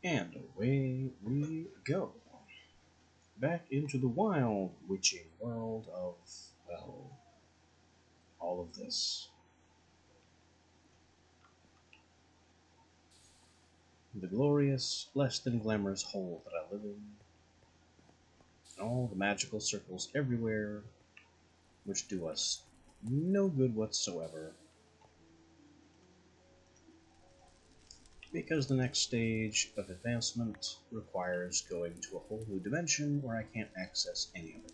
And away we go. Back into the wild, witching world of, well, all of this. The glorious, less than glamorous hole that I live in, and all the magical circles everywhere, which do us no good whatsoever. Because the next stage of advancement requires going to a whole new dimension where I can't access any of it.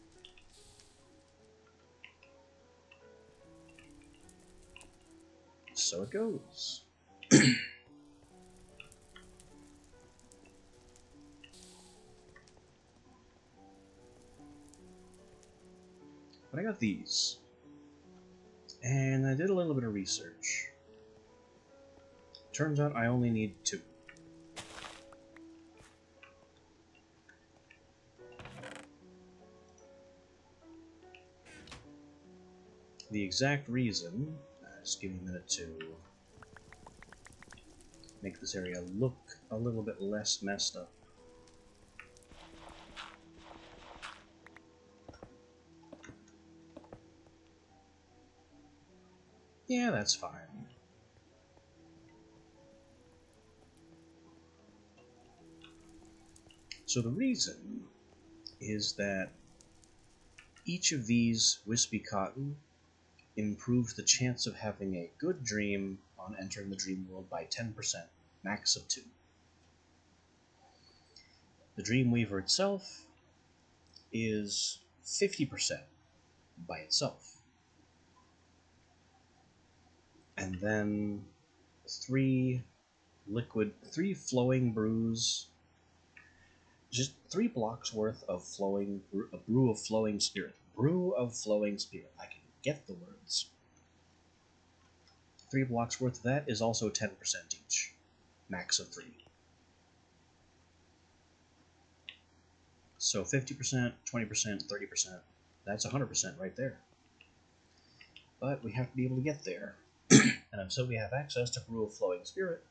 So it goes. But I got these. And I did a little bit of research. Turns out I only need 2. The exact reason, just give me a minute to make this area look a little bit less messed up. Yeah, that's fine. So the reason is that each of these wispy cotton improves the chance of having a good dream on entering the dream world by 10%, max of 2. The Dreamweaver itself is 50% by itself. And then 3 flowing brews, just 3 blocks worth of a brew of flowing spirit. Brew of flowing spirit. I can get the words. 3 blocks worth of that is also 10% each. Max of 3. So 50%, 20%, 30%, that's 100% right there. But we have to be able to get there. And until we have access to Brew of Flowing Spirit,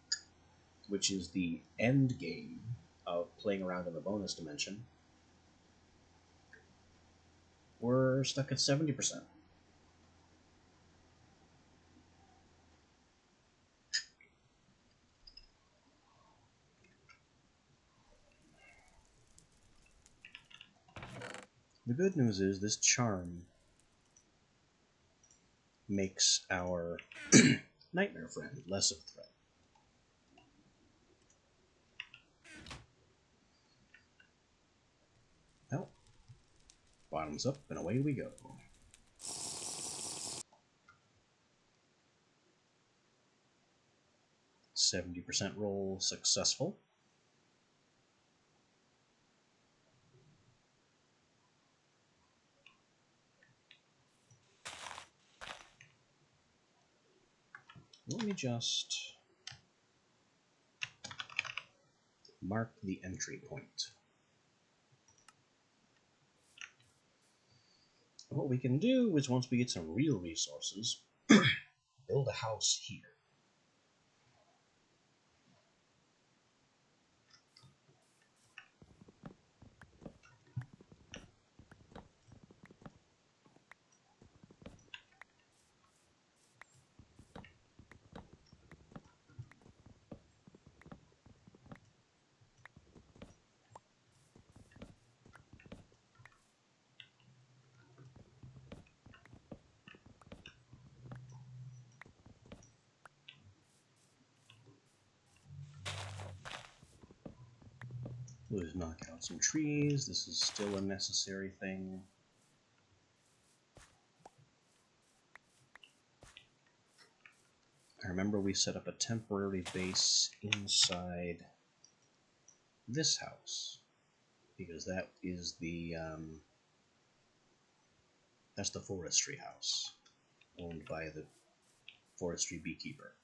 which is the end game of playing around in the bonus dimension, we're stuck at 70%. The good news is this charm makes our nightmare friend less of a threat. Well, bottoms up and away we go. 70% roll successful. Let me just mark the entry point. What we can do is, once we get some real resources, build a house here. We'll just knock out some trees. This is still a necessary thing. I remember we set up a temporary base inside this house, because that is that's the forestry house, owned by the forestry beekeeper.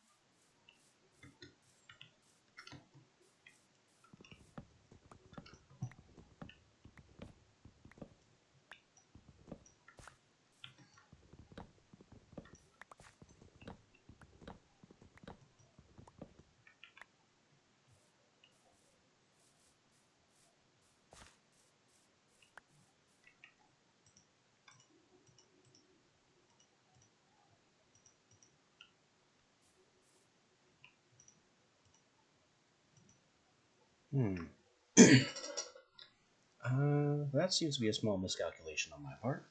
That seems to be a small miscalculation on my part.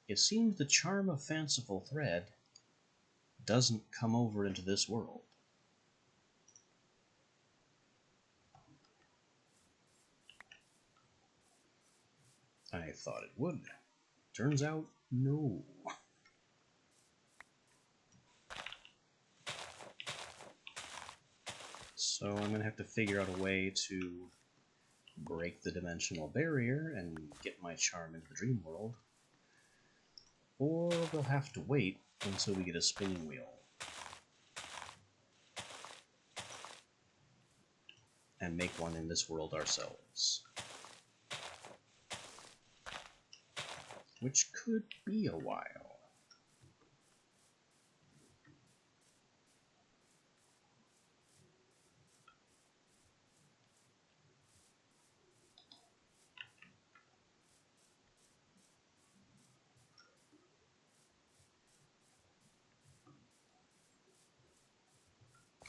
It seems the charm of Fanciful Thread doesn't come over into this world. I thought it would. Turns out, no. So I'm going to have to figure out a way to break the dimensional barrier and get my charm into the dream world. Or we'll have to wait until we get a spinning wheel. And make one in this world ourselves. Which could be a while.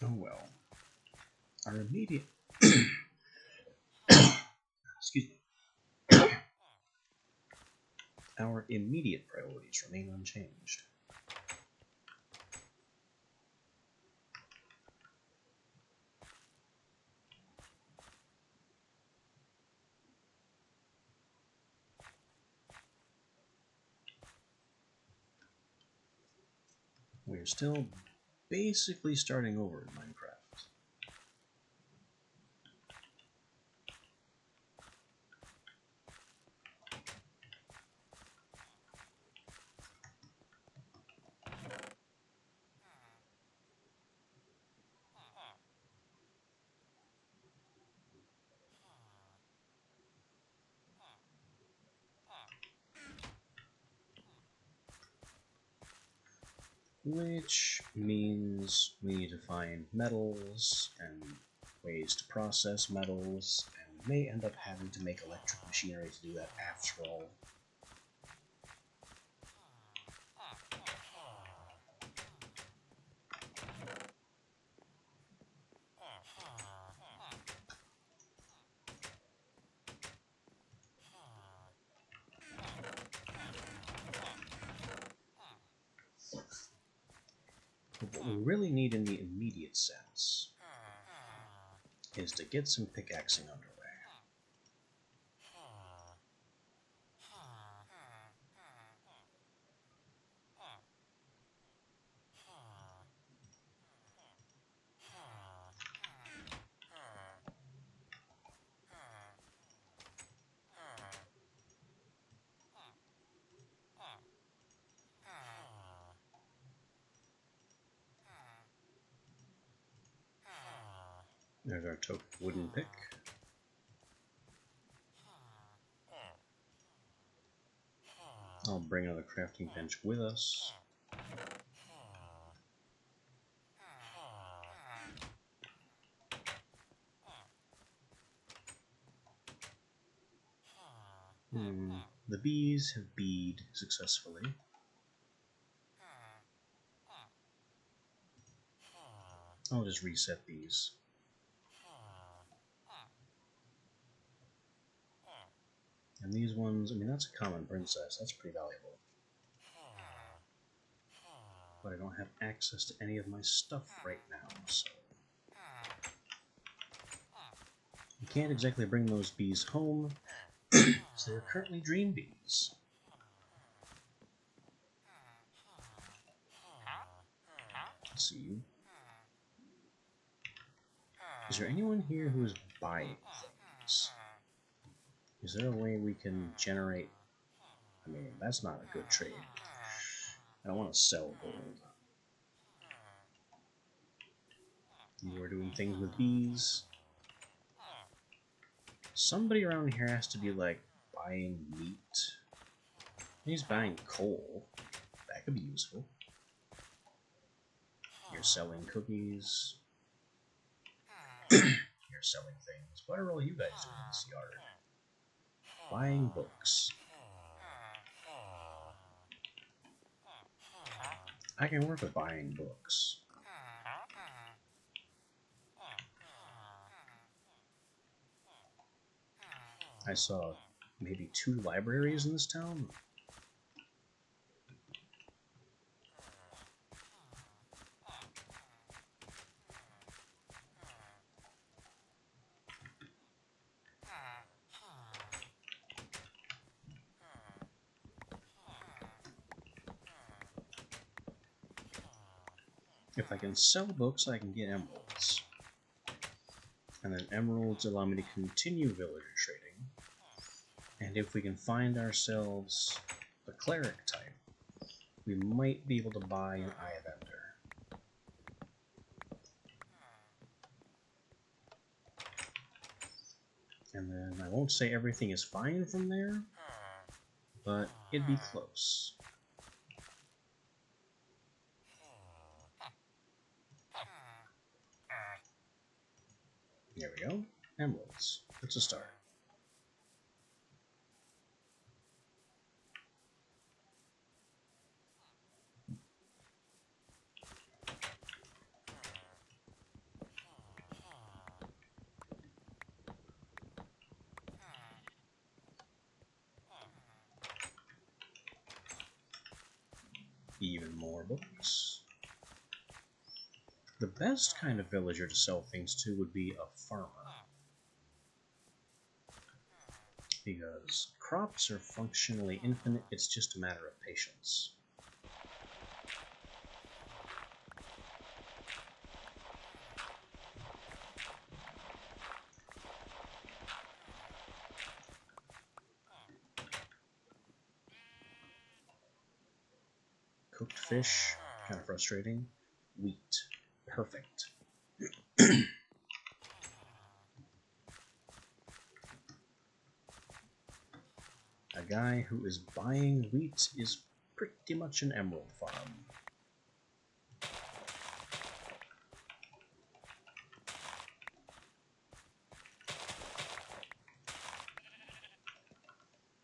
Oh well. Our immediate... Excuse me. Our immediate priorities remain unchanged. We're still basically starting over in Minecraft. Which means we need to find metals and ways to process metals, and may end up having to make electric machinery to do that after all. But what we really need in the immediate sense is to get some pickaxing underway. There's our token wooden pick. I'll bring another crafting bench with us. The bees have beed successfully. I'll just reset these. And these ones, I mean, that's a common princess. That's pretty valuable. But I don't have access to any of my stuff right now, so... You can't exactly bring those bees home, so they're currently dream bees. Let's see. Is there anyone here who is buying things? Is there a way we can generate... I mean, that's not a good trade. I don't want to sell gold. You are doing things with bees. Somebody around here has to be, like, buying meat. He's buying coal. That could be useful. You're selling cookies. You're selling things. What are all you guys doing in this yard? Buying books. I can work with buying books. I saw maybe 2 libraries in this town. If I can sell books, I can get emeralds. And then emeralds allow me to continue villager trading. And if we can find ourselves a cleric type, we might be able to buy an Eye of Ender. And then I won't say everything is fine from there, but it'd be close. There we go. Emeralds. It's a start. Even more books. The best kind of villager to sell things to would be a farmer. Because crops are functionally infinite, it's just a matter of patience. Cooked fish, kind of frustrating. Wheat, perfect. A guy who is buying wheat is pretty much an emerald farm.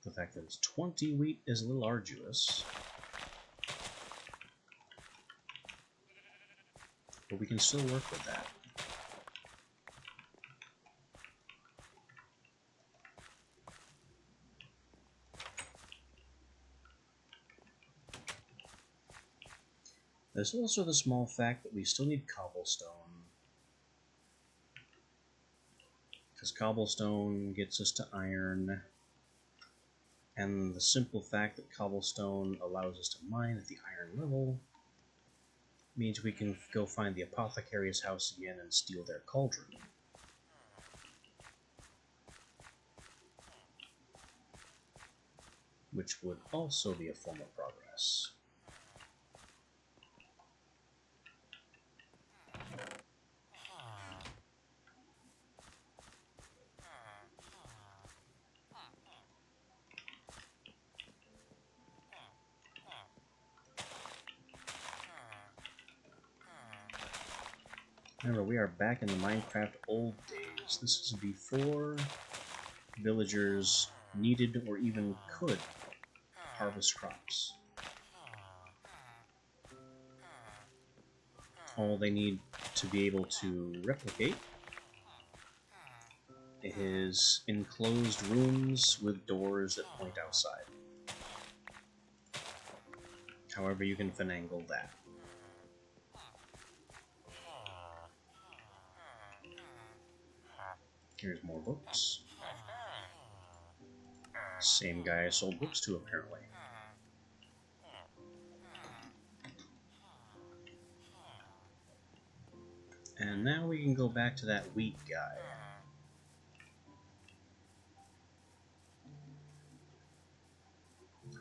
The fact that it's 20 wheat is a little arduous. But we can still work with that. There's also the small fact that we still need cobblestone. Because cobblestone gets us to iron. And the simple fact that cobblestone allows us to mine at the iron level means we can go find the apothecary's house again and steal their cauldron. Which would also be a form of progress. Remember, we are back in the Minecraft old days. This is before villagers needed or even could harvest crops. All they need to be able to replicate is enclosed rooms with doors that point outside. However you can finagle that. Here's more books. Same guy I sold books to, apparently. And now we can go back to that wheat guy.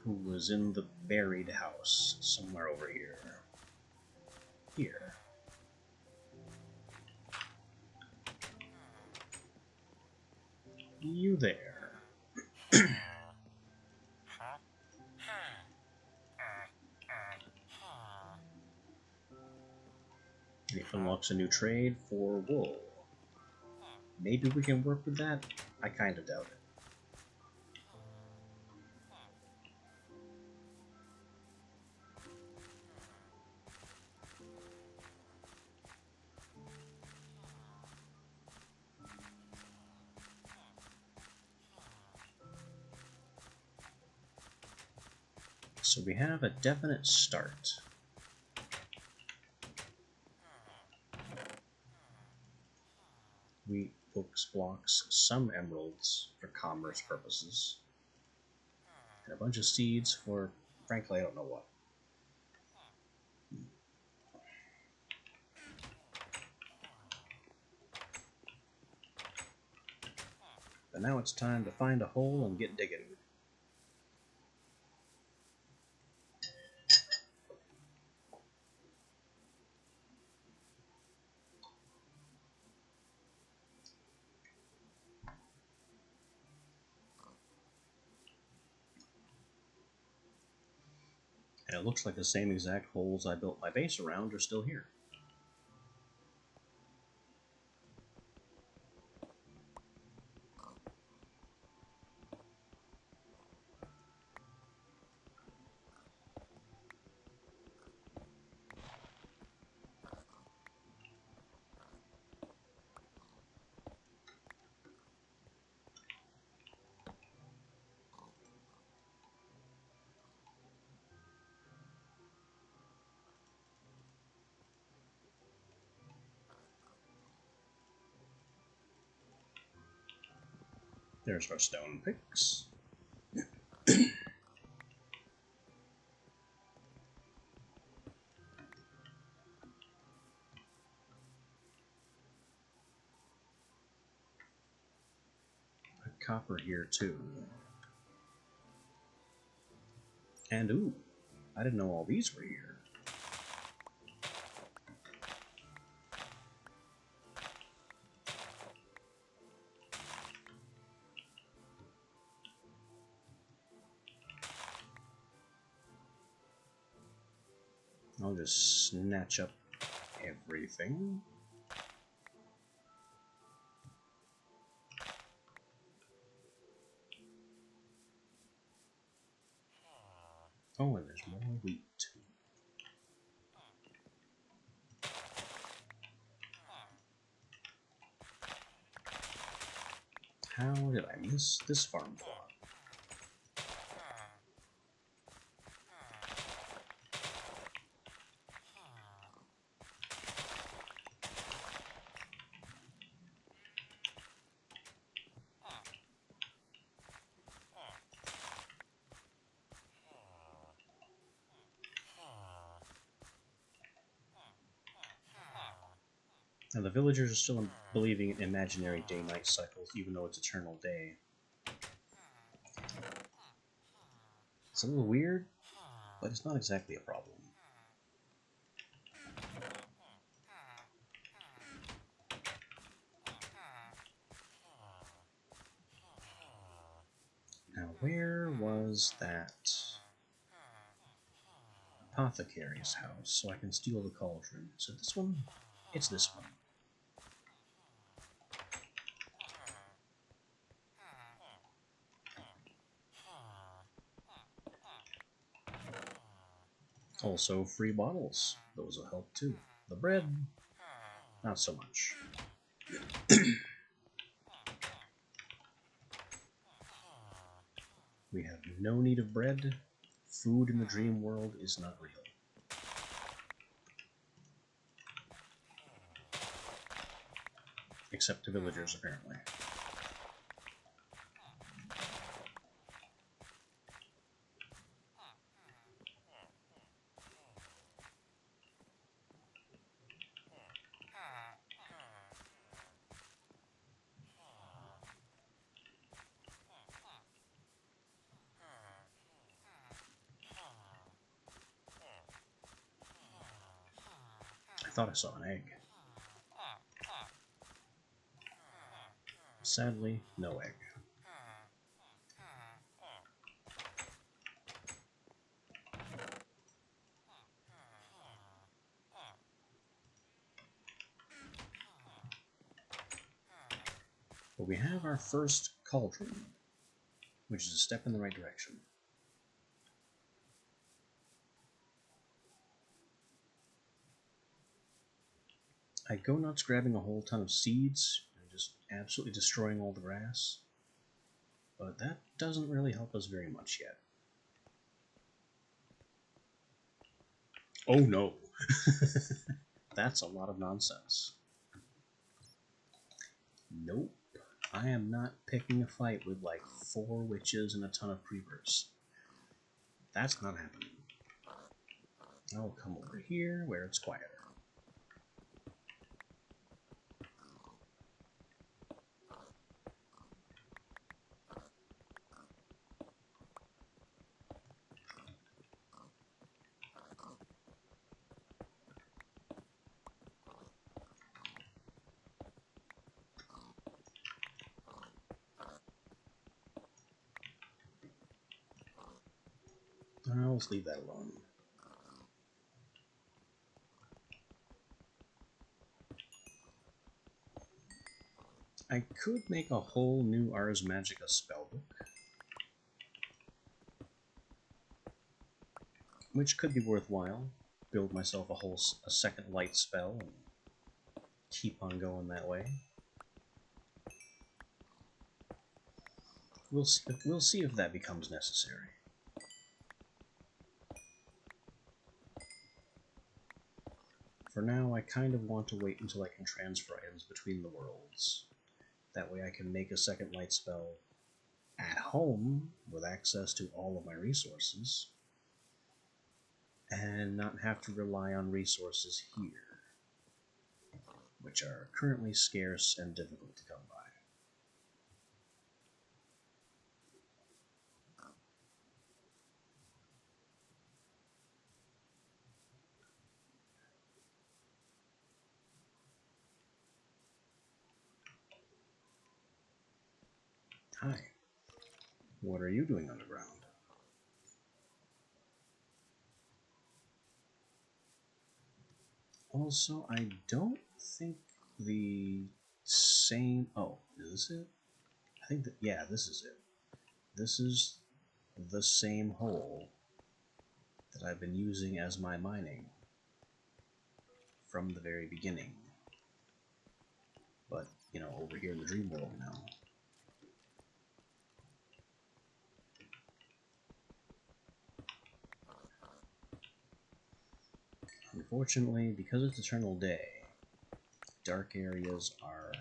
Who was in the buried house somewhere over here. Here. You there. It unlocks a new trade for wool. Maybe we can work with that? I kinda doubt it. So we have a definite start. Wheat, books, blocks, some emeralds for commerce purposes, and a bunch of seeds for, frankly, I don't know what. But now it's time to find a hole and get digging. And it looks like the same exact holes I built my base around are still here. There's our stone picks. Copper here too. And ooh, I didn't know all these were here. I'll just snatch up everything. Oh, and there's more wheat. How did I miss this farm plot? Now the villagers are still believing in imaginary day-night cycles, even though it's eternal day. It's a little weird, but it's not exactly a problem. Now where was that apothecary's house, so I can steal the cauldron? So this one? It's this one. Also free bottles. Those will help too. The bread, not so much. We have no need of bread. Food in the dream world is not real. Except to villagers, apparently. I thought I saw an egg. Sadly, no egg. But we have our first cauldron, which is a step in the right direction. I go nuts grabbing a whole ton of seeds and just absolutely destroying all the grass, but that doesn't really help us very much yet. Oh no. That's a lot of nonsense. Nope. I am not picking a fight with like 4 witches and a ton of creepers. That's not happening. I'll come over here where it's quieter. I'll just leave that alone. I could make a whole new Ars Magica spellbook, which could be worthwhile. Build myself a second light spell and keep on going that way. We'll see if that becomes necessary. For now, I kind of want to wait until I can transfer items between the worlds. That way I can make a second light spell at home with access to all of my resources and not have to rely on resources here, which are currently scarce and difficult to come by. Hi. What are you doing underground? Also, I don't think the same... Oh, is this it? I think that... Yeah, this is it. This is the same hole that I've been using as my mining from the very beginning. But, you know, over here in the dream world now. Unfortunately, because it's Eternal Day, dark areas are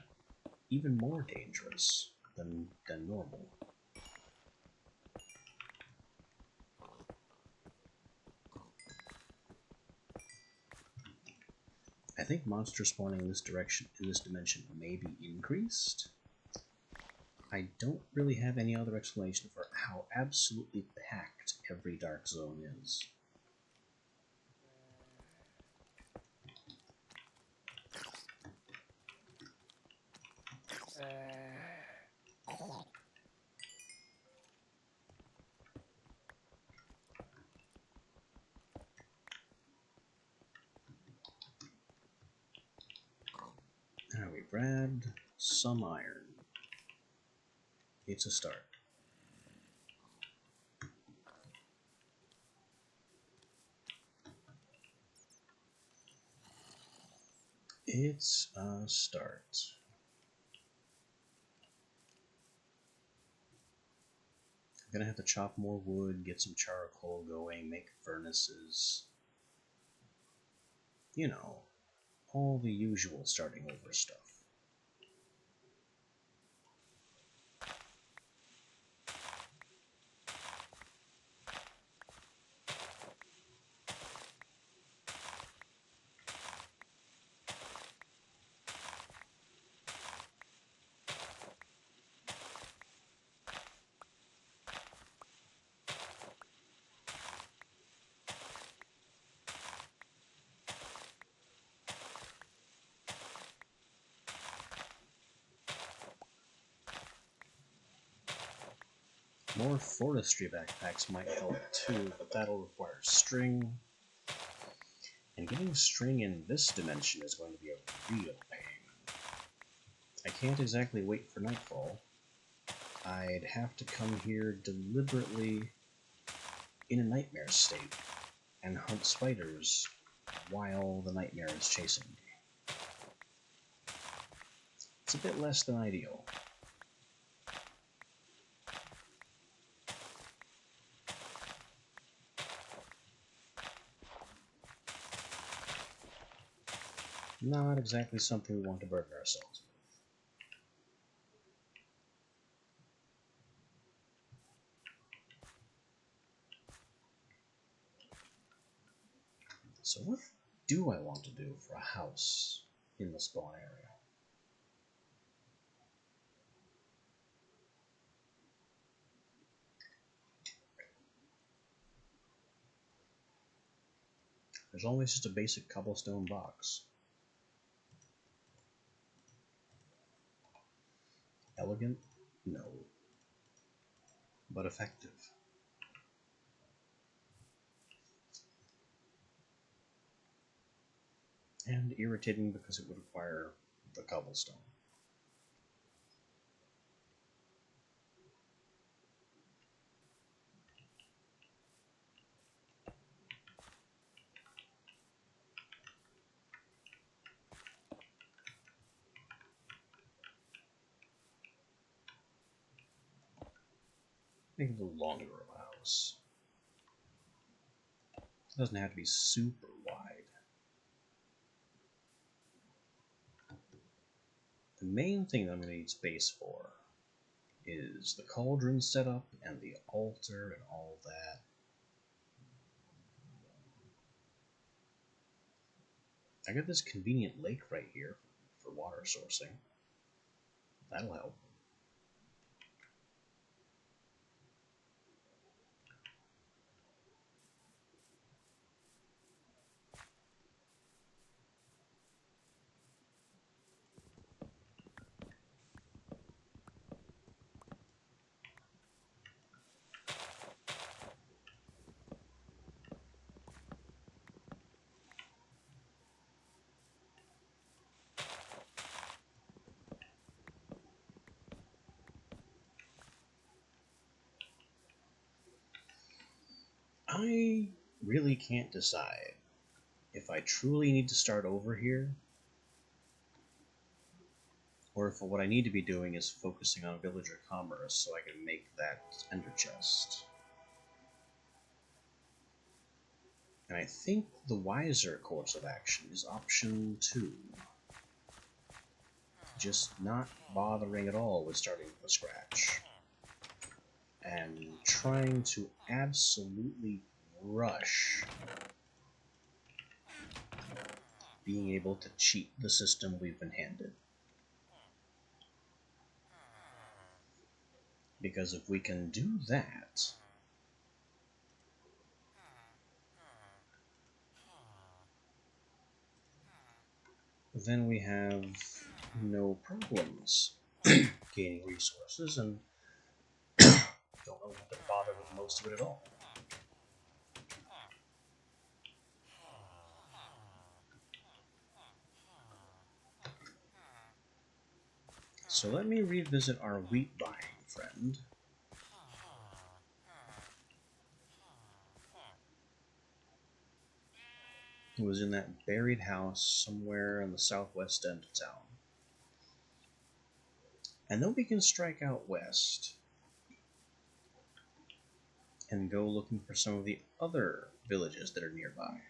even more dangerous than normal. I think monster spawning in this dimension may be increased. I don't really have any other explanation for how absolutely packed every dark zone is. Now we grabbed some iron. It's a start. It's a start. I'm gonna have to chop more wood, get some charcoal going, make furnaces. You know, all the usual starting over stuff. More forestry backpacks might help too, but that'll require string. And getting string in this dimension is going to be a real pain. I can't exactly wait for nightfall. I'd have to come here deliberately in a nightmare state and hunt spiders while the nightmare is chasing me. It's a bit less than ideal. Not exactly something we want to burden ourselves with. So what do I want to do for a house in the spawn area? There's always just a basic cobblestone box. Elegant? No. But effective. And irritating because it would require the cobblestone. Make it a little longer of a house. It doesn't have to be super wide. The main thing that I'm going to need space for is the cauldron setup and the altar and all that. I got this convenient lake right here for water sourcing. That'll help. I really can't decide if I truly need to start over here, or if what I need to be doing is focusing on villager commerce so I can make that ender chest. And I think the wiser course of action is option 2. Just not bothering at all with starting from scratch. And trying to absolutely rush being able to cheat the system we've been handed. Because if we can do that, then we have no problems gaining resources and don't really have to bother with most of it at all. So let me revisit our wheat buying friend. Who was in that buried house somewhere in the southwest end of town. And then we can strike out west and go looking for some of the other villages that are nearby.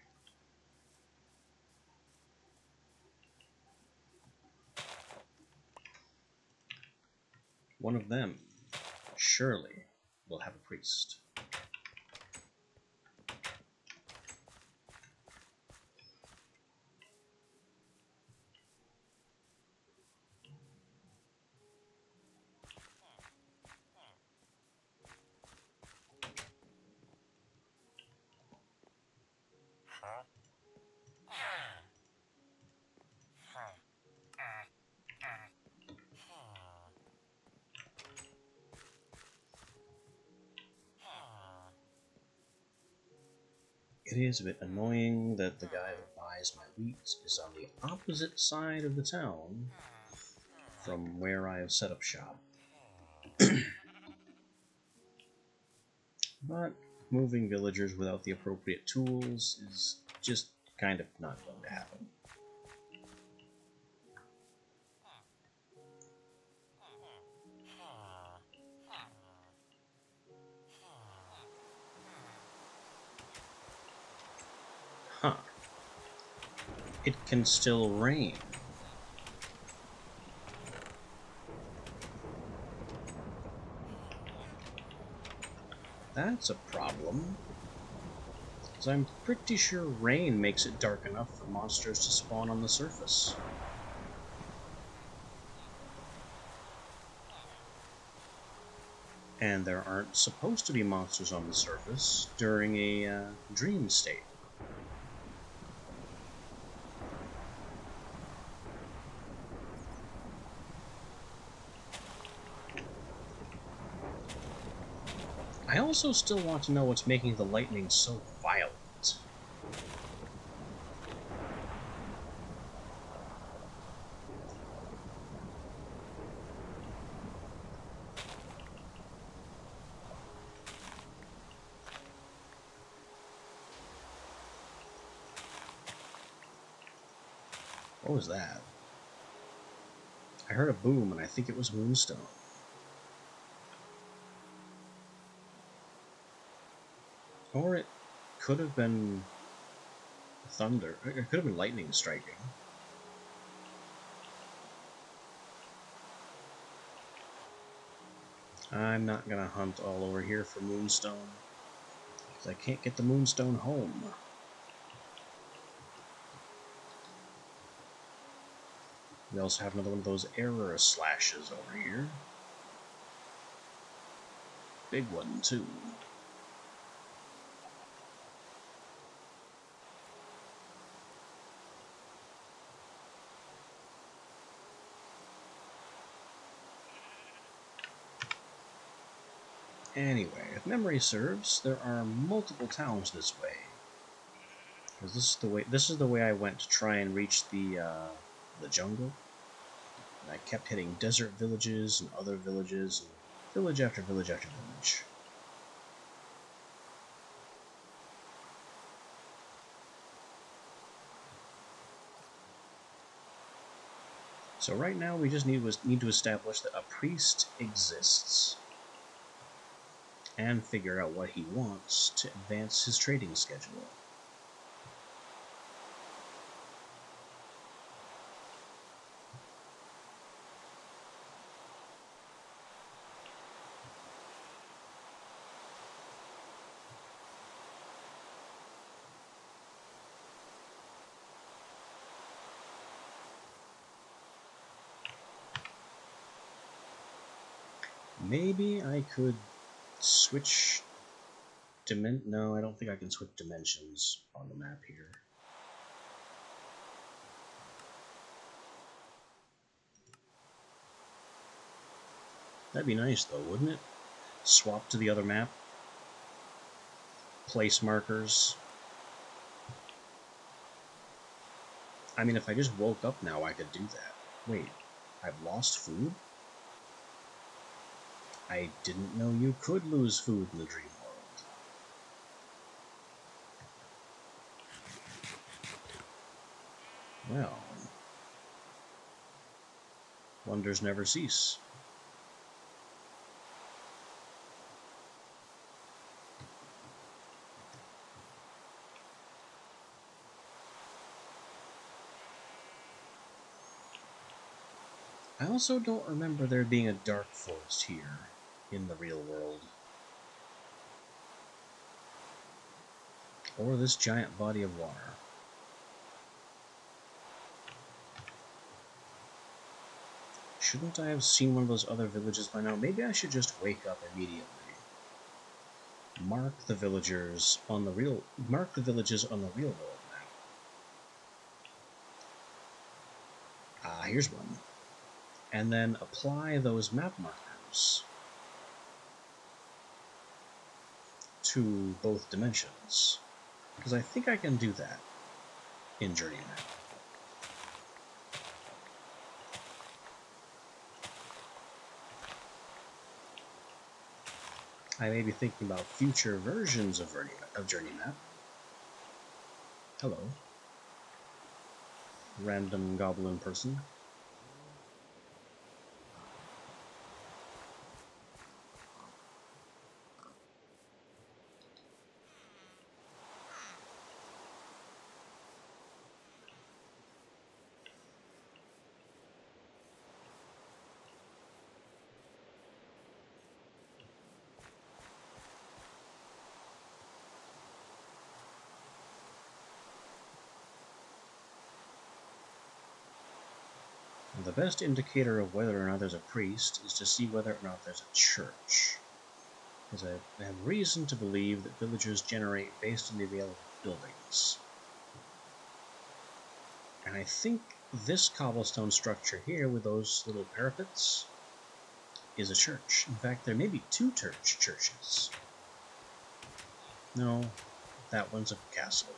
One of them, surely, will have a priest. It is a bit annoying that the guy that buys my wheat is on the opposite side of the town from where I have set up shop. But moving villagers without the appropriate tools is just kind of not going to happen. Huh. it can still rain. That's a problem. Because I'm pretty sure rain makes it dark enough for monsters to spawn on the surface. And there aren't supposed to be monsters on the surface during a dream state. I also still want to know what's making the lightning so violent. What was that? I heard a boom, and I think it was Moonstone. Or it could have been thunder. It could have been lightning striking. I'm not gonna hunt all over here for Moonstone, because I can't get the Moonstone home. We also have another one of those error slashes over here. Big one, too. Anyway, if memory serves, there are multiple towns this way. Because this is the way I went to try and reach the jungle. And I kept hitting desert villages and other villages, and village after village after village. So right now we just need to establish that a priest exists and figure out what he wants to advance his trading schedule. Maybe I could switch no, I don't think I can switch dimensions on the map here. That'd be nice though, wouldn't it? Swap to the other map. Place markers. I mean, if I just woke up now, I could do that. Wait, I've lost food? I didn't know you could lose food in the dream world. Well, wonders never cease. I also don't remember there being a dark forest here in the real world. Or this giant body of water. Shouldn't I have seen one of those other villages by now? Maybe I should just wake up immediately. Mark the villages on the real world map. Here's one. And then apply those map markers to both dimensions. Because I think I can do that in Journey Map. I may be thinking about future versions of Journey Map. Hello. Random goblin person. The best indicator of whether or not there's a priest is to see whether or not there's a church, because I have reason to believe that villagers generate based on the available buildings. And I think this cobblestone structure here with those little parapets is a church. In fact, there may be two churches. No, that one's a castle.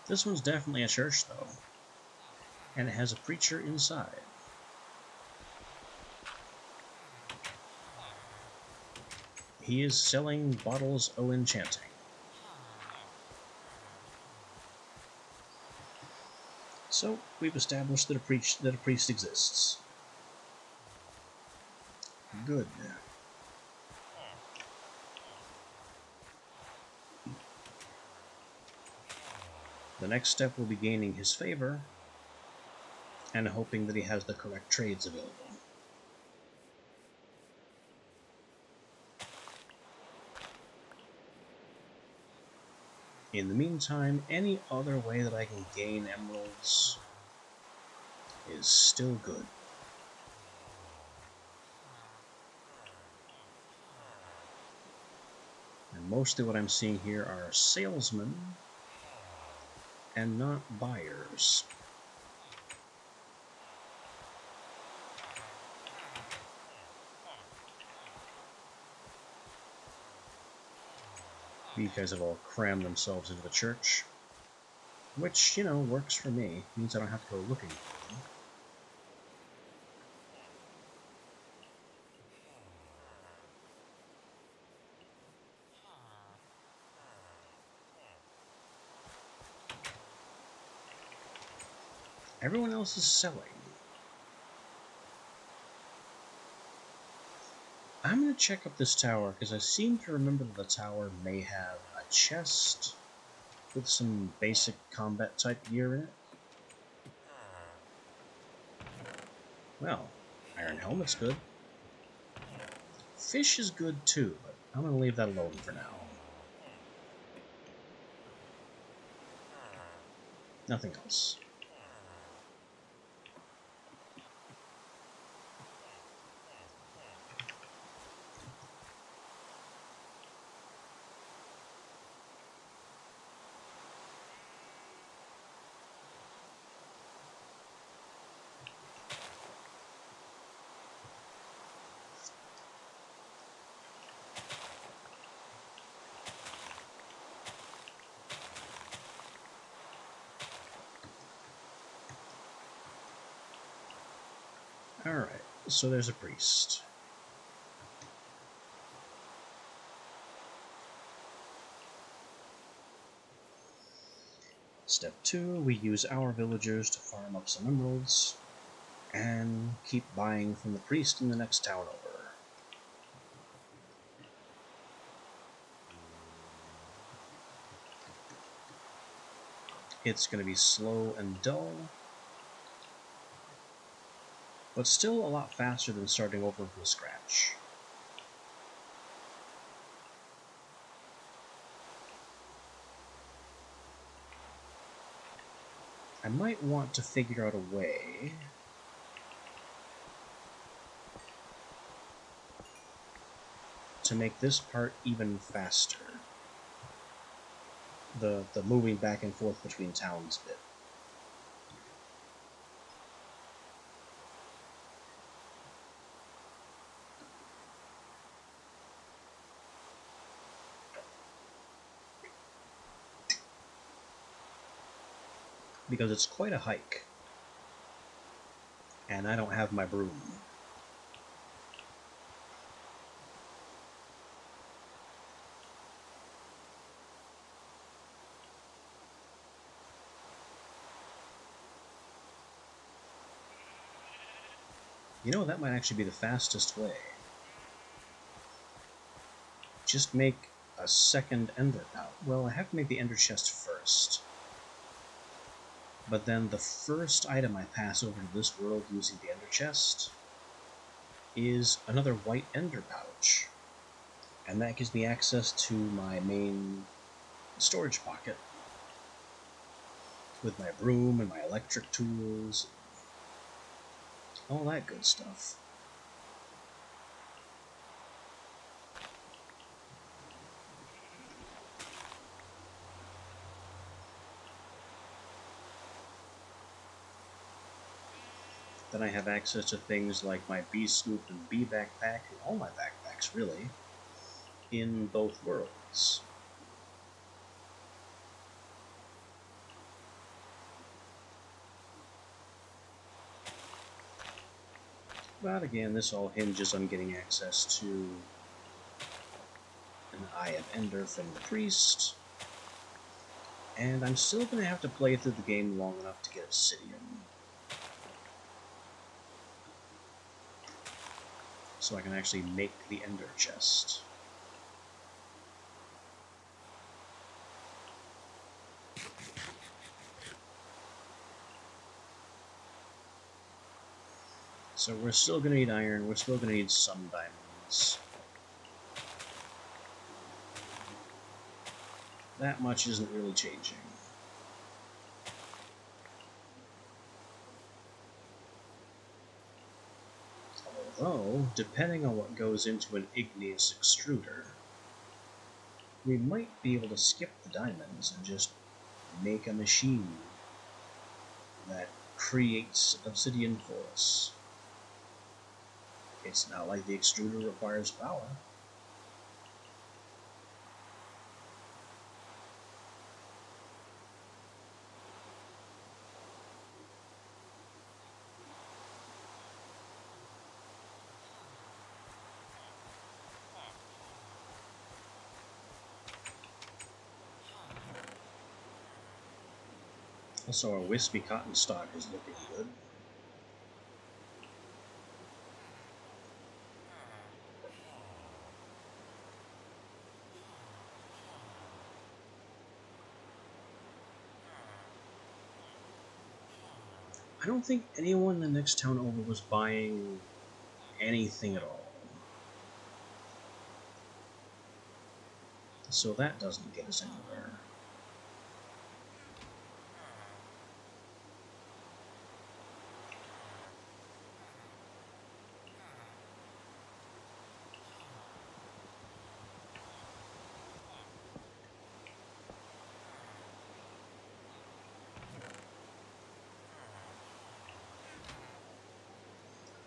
This one's definitely a church, though. And it has a preacher inside. He is selling bottles o' enchanting. So, we've established that a priest exists. Good. The next step will be gaining his favor and hoping that he has the correct trades available. In the meantime, any other way that I can gain emeralds is still good. And mostly what I'm seeing here are salesmen and not buyers. These guys have all crammed themselves into the church, which, works for me. It means I don't have to go looking for them. Everyone else is selling. I'm going to check up this tower, because I seem to remember that the tower may have a chest with some basic combat type gear in it. Well, iron helmet's good. Fish is good too, but I'm going to leave that alone for now. Nothing else. Alright, so there's a priest. Step 2, we use our villagers to farm up some emeralds, and keep buying from the priest in the next town over. It's going to be slow and dull, but still a lot faster than starting over from scratch. I might want to figure out a way to make this part even faster. The moving back and forth between towns bit. Because it's quite a hike. And I don't have my broom. That might actually be the fastest way. Just make a second ender pouch. Well, I have to make the ender chest first. But then the first item I pass over to this world using the ender chest is another white ender pouch. And that gives me access to my main storage pocket with my broom and my electric tools. all that good stuff. Then I have access to things like my B scoop and B backpack, and all my backpacks really, in both worlds. But again, this all hinges on getting access to an Eye of Ender from the Priest, and I'm still going to have to play through the game long enough to get Obsidian, so I can actually make the Ender chest. So we're still going to need iron, we're still going to need some diamonds. That much isn't really changing. Although, depending on what goes into an igneous extruder, we might be able to skip the diamonds and just make a machine that creates obsidian for us. It's not like the extruder requires power. Also, our wispy cotton stock is looking good. I don't think anyone in the next town over was buying anything at all. So that doesn't get us anywhere.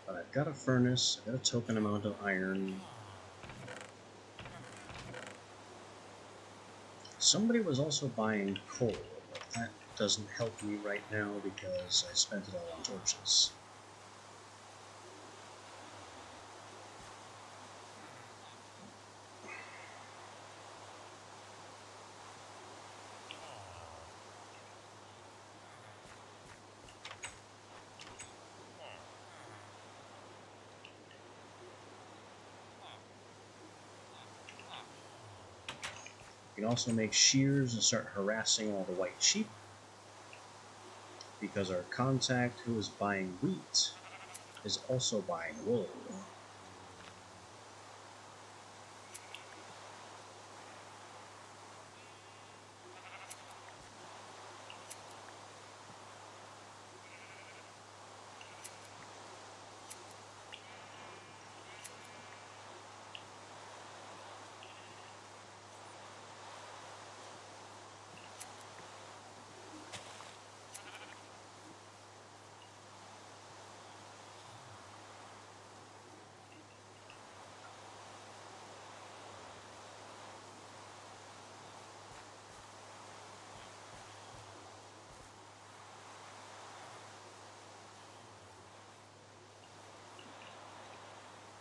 But I've got a furnace, I've got a token amount of iron. Somebody was also buying coal, but that doesn't help me right now because I spent it all on torches. We can also make shears and start harassing all the white sheep, because our contact who is buying wheat is also buying wool.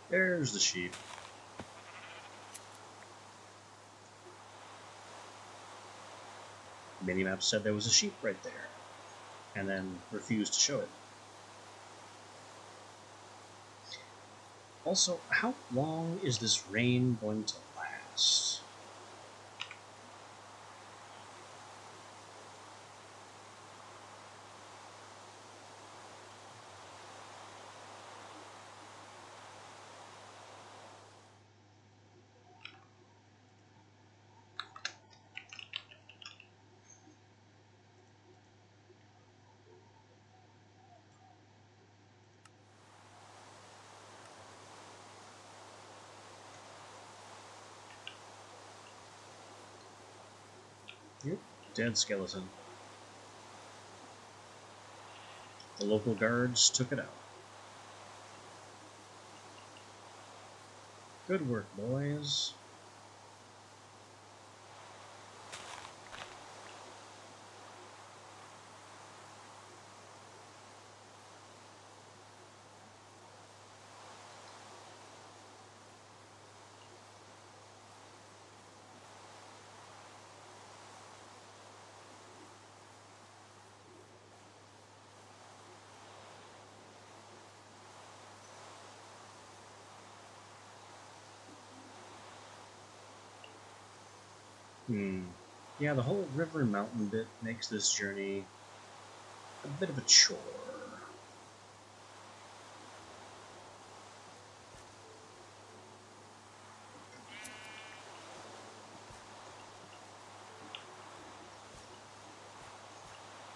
There's the sheep. Minimap said there was a sheep right there, and then refused to show it. Also, how long is this rain going to last? Yep, dead skeleton. The local guards took it out. Good work, boys. Yeah, the whole river and mountain bit makes this journey a bit of a chore.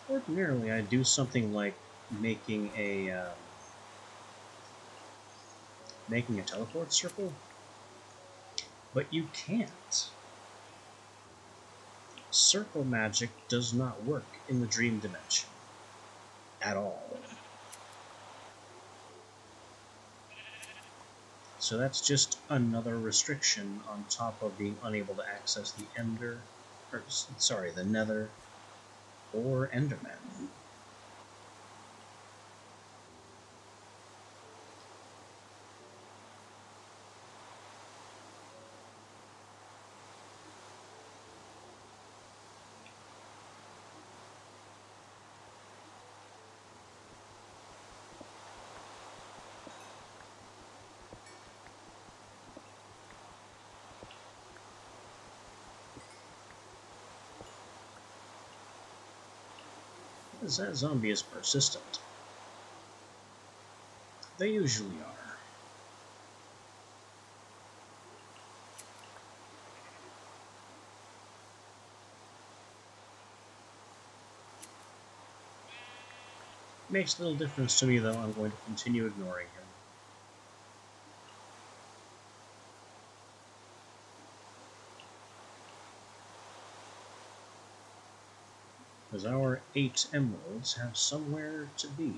Ordinarily, I'd do something like making a teleport circle, but you can't. Circle magic does not work in the dream dimension at all. So that's just another restriction on top of being unable to access the the Nether or Enderman. That zombie is persistent. They usually are. Makes little difference to me, though. I'm going to continue ignoring him. Because our 8 emeralds have somewhere to be.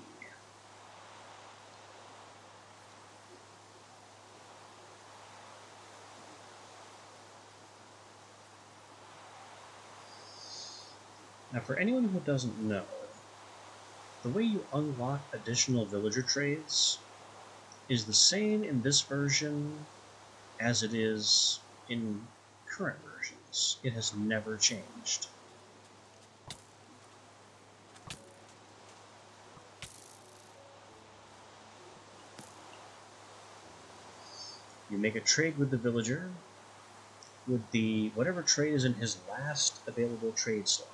Now, for anyone who doesn't know, the way you unlock additional villager trades is the same in this version as it is in current versions. It has never changed. You make a trade with the villager with the whatever trade is in his last available trade slot.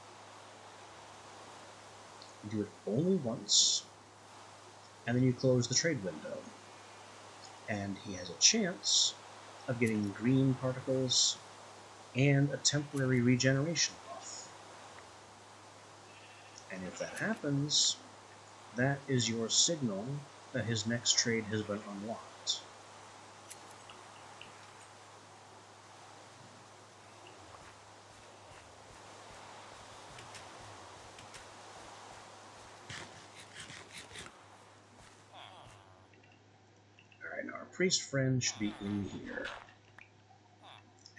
You do it only once, and then you close the trade window. And he has a chance of getting green particles and a temporary regeneration buff. And if that happens, that is your signal that his next trade has been unlocked. Alright, now our priest friend should be in here.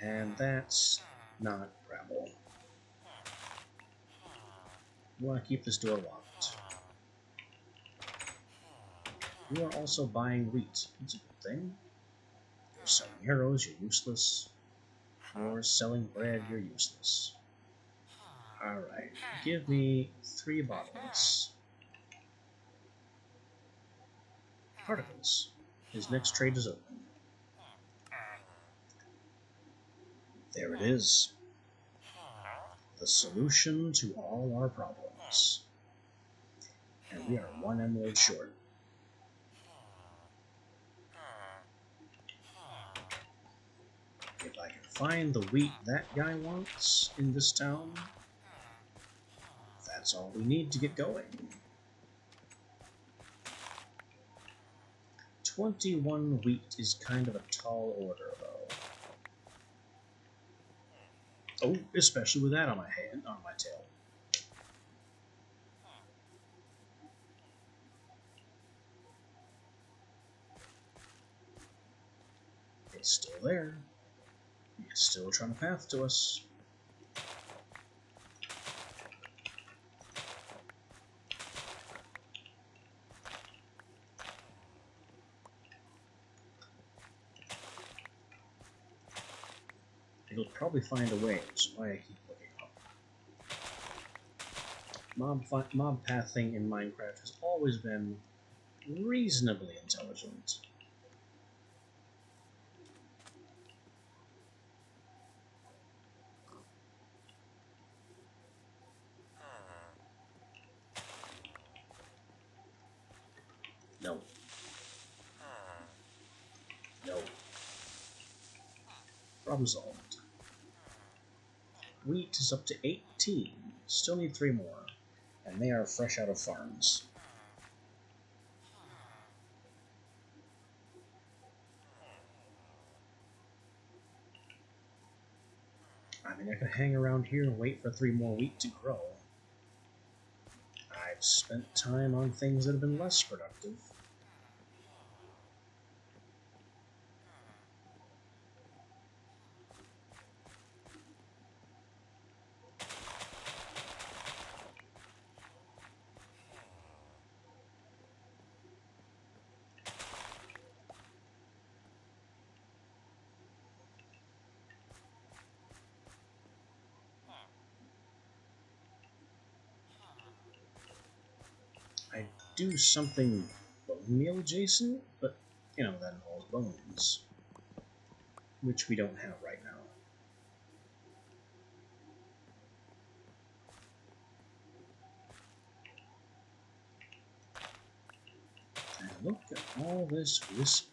And that's not gravel. We want to keep this door locked. You are also buying wheat. That's a good thing. You're selling arrows, you're useless. You're selling bread, you're useless. Alright, give me 3 bottles. Particles. His next trade is open. There it is. The solution to all our problems. And we are 1 emerald short. If I can find the wheat that guy wants in this town, that's all we need to get going. 21 wheat is kind of a tall order, though. Oh, especially with that on my hand, on my tail. It's still there. It's still trying to path to us. It'll probably find a way, which is why I keep looking up. Mob pathing in Minecraft has always been reasonably intelligent. No. No. Problem solved. Wheat is up to 18. Still need 3 more. And they are fresh out of farms. I mean, I could hang around here and wait for 3 more wheat to grow. I've spent time on things that have been less productive. I do something bone meal adjacent, but, you know, that involves bones. Which we don't have right now. And look at all this whiskey.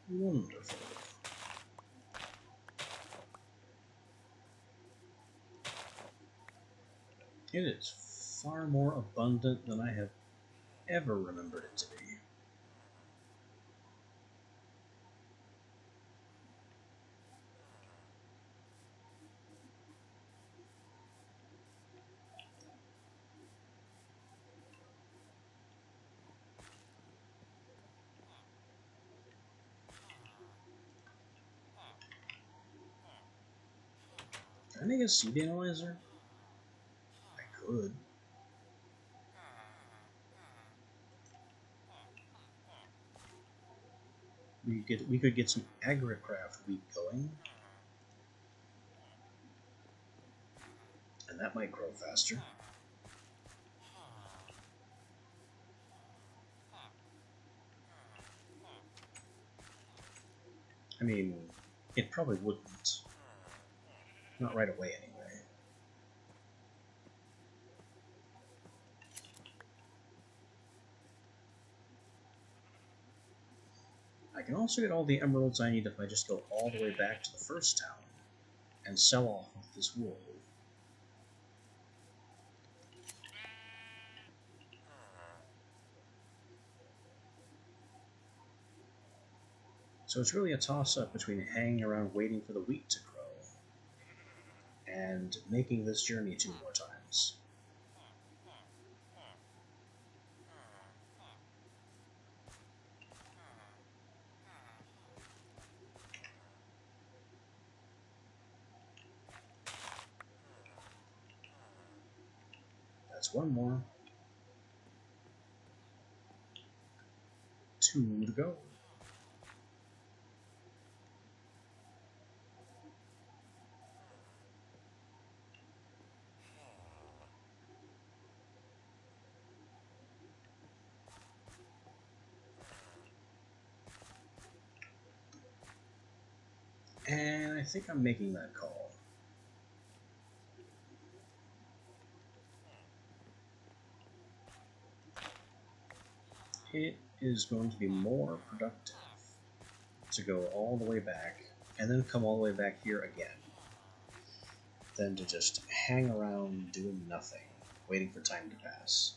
Wonderful. It is far more abundant than I have ever remembered it to be. Can I make a seed analyzer? I could. We could get some AgriCraft wheat going. And that might grow faster. I mean, it probably wouldn't. Not right away, anyway. I can also get all the emeralds I need if I just go all the way back to the first town and sell off of this wool. So it's really a toss-up between hanging around waiting for the wheat to grow and making this journey 2 more times. That's 1 more. 2 to go. And I think I'm making that call. It is going to be more productive to go all the way back and then come all the way back here again than to just hang around doing nothing, waiting for time to pass.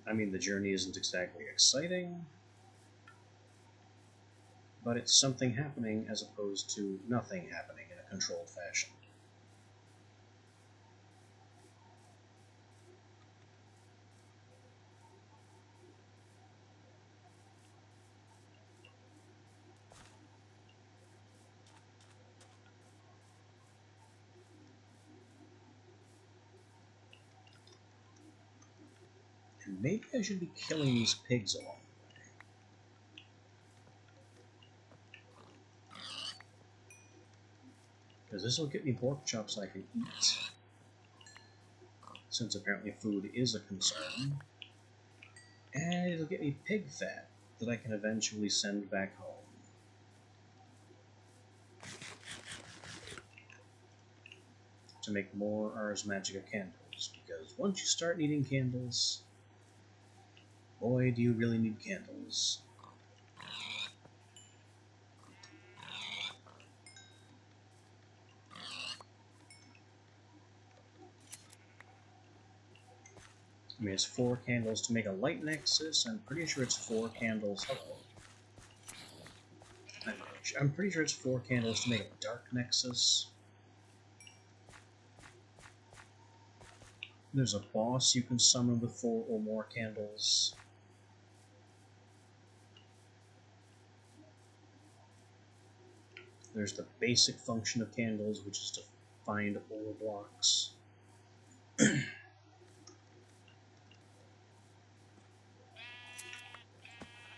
I mean, the journey isn't exactly exciting, but it's something happening as opposed to nothing happening in a controlled fashion. And maybe I should be killing these pigs along the way. Because this will get me pork chops I can eat, since apparently food is a concern. And it'll get me pig fat that I can eventually send back home. To make more Ars Magica candles, because once you start needing candles, boy, do you really need candles. I mean, it's 4 candles to make a light nexus. I'm pretty sure it's 4 candles. I'm pretty sure it's 4 candles to make a dark nexus. There's a boss you can summon with 4 or more candles. There's the basic function of candles, which is to find ore blocks.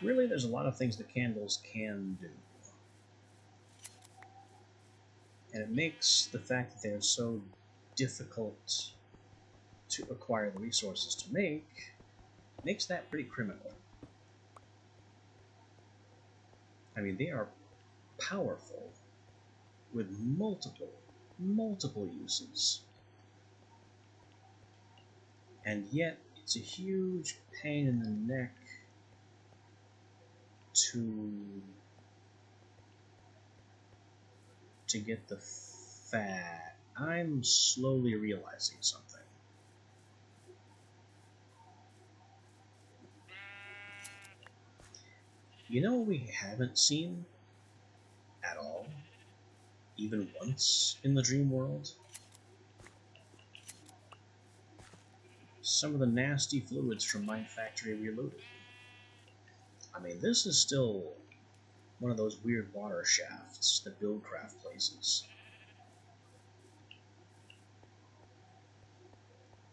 Really, there's a lot of things that candles can do. And it makes the fact that they're so difficult to acquire the resources to make, makes that pretty criminal. I mean, they are powerful with multiple uses. And yet, it's a huge pain in the neck to get the fat. I'm slowly realizing something. You know what we haven't seen at all, even once in the dream world? Some of the nasty fluids from Mind Factory Reloaded. I mean, this is still one of those weird water shafts that Buildcraft places.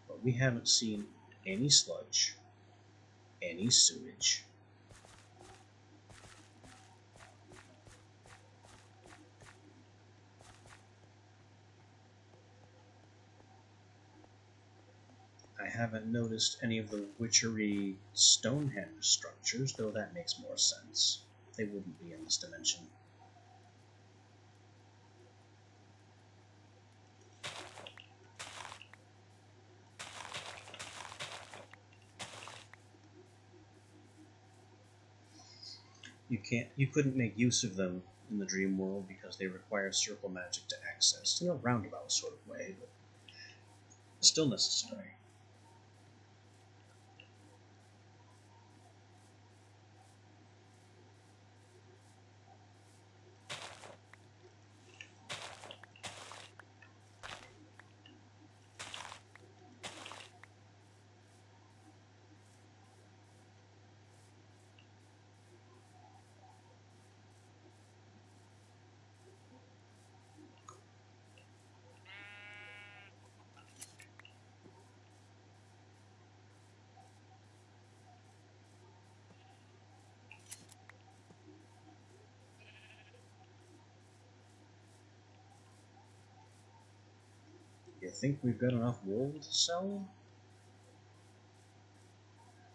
But we haven't seen any sludge, any sewage. I haven't noticed any of the witchery Stonehenge structures, though that makes more sense. They wouldn't be in this dimension. You couldn't make use of them in the dream world because they require circle magic to access, in a roundabout sort of way, but still necessary. You think we've got enough wool to sell?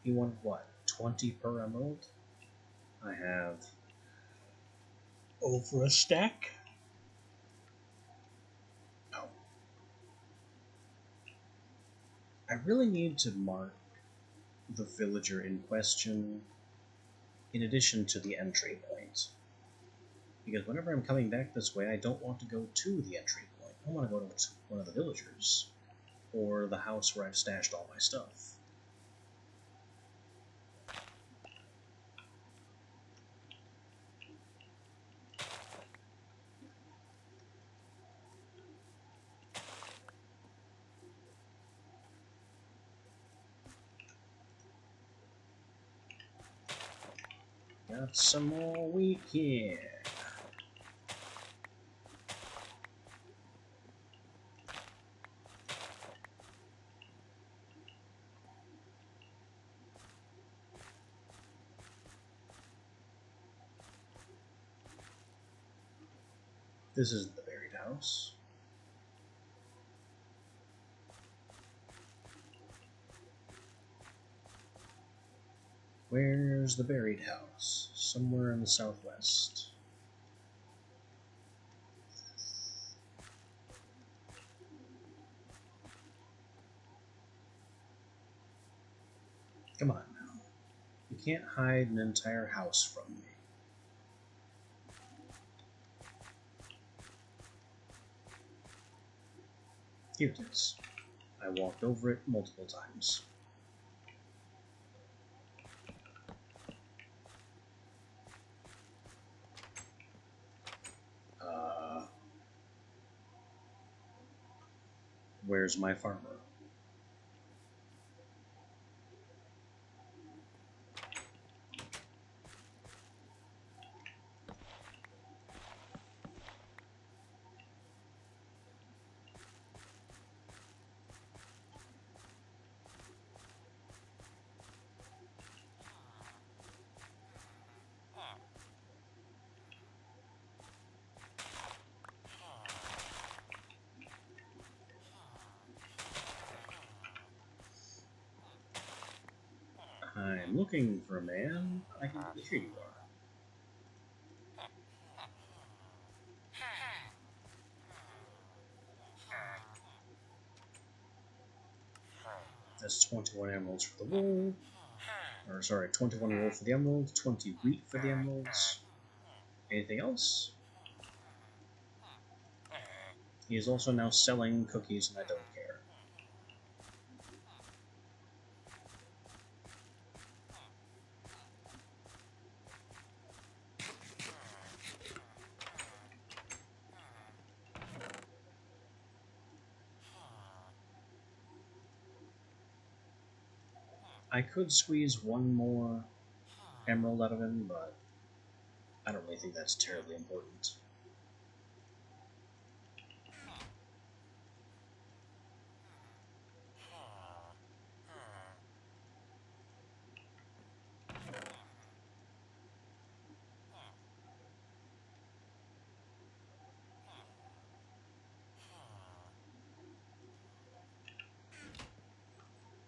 You want what, 20 per emerald? I have over a stack. Oh. I really need to mark the villager in question in addition to the entry point. Because whenever I'm coming back this way, I don't want to go to the entry point. I want to go to one of the villagers, or the house where I've stashed all my stuff. Got some more wheat here. This is the buried house. Where's the buried house? Somewhere in the southwest. Come on now. You can't hide an entire house from me. Here it is. I walked over it multiple times. Where's my farmer? I'm looking for a man. Here you are. That's 21 emeralds for the wool. Or sorry, 21 wool for the emeralds, 20 wheat for the emeralds. Anything else? He is also now selling cookies, and I don't care. I could squeeze one more emerald out of him, but I don't really think that's terribly important.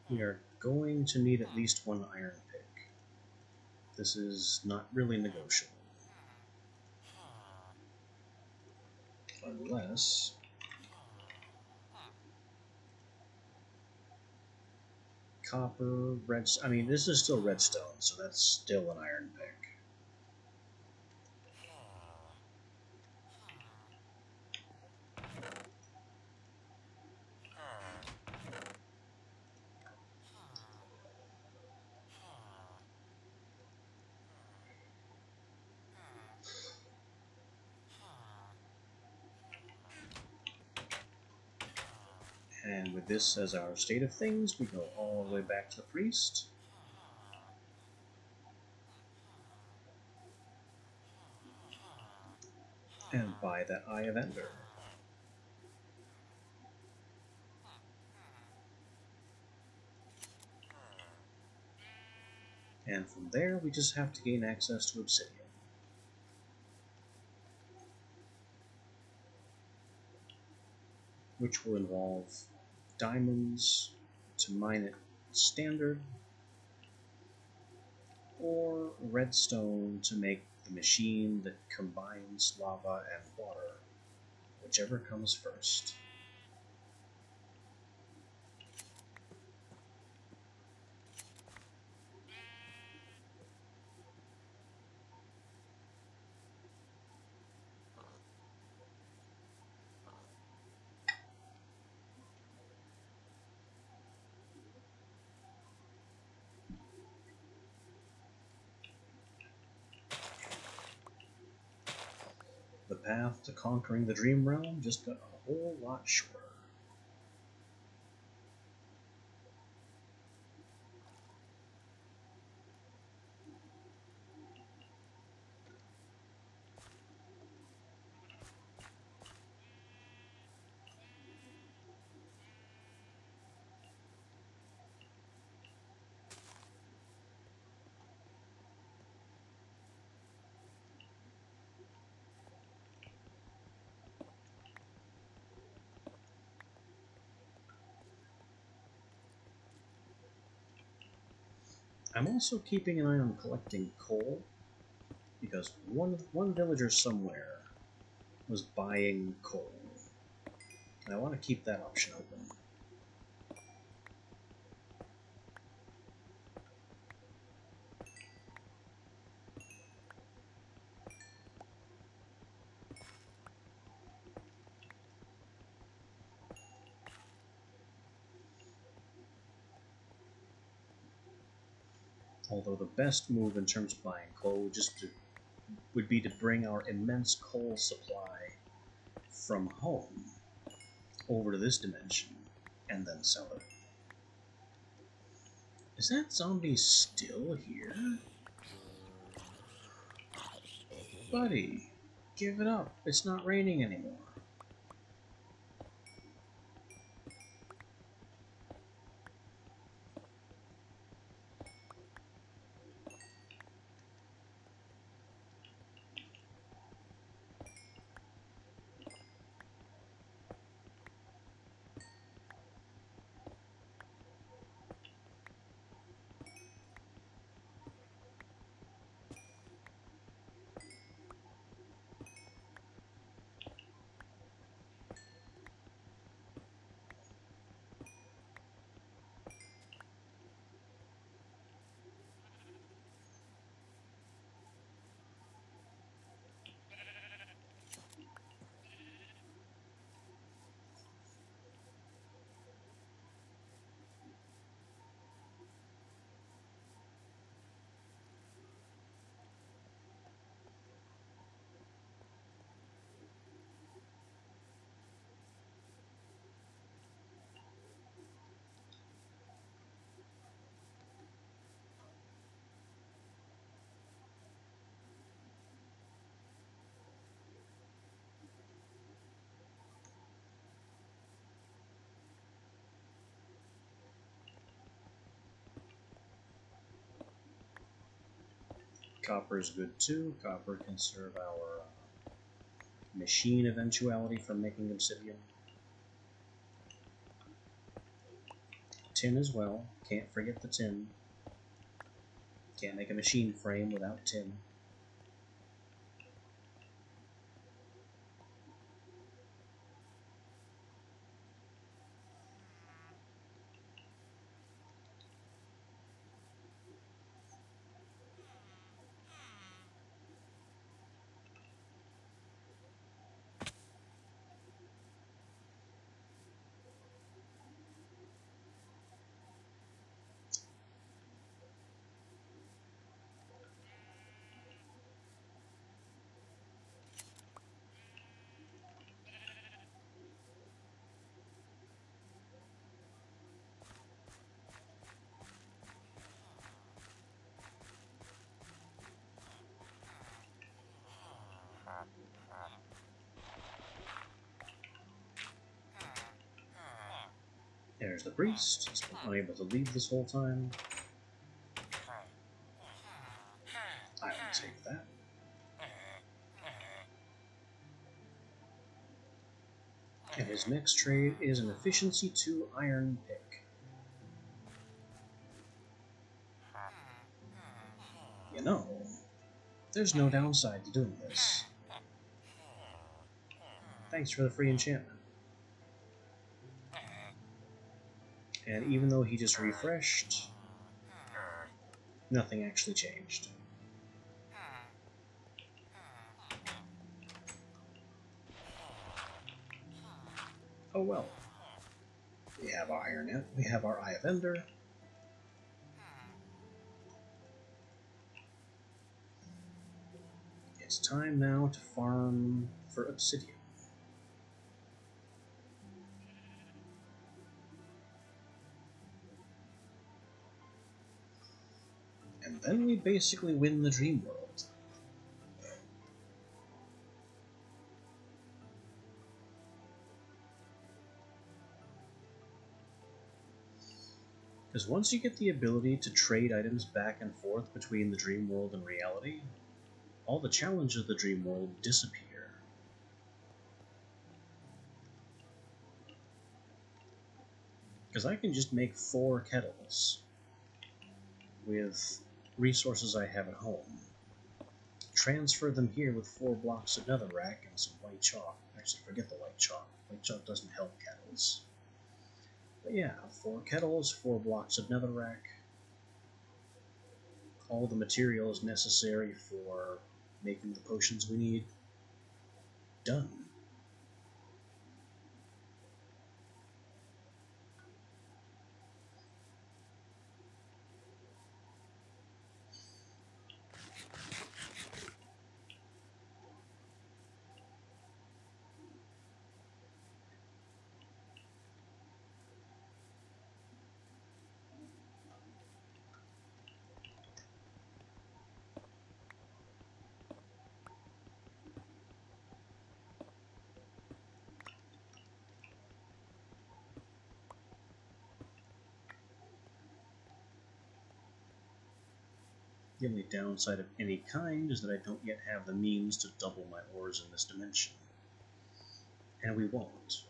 We are going to need at least one iron pick. This is not really negotiable. Unless... copper, redstone. I mean, this is still redstone, so that's still an iron pick. And with this as our state of things, we go all the way back to the priest. And buy that Eye of Ender. And from there, we just have to gain access to obsidian. Which will involve diamonds to mine it standard, or redstone to make the machine that combines lava and water, whichever comes first. The path to conquering the Dream Realm just got a whole lot shorter. I'm also keeping an eye on collecting coal, because one villager somewhere was buying coal. And I want to keep that option open. Although the best move in terms of buying coal would be to bring our immense coal supply from home over to this dimension and then sell it. Is that zombie still here? Buddy, give it up. It's not raining anymore. Copper is good too. Copper can serve our machine eventuality for making obsidian. Tin as well. Can't forget the tin. Can't make a machine frame without tin. There's the priest. He's been unable to leave this whole time. I will take that. And his next trade is an efficiency 2 iron pick. You know, there's no downside to doing this. Thanks for the free enchantment. And even though he just refreshed, nothing actually changed. Oh well. We have our Iron, we have our Eye of Ender. It's time now to farm for obsidian. And then we basically win the dream world. Because once you get the ability to trade items back and forth between the dream world and reality, all the challenges of the dream world disappear. Because I can just make 4 kettles. with resources I have at home, transfer them here with 4 blocks of netherrack and some white chalk. Actually, forget the white chalk. White chalk doesn't help kettles. But yeah, 4 kettles, 4 blocks of netherrack, all the materials necessary for making the potions we need. Done. The only downside of any kind is that I don't yet have the means to double my ores in this dimension. And we won't.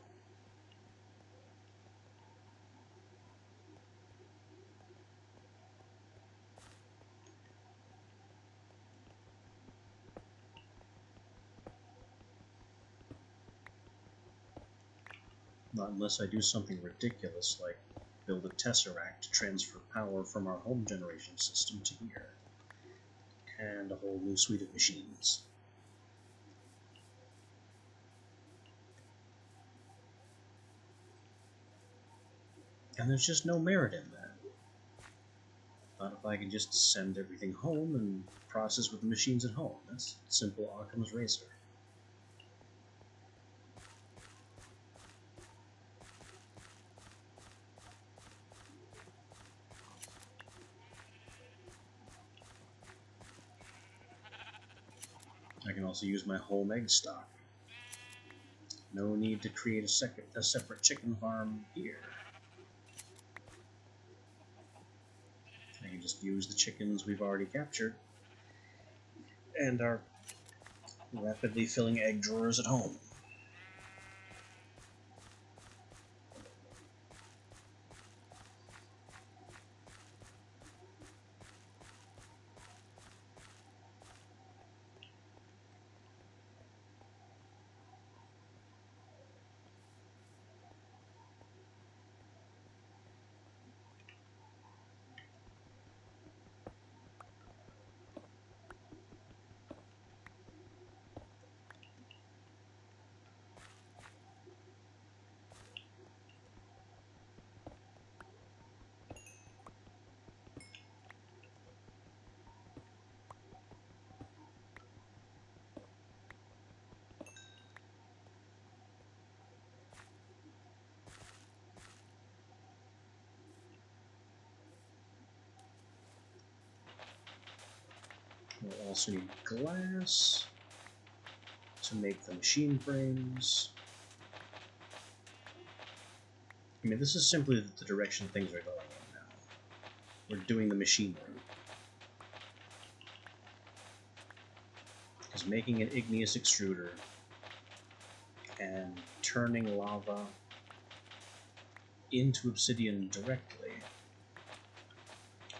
Not unless I do something ridiculous like build a tesseract to transfer power from our home generation system to here. And a whole new suite of machines. And there's just no merit in that. Not if I can just send everything home and process with the machines at home. That's simple Occam's razor. I can also use my home egg stock. No need to create a separate chicken farm here. I can just use the chickens we've already captured and our rapidly filling egg drawers at home. We'll also need glass to make the machine frames. I mean, this is simply the direction things are going in now. We're doing the machine route. Because making an igneous extruder and turning lava into obsidian directly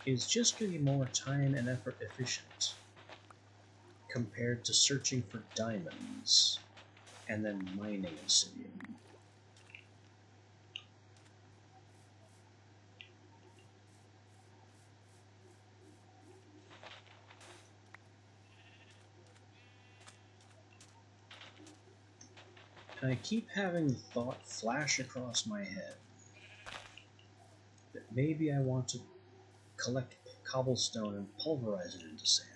is just going to be more time and effort efficient compared to searching for diamonds and then mining obsidian. And I keep having the thought flash across my head that maybe I want to collect cobblestone and pulverize it into sand.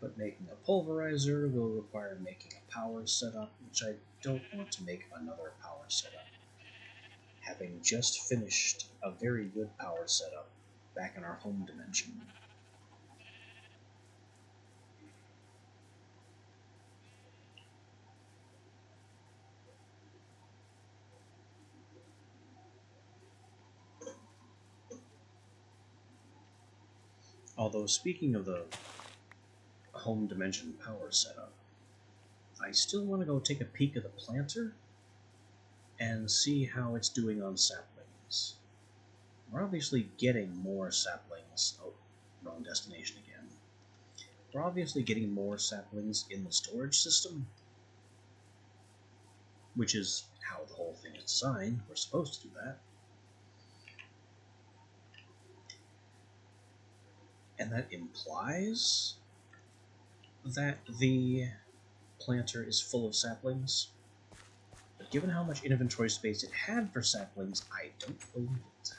But making a pulverizer will require making a power setup, which I don't want to make another power setup, having just finished a very good power setup back in our home dimension. Although, speaking of the home dimension power setup, I still want to go take a peek at the planter and see how it's doing on saplings. We're obviously getting more saplings. Oh, wrong destination again. We're obviously getting more saplings in the storage system, which is how the whole thing is designed. We're supposed to do that. And that implies that the planter is full of saplings. But given how much inventory space it had for saplings, I don't believe it.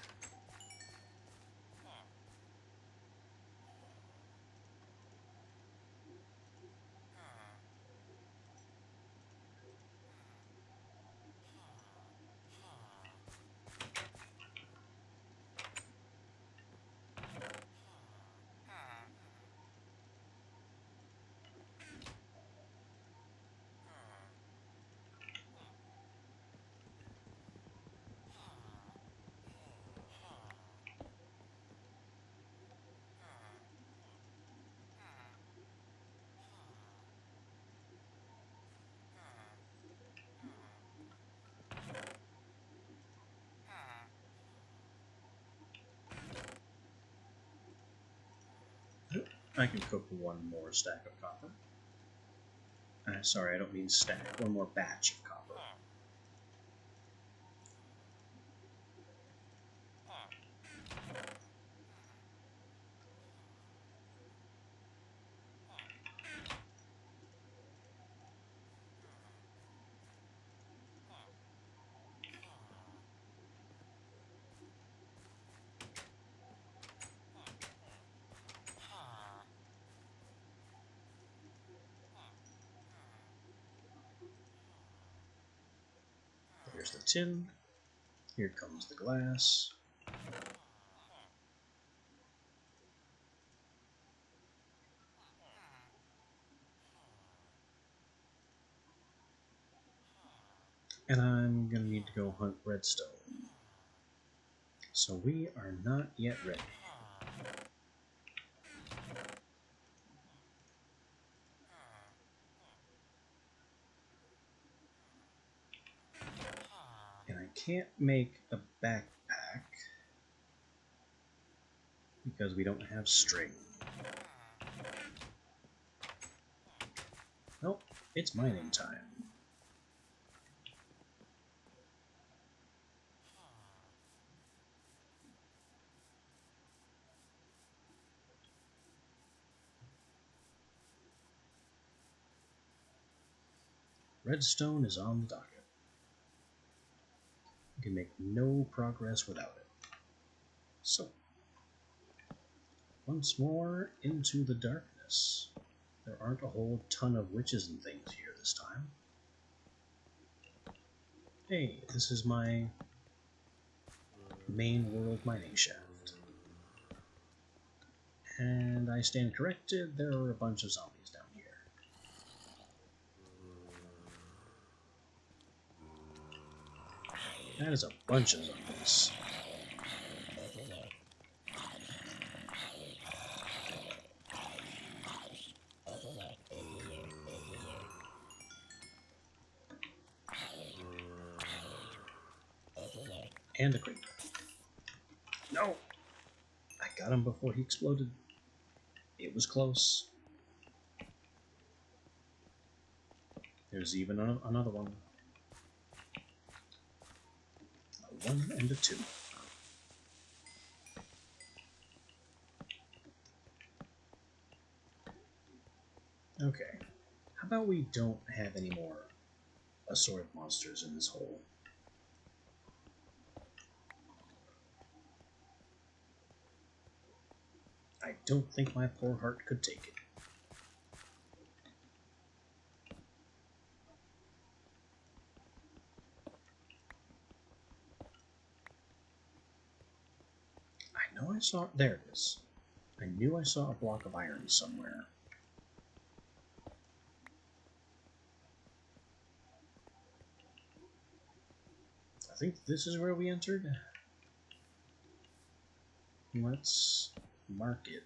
I can cook one more stack of copper. Sorry, I don't mean stack. One more batch of copper. There's the tin. Here comes the glass. And I'm going to need to go hunt redstone. So we are not yet ready. And I can't make a backpack because we don't have string. Nope, it's mining time. Redstone is on the docket. We can make no progress without it. So, once more into the darkness. There aren't a whole ton of witches and things here this time. Hey, this is my main world mining shaft. And I stand corrected, there are a bunch of zombies down here. That is a bunch of zombies. And a creeper. No! I got him before he exploded. It was close. There's even another one. A 1 and a 2. Okay. How about we don't have any more assorted monsters in this hole? I don't think my poor heart could take it. I know I saw... There it is. I knew I saw a block of iron somewhere. I think this is where we entered. Let's mark it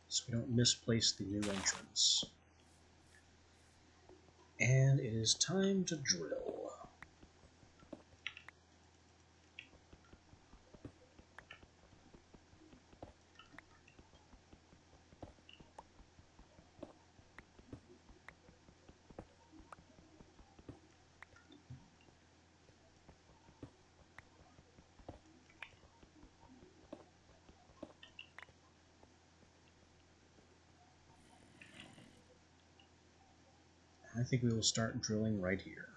so we don't misplace the new entrance. And it is time to drill. I think we will start drilling right here.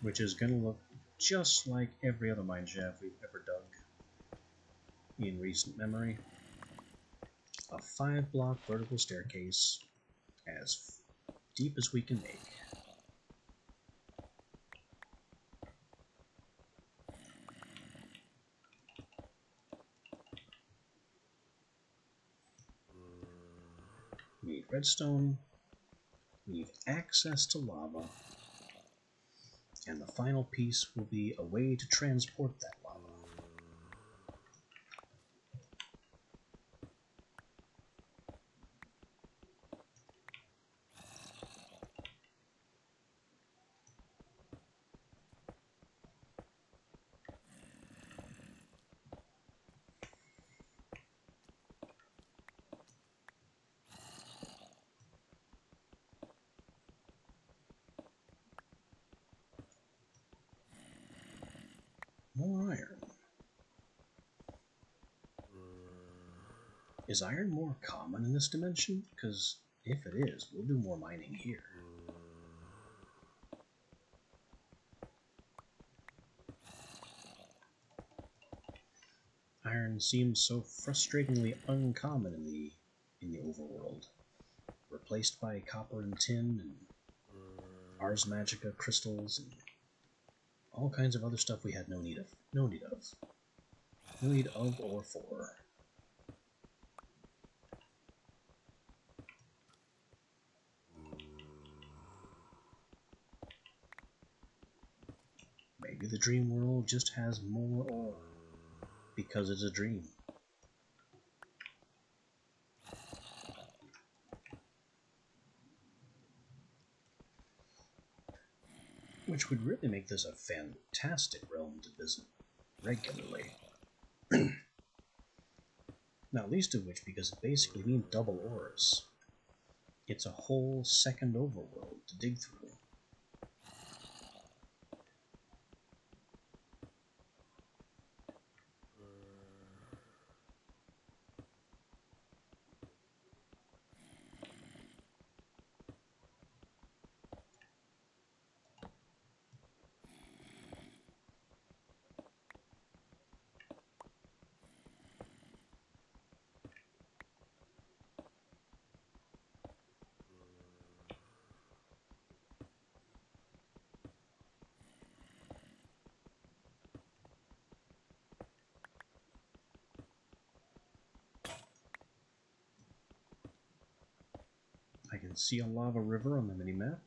Which is going to look just like every other mine shaft we've ever dug in recent memory. A 5-block vertical staircase as deep as we can make. We need redstone, we need access to lava, and the final piece will be a way to transport that lava. More iron. Is iron more common in this dimension? Because if it is, we'll do more mining here. Iron seems so frustratingly uncommon in the overworld, replaced by copper and tin and Ars Magica crystals and all kinds of other stuff we had no need of. No need of or for. Maybe the dream world just has more ore because it's a dream. Which would really make this a fantastic realm to visit regularly. Not least of which because it basically means double ores. It's a whole second overworld to dig through. I can see a lava river on the minimap,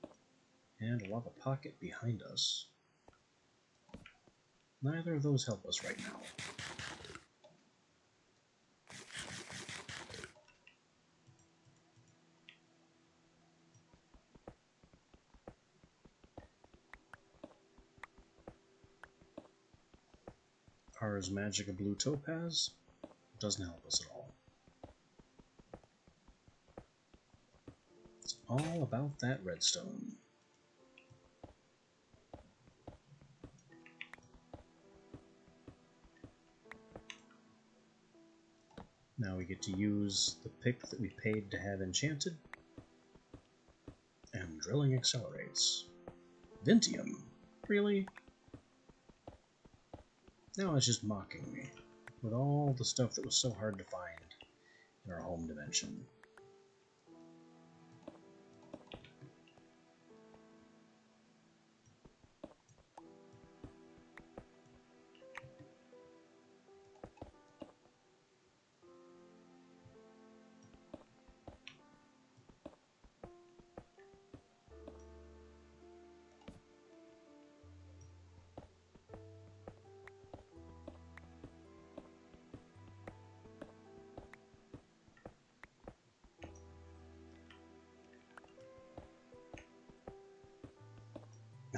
and a lava pocket behind us. Neither of those help us right now. Ars Magica Blue Topaz doesn't help us at all. It's all about that redstone. Now we get to use the pick that we paid to have enchanted, and drilling accelerates. Vintium? Really? Now it's just mocking me, with all the stuff that was so hard to find in our home dimension.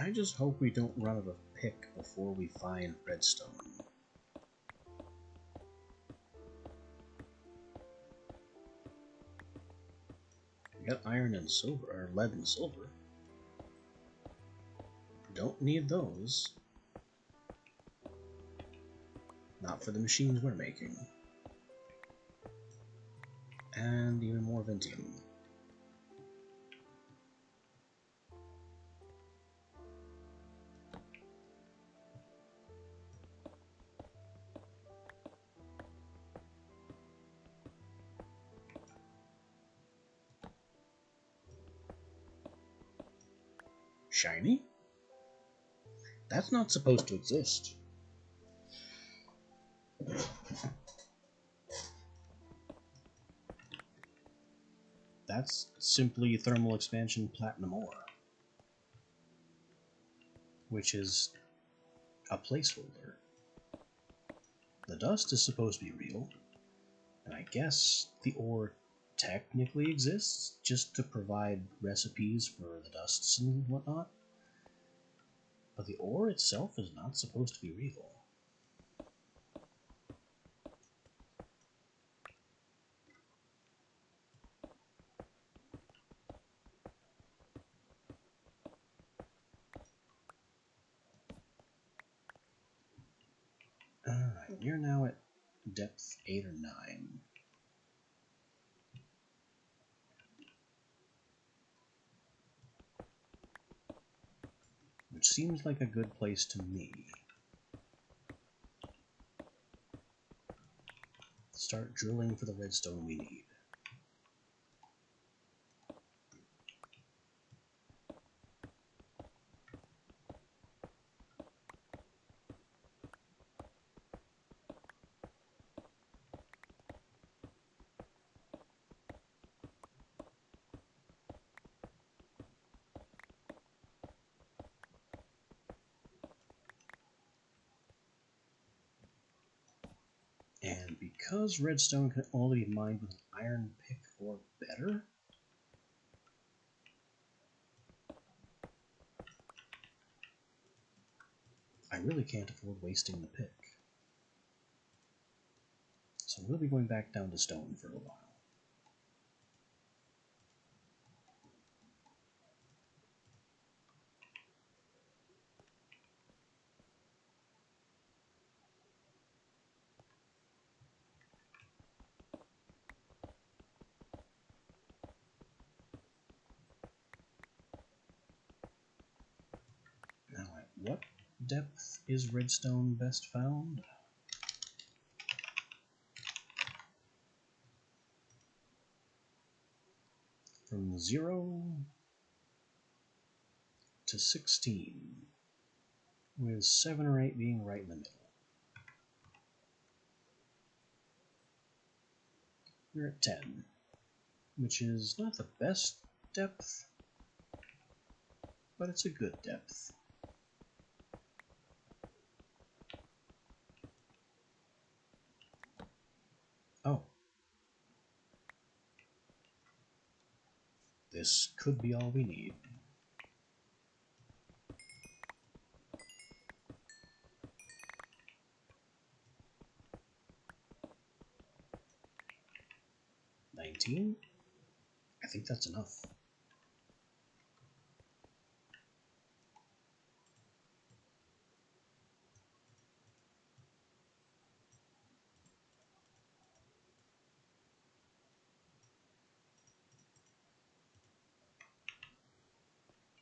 I just hope we don't run out of pick before we find redstone. got iron and silver, or lead and silver. Don't need those. Not for the machines we're making. And even more Ventium. Shiny? That's not supposed to exist. That's simply thermal expansion platinum ore, which is a placeholder. The dust is supposed to be real, and I guess the ore technically exists just to provide recipes for the dusts and whatnot, but the ore itself is not supposed to be real. Alright, we're now at depth 8 or 9. Which seems like a good place to me. Start drilling for the redstone we need. And because redstone can only be mined with an iron pick or better, I really can't afford wasting the pick. So we'll be going back down to stone for a while. Now, at what depth is redstone best found? From 0 to 16, with 7 or 8 being right in the middle. We're at 10, which is not the best depth, but it's a good depth. Oh. This could be all we need. $19? I think that's enough.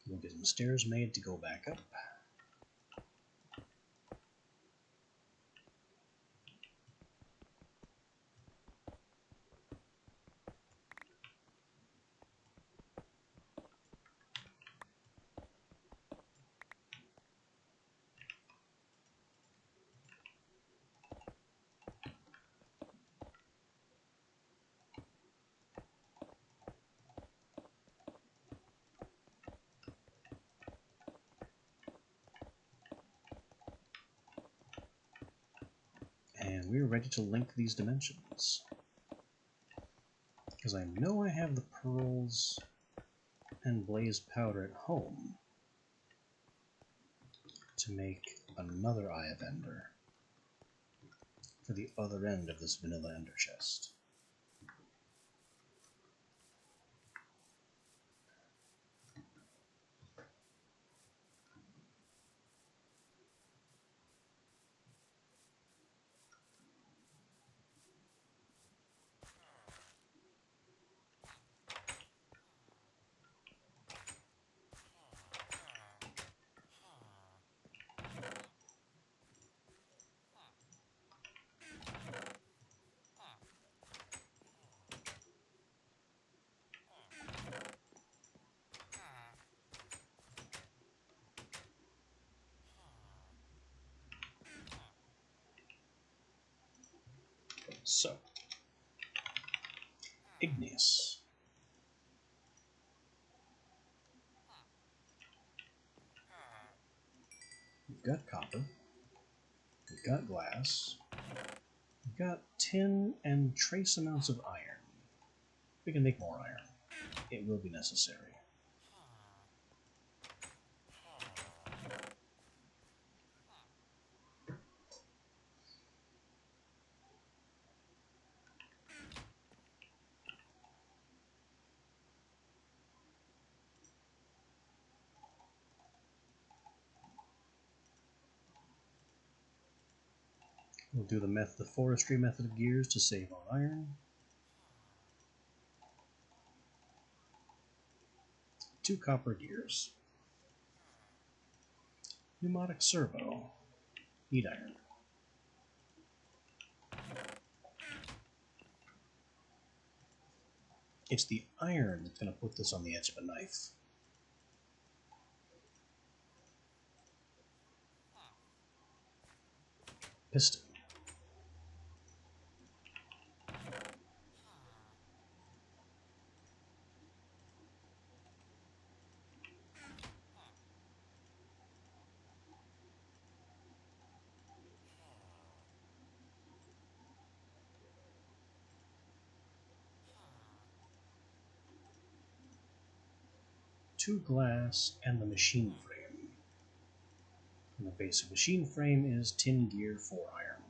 We'll get some stairs made to go back up. And we're ready to link these dimensions. Because I know I have the pearls and blaze powder at home to make another Eye of Ender for the other end of this vanilla ender chest. So, igneous. We've got copper. We've got glass. We've got tin and trace amounts of iron. We can make more iron. It will be necessary. We'll do the forestry method of gears to save on iron. 2 copper gears. Pneumatic servo. Need iron. It's the iron that's going to put this on the edge of a knife. Piston. Two glass and the machine frame. And the basic machine frame is tin gear 4 iron.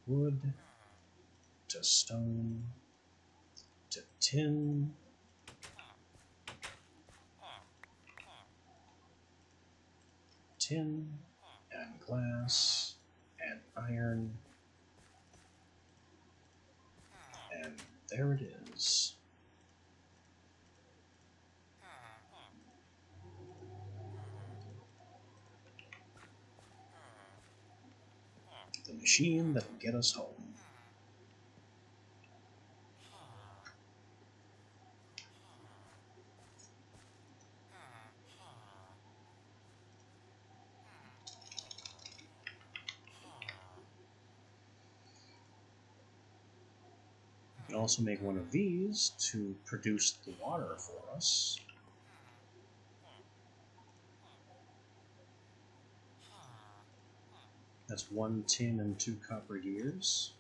Wood to stone to tin. Tin and glass and iron. And there it is. The machine that'll get us home. We can also make one of these to produce the water for us. That's 1 tin and 2 copper gears.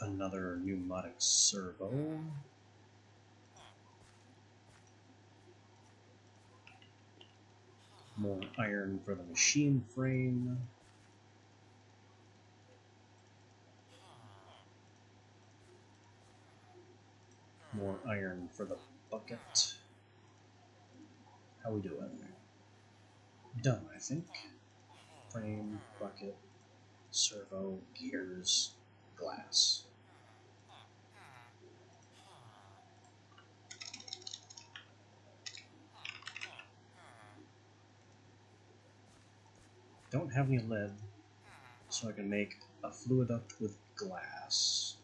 Another pneumatic servo. More iron for the machine frame. More iron for the bucket. How we doing? Done, I think. Frame, bucket, servo, gears, glass. Don't have any lead, so I can make a fluiduct with glass.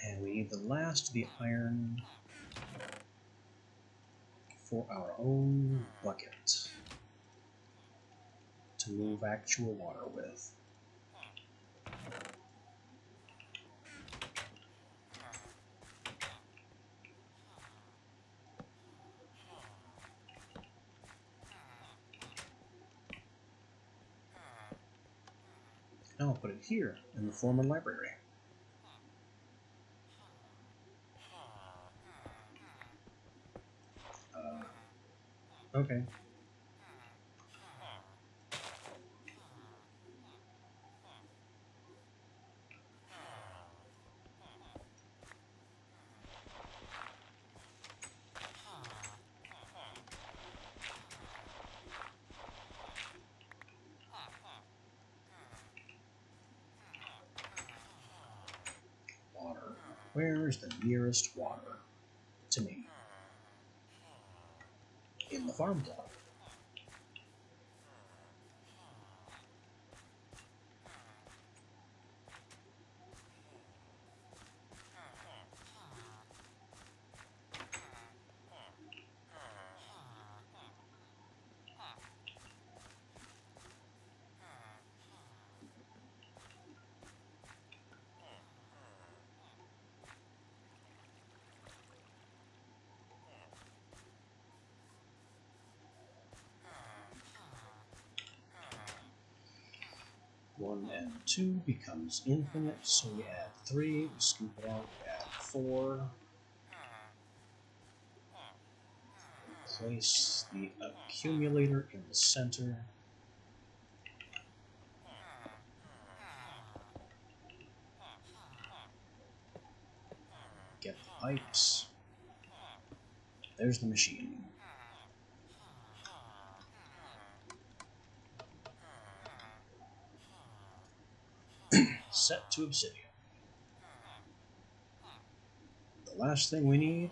And we need the last of the iron for our own bucket to move actual water with. And I'll put it here in the former library. Okay. Where is the nearest water to me? In the farm plot. One and 2 becomes infinite, so we add 3, we scoop it out, we add 4. Place the accumulator in the center. Get the pipes. There's the machine. Set to obsidian. The last thing we need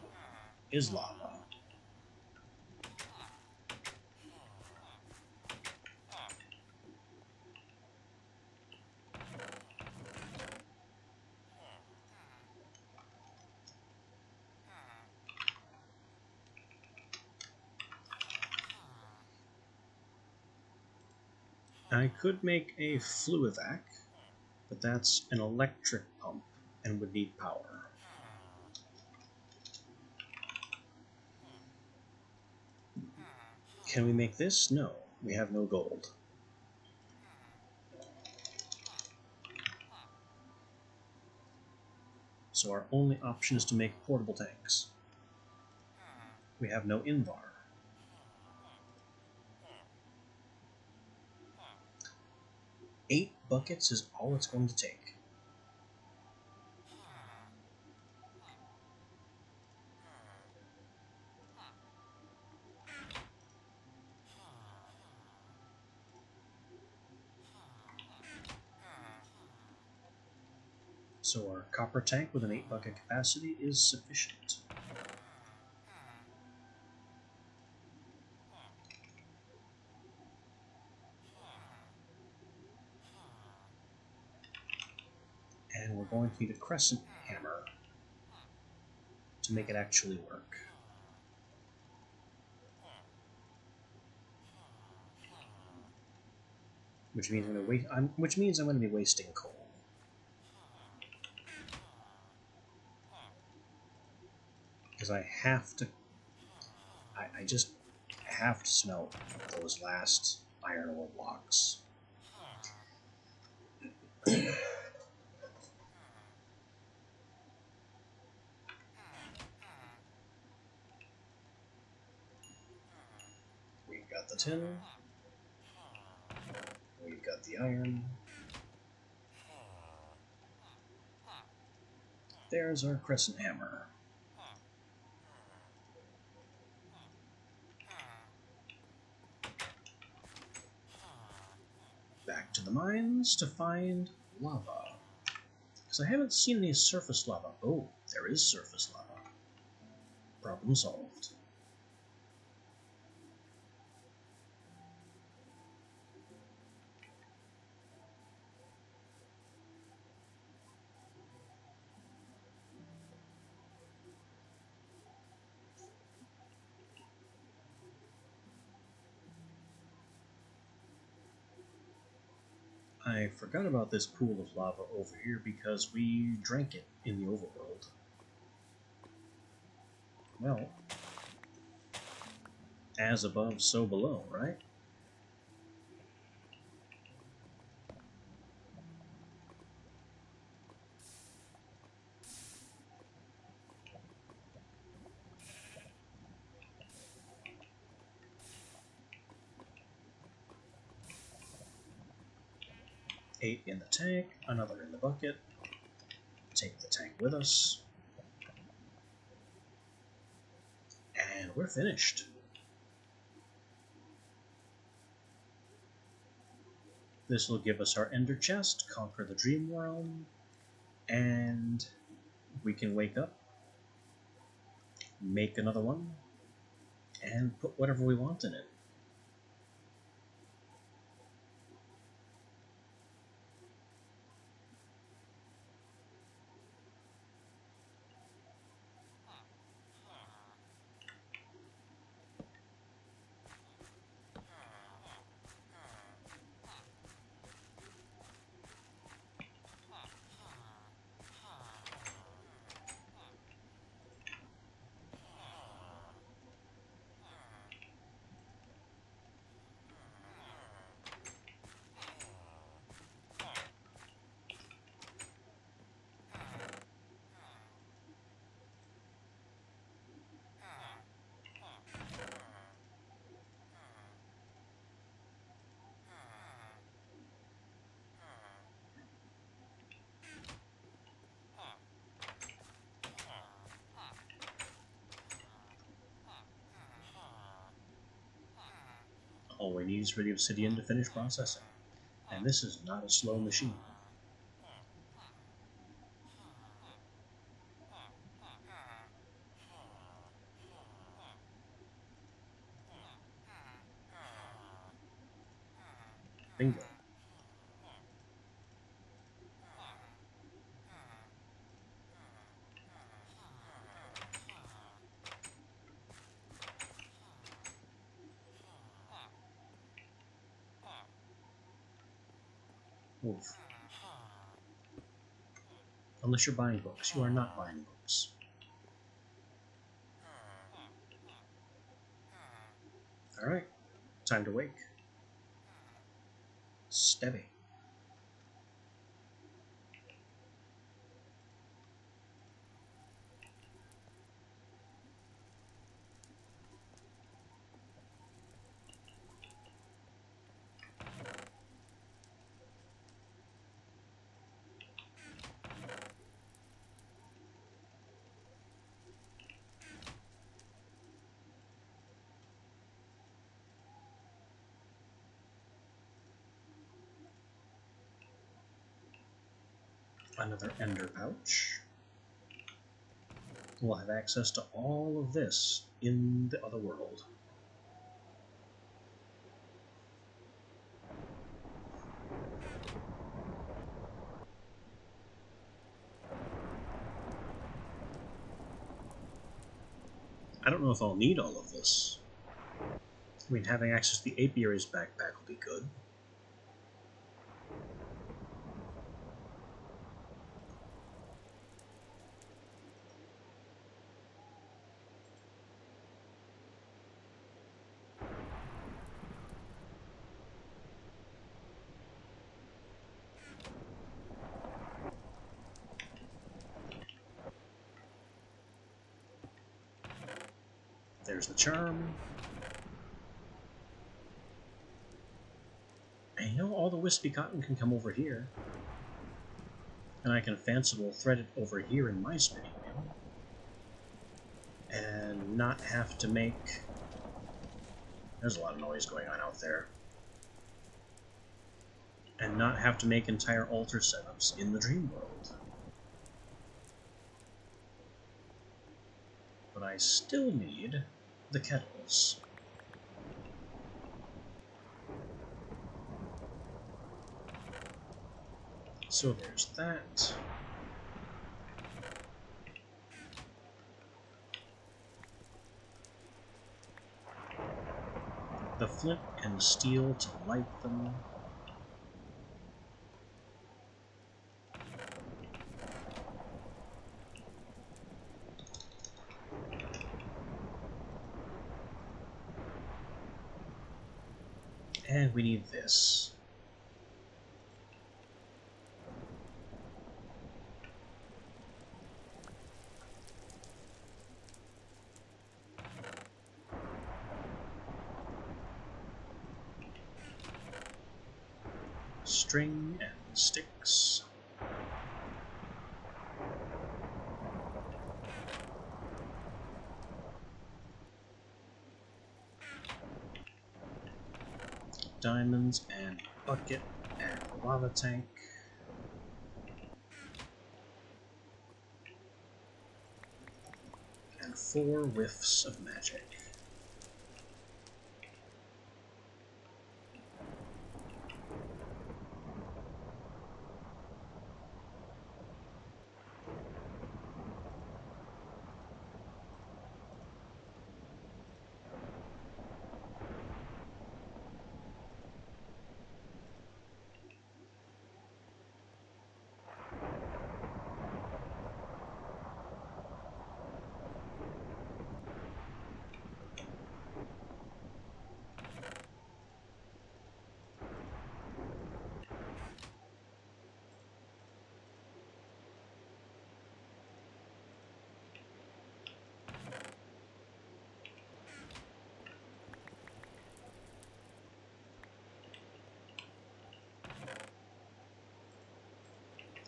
is lava. I could make a fluivac, but that's an electric pump and would need power. Can we make this? No, we have no gold. So our only option is to make portable tanks. We have no Invar. Eight buckets is all it's going to take. So our copper tank with an 8 bucket capacity is sufficient. And we're going to need a crescent hammer to make it actually work. Which means I'm going to be wasting coal. Because I have to. I just have to smelt those last iron ore blocks. We've got the tin. We've got the iron. There's our crescent hammer. Back to the mines to find lava. Because I haven't seen any surface lava. Oh, there is surface lava. Problem solved. I forgot about this pool of lava over here because we drank it in the overworld. Well, as above, so below, right? Eight in the tank, another in the bucket. Take the tank with us. And we're finished. This will give us our Ender Chest, Conquer the Dream Realm, and we can wake up, make another one, and put whatever we want in it. All we need is for the obsidian to finish processing. And this is not a slow machine. Bingo. Oof. Unless you're buying books, you are not buying books. Alright, time to wake. Steady. Another ender pouch. We'll have access to all of this in the other world. I don't know if I'll need all of this. I mean, having access to the apiary's backpack will be good. There's the charm. And you know, all the wispy cotton can come over here. And I can fanciful thread it over here in my spinning wheel. And not have to make... There's a lot of noise going on out there. And not have to make entire altar setups in the dream world. But I still need the kettles. So there's that. The flint and steel to light them. And we need this. String and sticks. Diamonds and bucket and lava tank. 4 whiffs of magic.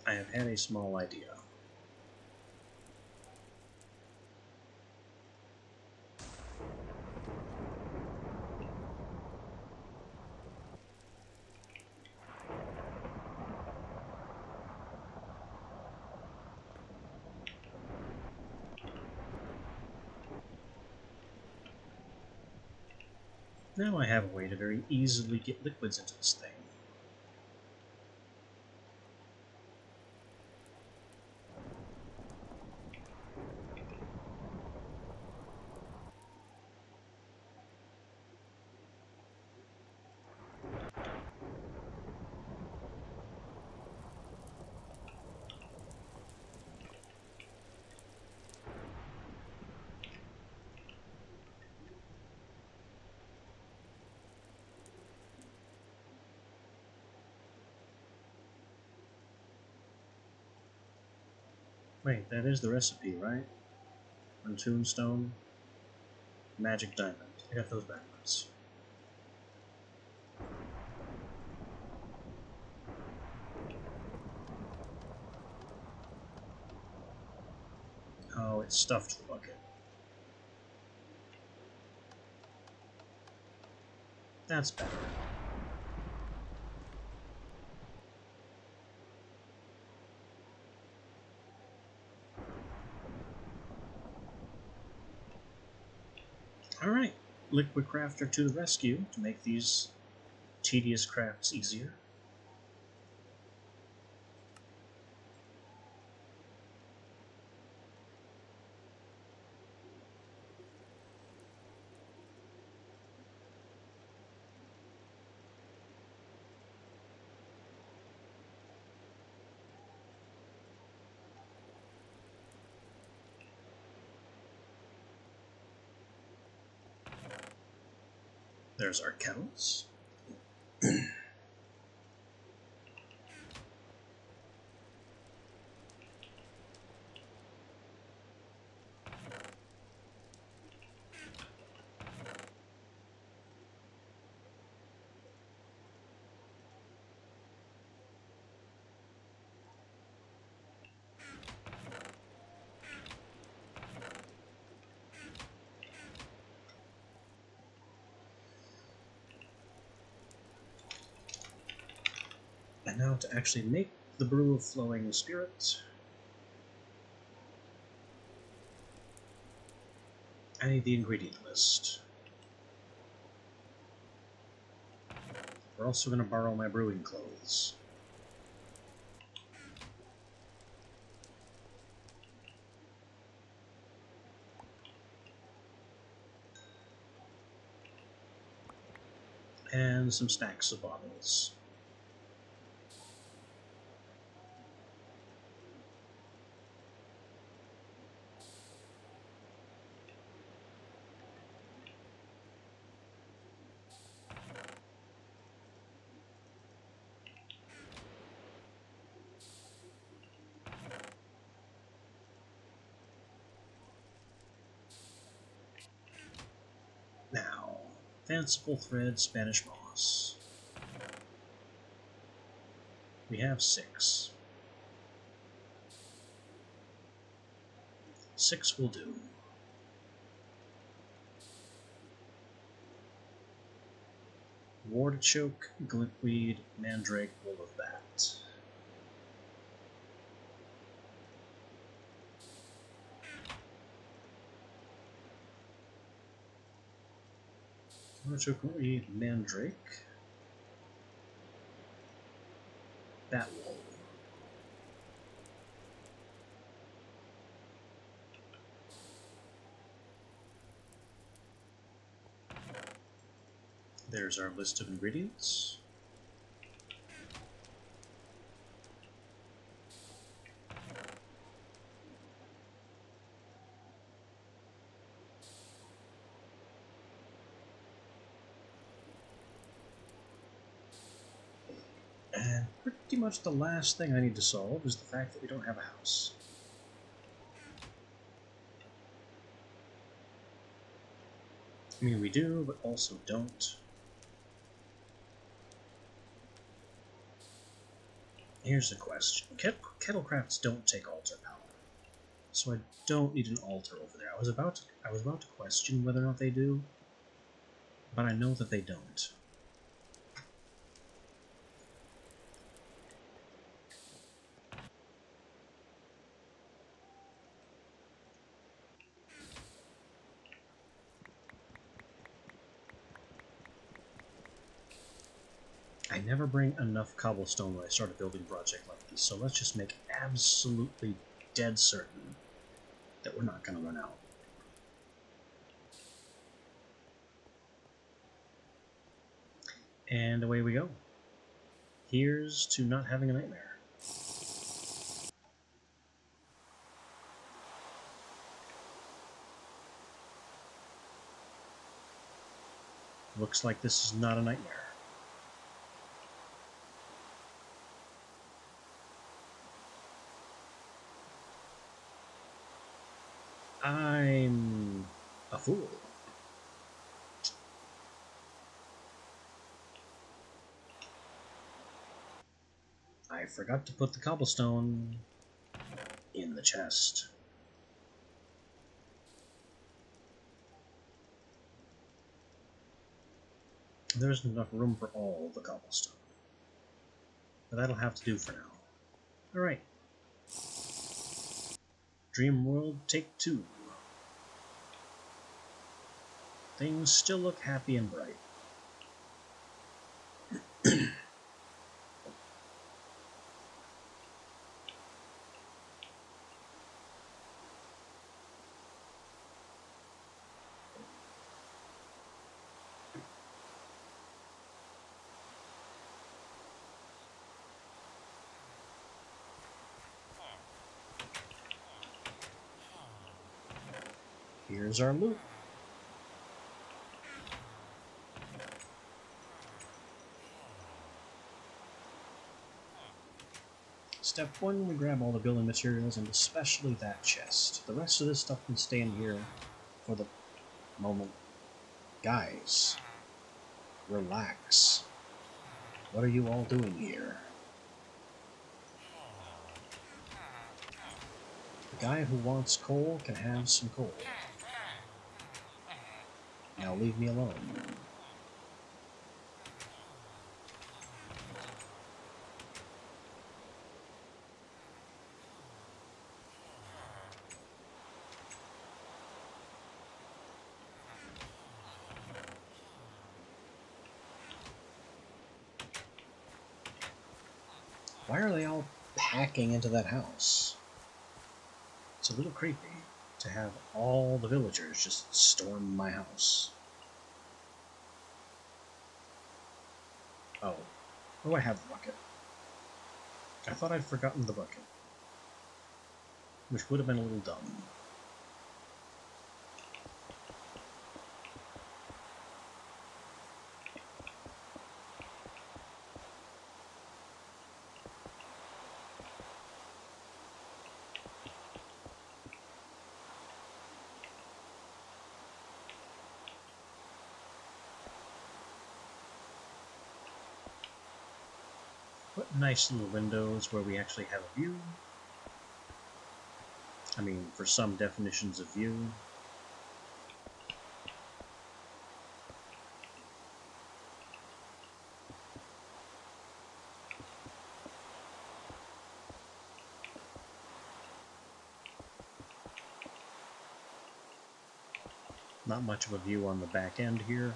I have had a small idea. Now I have a way to very easily get liquids into this thing. Wait, that is the recipe, right? On Tombstone, Magic Diamond. I got those backwards. Oh, it stuffed the bucket. That's better. Alright, Liquid Crafter to the rescue to make these tedious crafts easier. There's our kettles. And now to actually make the brew of flowing spirit, I need the ingredient list. We're also going to borrow my brewing clothes. And some stacks of bottles. Now, fanciful thread, Spanish moss. We have 6. 6 will do. Wartichoke, glintweed, mandrake, wool of bat. Orchokori, Mandrake, Batwall. There's our list of ingredients. And pretty much the last thing I need to solve is the fact that we don't have a house. I mean, we do, but also don't. Here's the question. Kettlecrafts don't take altar power, so I don't need an altar over there. I was about to question whether or not they do, but I know that they don't. I never bring enough cobblestone when I start a building project like this, so let's just make absolutely dead certain that we're not going to run out. And away we go. Here's to not having a nightmare. Looks like this is not a nightmare. I'm a fool. I forgot to put the cobblestone in the chest. There isn't enough room for all the cobblestone. But that'll have to do for now. Alright. Dream World Take 2. Things still look happy and bright. Here's our loot. Step 1, we grab all the building materials, and especially that chest. The rest of this stuff can stay in here for the moment. Guys, relax. What are you all doing here? The guy who wants coal can have some coal. Now leave me alone. Why are they all packing into that house? It's a little creepy to have all the villagers just storm my house. Oh I have the bucket. I thought I'd forgotten the bucket, which would have been a little dumb. Put nice little windows where we actually have a view. I mean, for some definitions of view. Not much of a view on the back end here.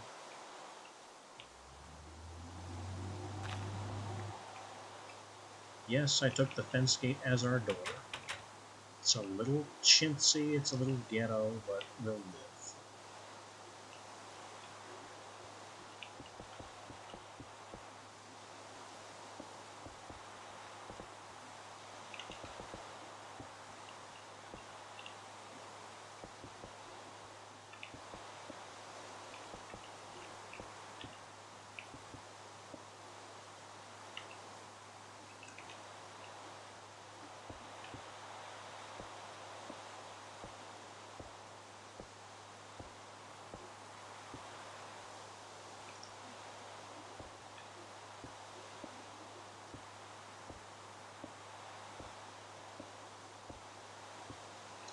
Yes, I took the fence gate as our door. It's a little chintzy, it's a little ghetto, but we'll live.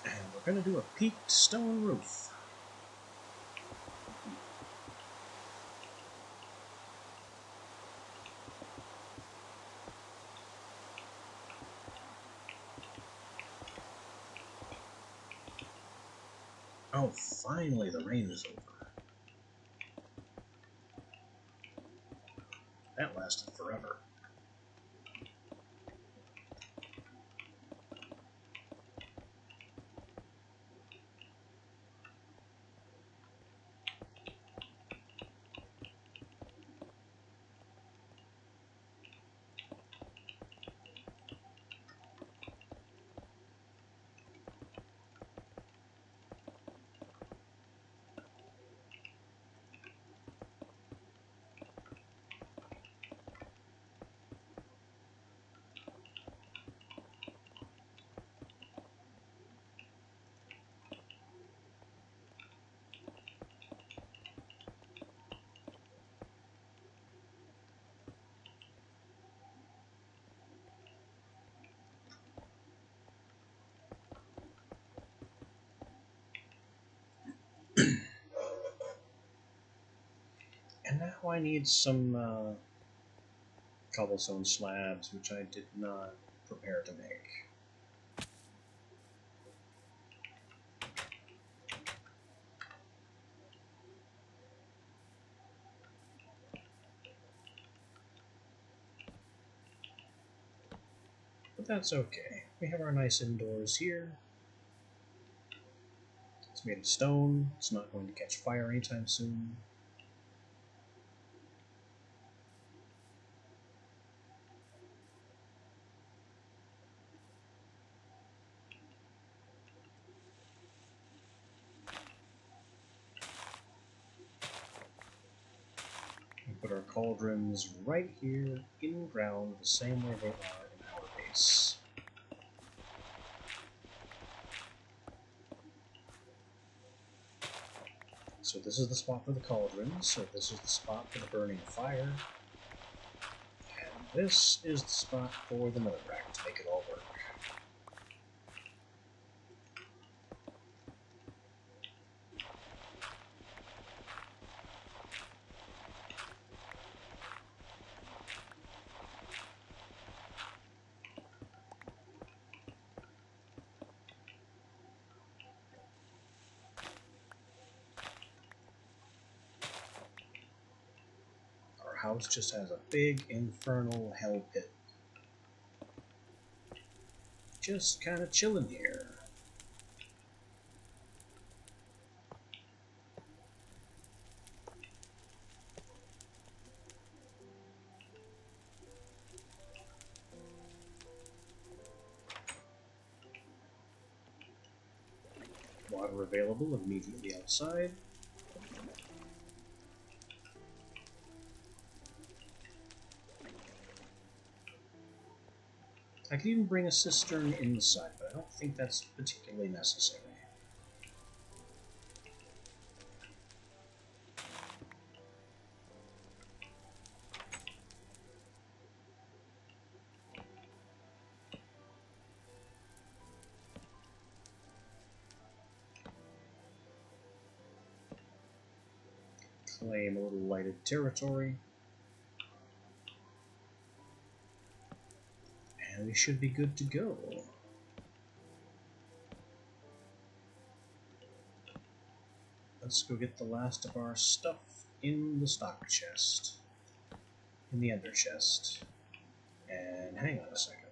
And we're going to do a peaked stone roof. Oh, finally the rain is over. That lasted forever. And now I need some cobblestone slabs, which I did not prepare to make. But that's okay. We have our nice indoors here. It's made of stone. It's not going to catch fire anytime soon. We put our cauldrons right here in ground the same way they are in our base. So this is the spot for the cauldrons, so this is the spot for the burning fire, and this is the spot for the netherrack to make it all work. Our house just has a big infernal hell pit. Just kind of chilling here. Water available immediately outside. I could even bring a cistern inside, but I don't think that's particularly necessary. Claim a little lighted territory. And we should be good to go. Let's go get the last of our stuff in the stock chest. In the ender chest. And hang on a second.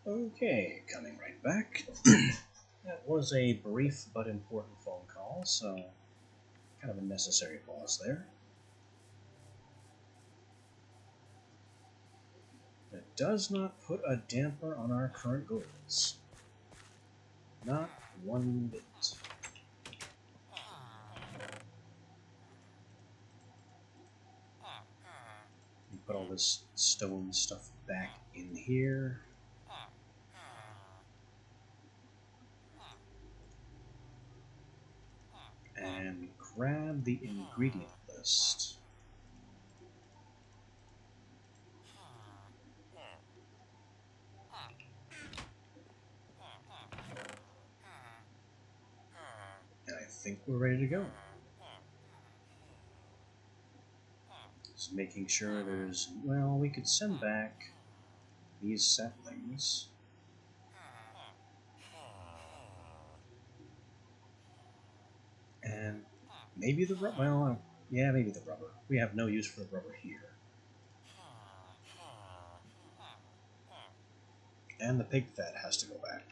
Okay, coming right back. That was a brief but important phone call, so kind of a necessary pause there. It does not put a damper on our current goals. Not one bit. We put all this stone stuff back in here. And grab the ingredient list. And I think we're ready to go. Just making sure there's, well, we could send back these saplings. And maybe the rubber, well, yeah, maybe the rubber. We have no use for the rubber here. And the pig fat has to go back.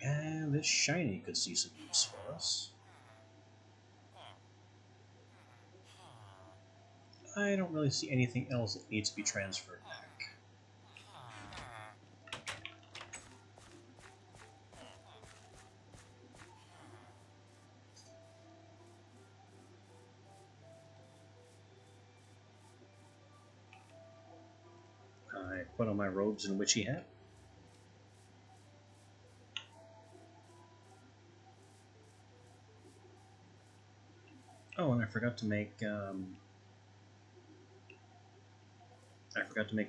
And this shiny could see some use for us. I don't really see anything else that needs to be transferred back. I put on my robes and witchy hat. Oh, and I forgot to make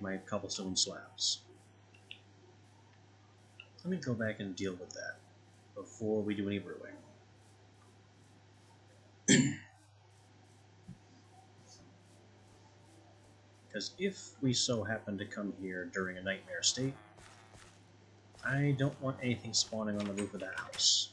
my cobblestone slabs. Let me go back and deal with that before we do any brewing. Because if we so happen to come here during a nightmare state, I don't want anything spawning on the roof of that house.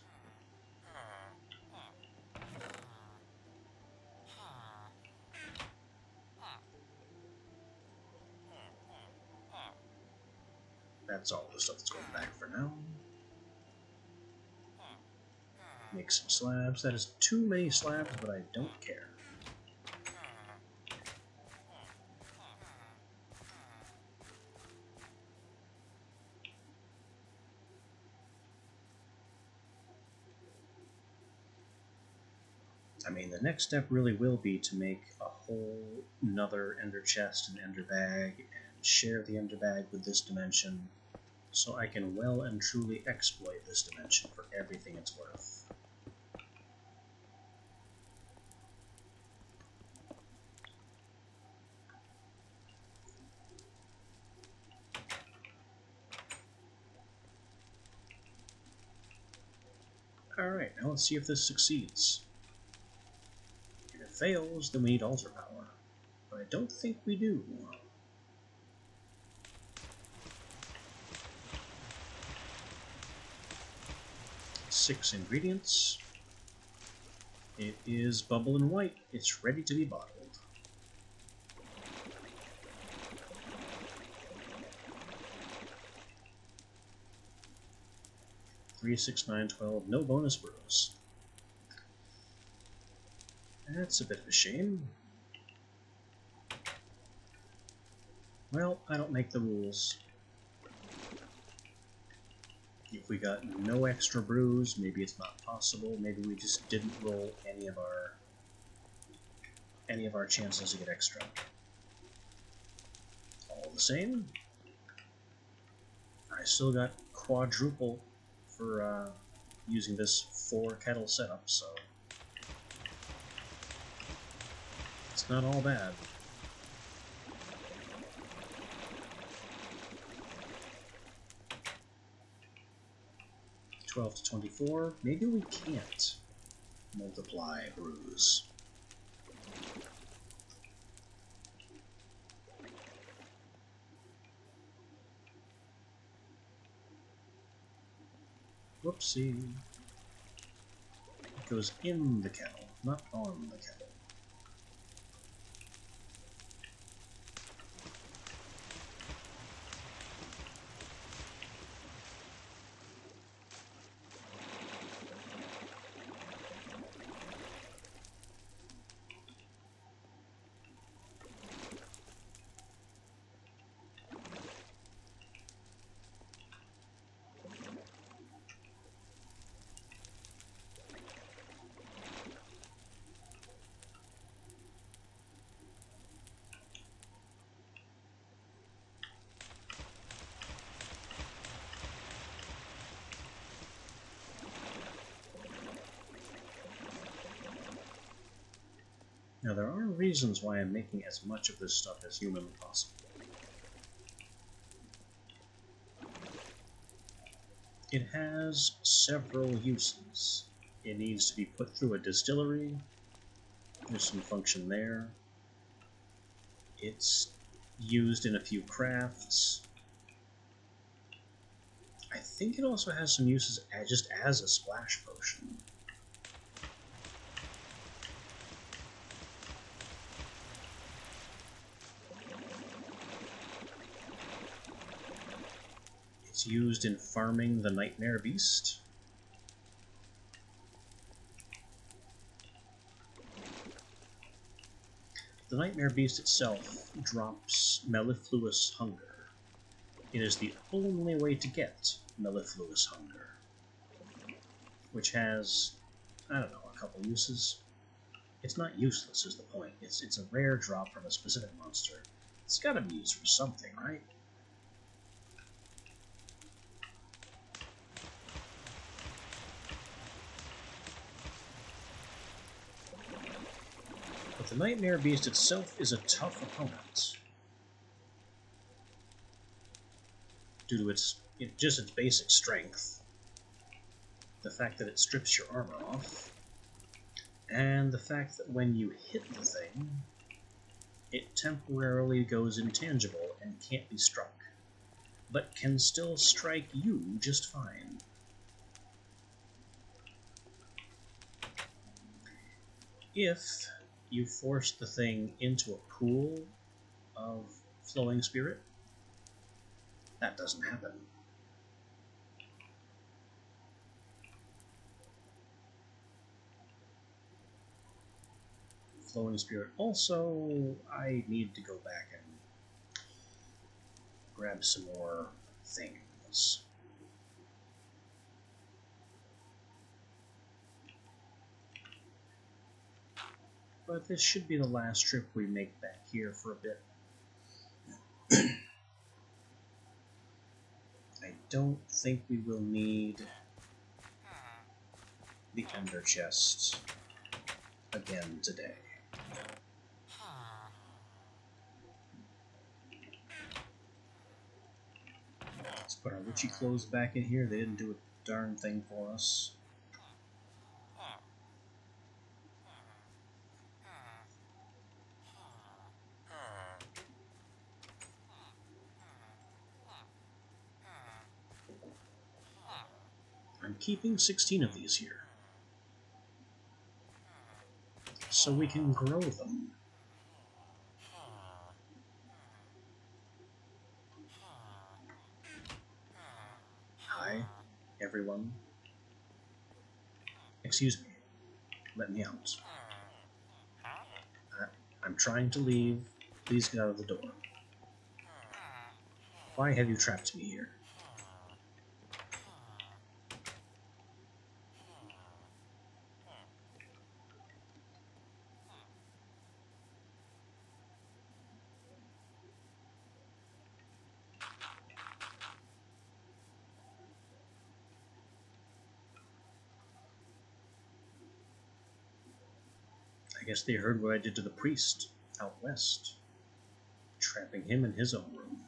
That's all the stuff that's going back for now. Make some slabs. That is too many slabs, but I don't care. I mean, the next step really will be to make a whole another ender chest and ender bag and share the ender bag with this dimension so I can well and truly exploit this dimension for everything it's worth. Alright, now let's see if this succeeds. If it fails, then we need altar power. But I don't think we do. 6 ingredients. It is bubble and white. It's ready to be bottled. Three, 6, 9, 12. No bonus brews. That's a bit of a shame. Well, I don't make the rules. If we got no extra brews, maybe it's not possible. Maybe we just didn't roll any of our chances to get extra. All the same, I still got quadruple for using this 4 kettle setup, so it's not all bad. $12 to 24. Maybe we can't multiply brews. Whoopsie. It goes in the kettle, not on the kettle. Now, there are reasons why I'm making as much of this stuff as humanly possible. It has several uses. It needs to be put through a distillery. There's some function there. It's used in a few crafts. I think it also has some uses just as a splash potion. It's used in farming the Nightmare Beast. The Nightmare Beast itself drops mellifluous hunger. It is the only way to get mellifluous hunger, which has, I don't know, a couple uses. It's not useless is the point. It's a rare drop from a specific monster. It's gotta be used for something, right? But the Nightmare Beast itself is a tough opponent. Due to its basic strength, the fact that it strips your armor off, and the fact that when you hit the thing, it temporarily goes intangible and can't be struck, but can still strike you just fine. If you force the thing into a pool of flowing spirit, that doesn't happen. Flowing spirit also, I need to go back and grab some more things. But this should be the last trip we make back here for a bit. I don't think we will need the Ender Chest again today. Let's put our witchy clothes back in here. They didn't do a darn thing for us. I'm keeping 16 of these here, so we can grow them. Hi, everyone. Excuse me. Let me out. I'm trying to leave. Please get out of the door. Why have you trapped me here? I guess they heard what I did to the priest out west, trapping him in his own room.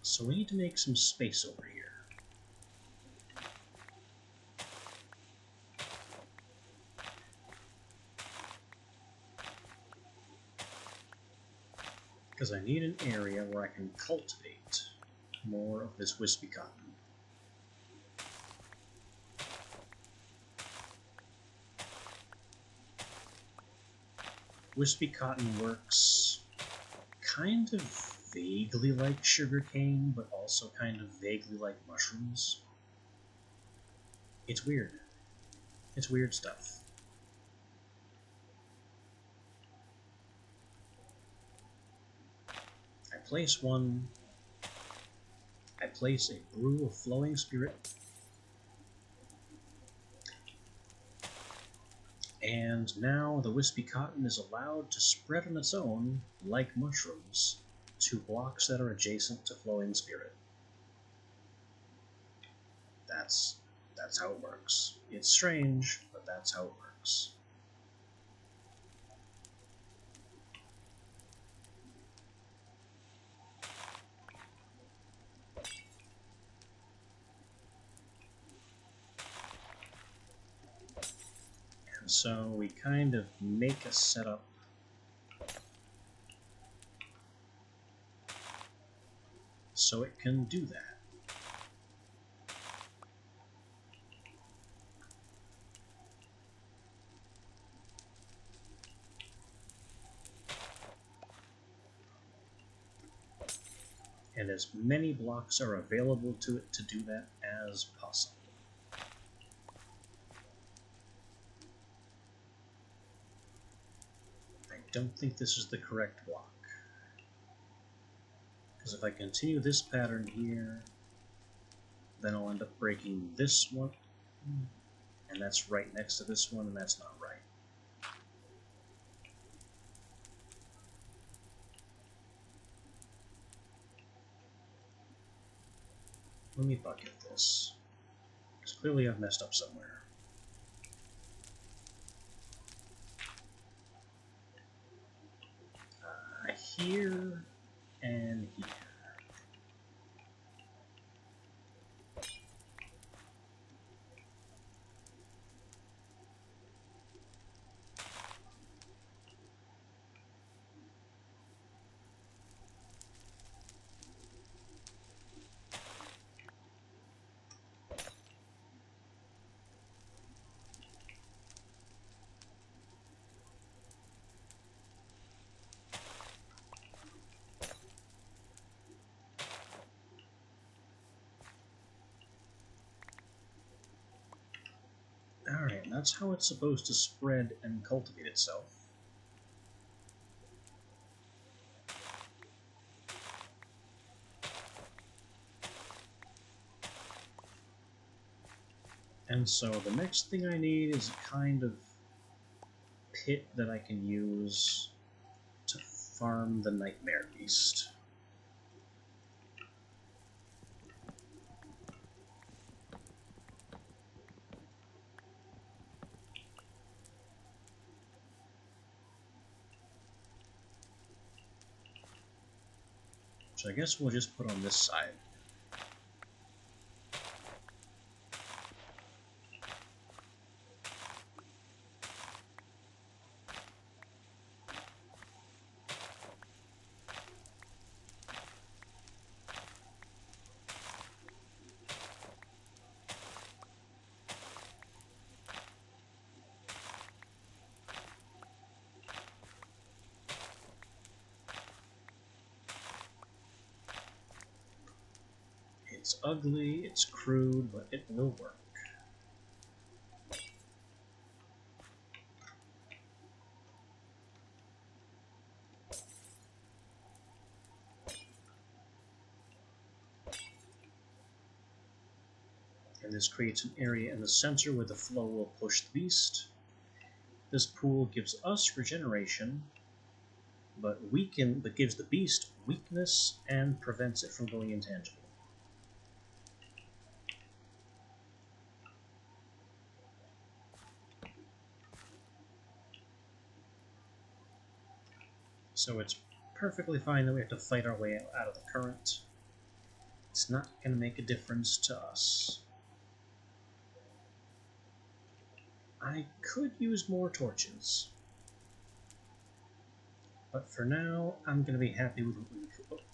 So we need to make some space over here. Because I need an area where I can cultivate more of this wispy cotton. Wispy cotton works kind of vaguely like sugarcane, but also kind of vaguely like mushrooms. It's weird. It's weird stuff. I place one. I place a brew of flowing spirit. And now the wispy cotton is allowed to spread on its own, like mushrooms, to blocks that are adjacent to flowing spirit. That's how it works. It's strange, but that's how it works. And so we kind of make a setup so it can do that. And as many blocks are available to it to do that as possible. I don't think this is the correct block. Because if I continue this pattern here, then I'll end up breaking this one, and that's right next to this one, and that's not right. Let me bucket this, because clearly I've messed up somewhere. Here and here. Alright, that's how it's supposed to spread and cultivate itself. And so the next thing I need is a kind of pit that I can use to farm the Nightmare Beast. So I guess we'll just put on this side. It's ugly, it's crude, but it will work. And this creates an area in the center where the flow will push the beast. This pool gives us regeneration, but gives the beast weakness and prevents it from going intangible. So it's perfectly fine that we have to fight our way out of the current. It's not going to make a difference to us. I could use more torches. But for now, I'm going to be happy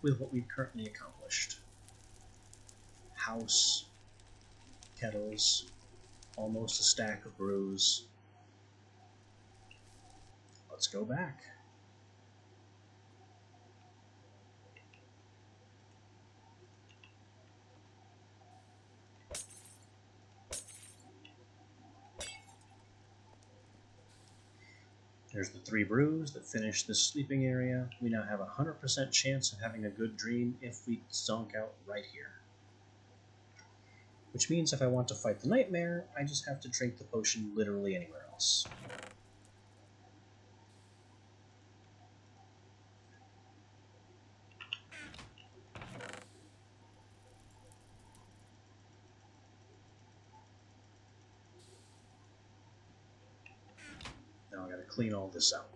with what we've currently accomplished. House, kettles, almost a stack of brews. Let's go back. There's the 3 brews that finish this sleeping area. We now have a 100% chance of having a good dream if we zonk out right here. Which means if I want to fight the nightmare, I just have to drink the potion literally anywhere else. Now I gotta clean all this out.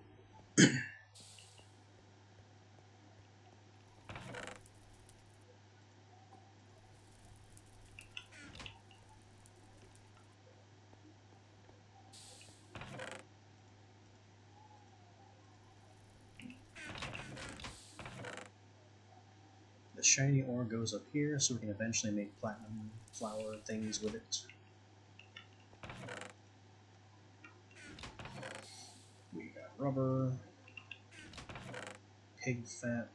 The shiny ore goes up here so we can eventually make platinum flower things with it. We got rubber, pig fat,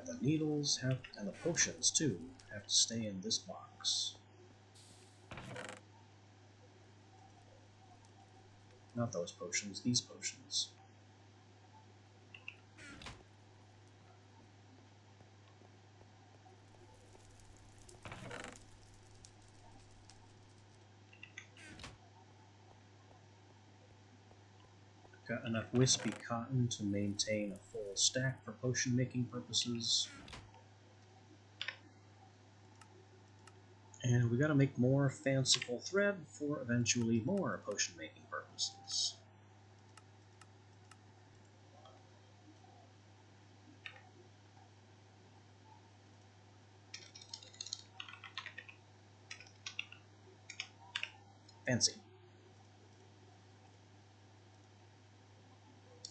the needles have, and the potions too, have to stay in this box. Not those potions, these potions. Got enough wispy cotton to maintain a full stack for potion making purposes. And we gotta make more fanciful thread for eventually more potion making purposes. Fancy.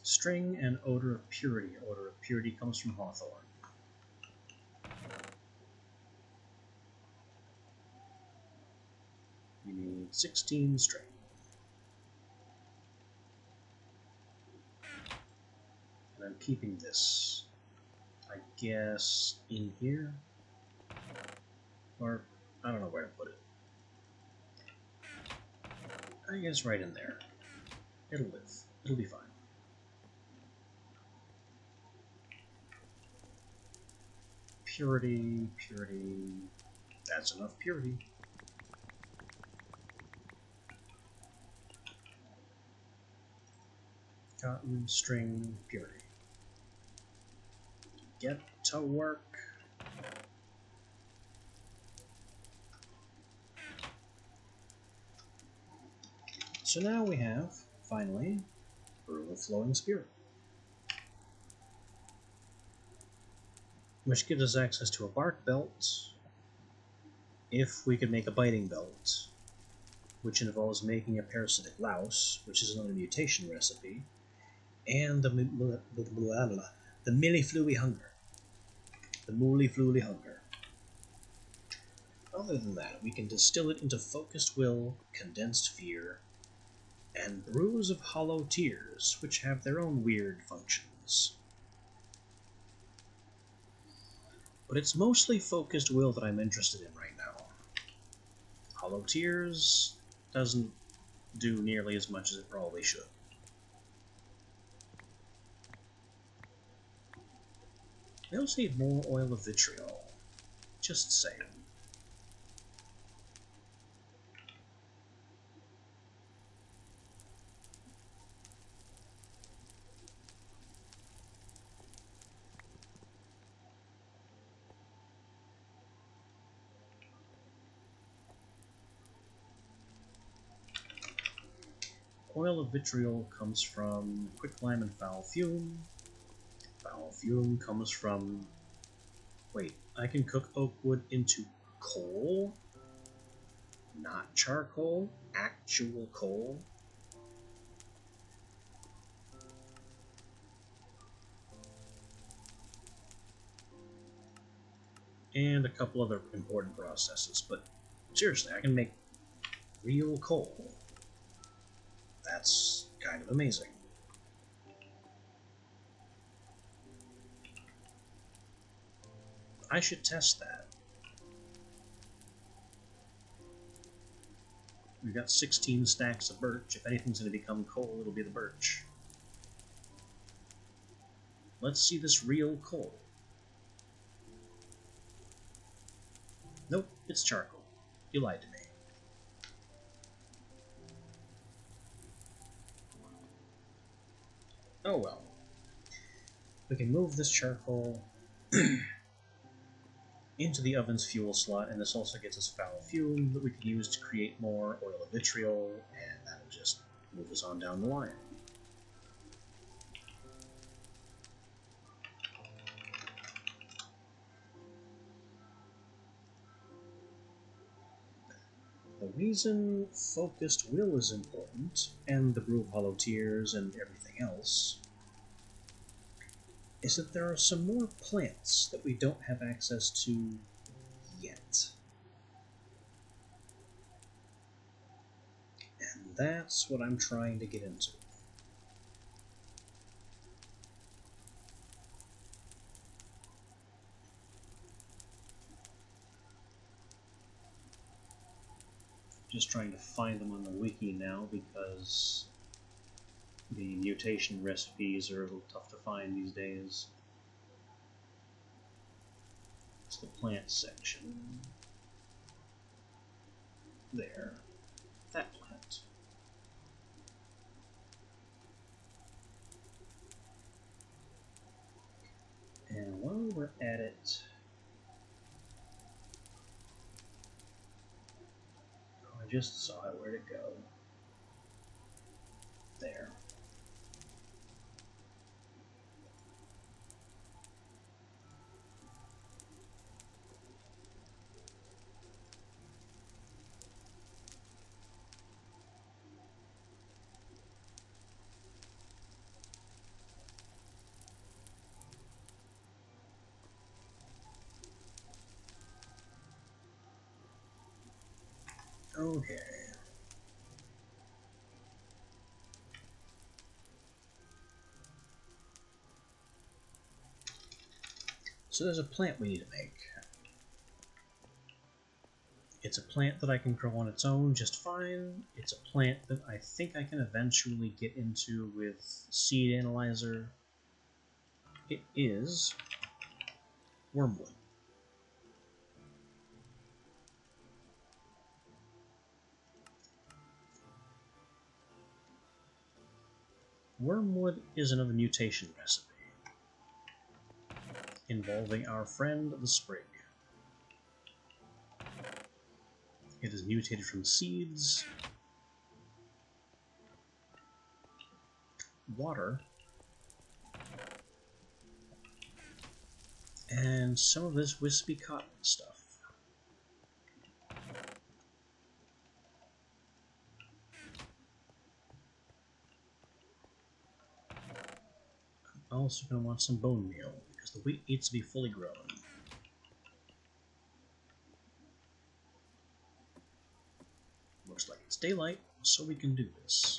String and odor of purity. Odor of purity comes from hawthorn. You need 16 string. And I'm keeping this, I guess, in here? Or, I don't know where to put it. I guess right in there. It'll live. It'll be fine. Purity, purity. That's enough purity. Cotton, string, purity. Get to work. So now we have, finally, Brew of Flowing Spirit, which gives us access to a bark belt if we could make a biting belt, which involves making a parasitic louse, which is another mutation recipe, and the Milliflooey Hunger. The Mooley-Flooly Hunger. Other than that, we can distill it into Focused Will, Condensed Fear, and Brews of Hollow Tears, which have their own weird functions. But it's mostly Focused Will that I'm interested in right now. Hollow Tears doesn't do nearly as much as it probably should. I also need more oil of vitriol. Just saying. Oil of vitriol comes from quicklime and foul fume. Foul fume comes from... Wait, I can cook oak wood into coal? Not charcoal? Actual coal? And a couple other important processes, but seriously, I can make real coal. That's kind of amazing. I should test that. we've got 16 stacks of birch. If anything's going to become coal, it'll be the birch. Let's see this real coal. Nope, it's charcoal. You lied to me. Oh well. We can move this charcoal into the oven's fuel slot, and this also gets us foul fuel that we can use to create more oil of vitriol, and that'll just move us on down the line. The reason focused will is important, and the brew of hollow tears and everything else, is that there are some more plants that we don't have access to yet. And that's what I'm trying to get into. Just trying to find them on the wiki now because the mutation recipes are a little tough to find these days. It's the plant section. There. That plant. And while we're at it, I just saw it. Where'd it go? There. Okay. So there's a plant we need to make. It's a plant that I can grow on its own just fine. It's a plant that I think I can eventually get into with Seed Analyzer. It is wormwood. Wormwood is another mutation recipe involving our friend the sprig. It is mutated from seeds, water, and some of this wispy cotton stuff. I'm also going to want some bone meal, because the wheat needs to be fully grown. Looks like it's daylight, so we can do this.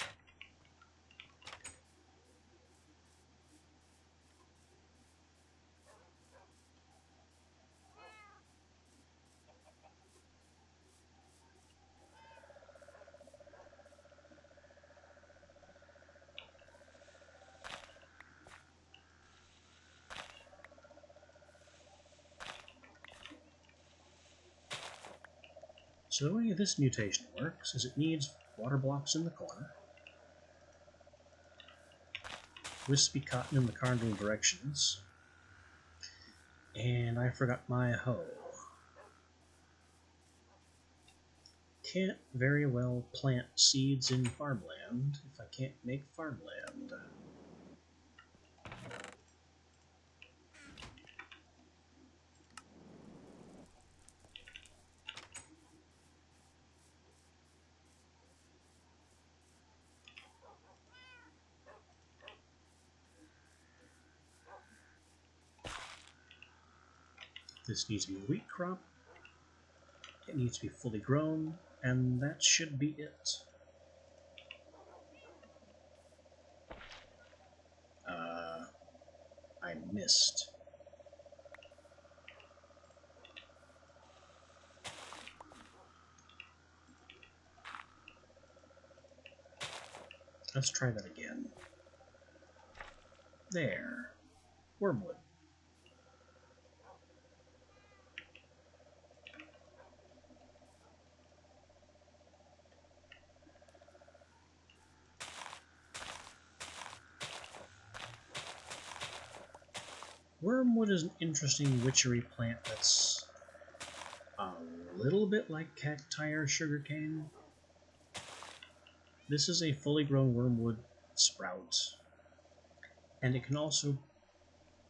So the way this mutation works is it needs water blocks in the corner, wispy cotton in the cardinal directions, and I forgot my hoe. Can't very well plant seeds in farmland if I can't make farmland. This needs to be a wheat crop. It needs to be fully grown, and that should be it. I missed. Let's try that again. There. Wormwood. Wormwood is an interesting witchery plant that's a little bit like cacti or sugarcane. This is a fully grown wormwood sprout, and it can also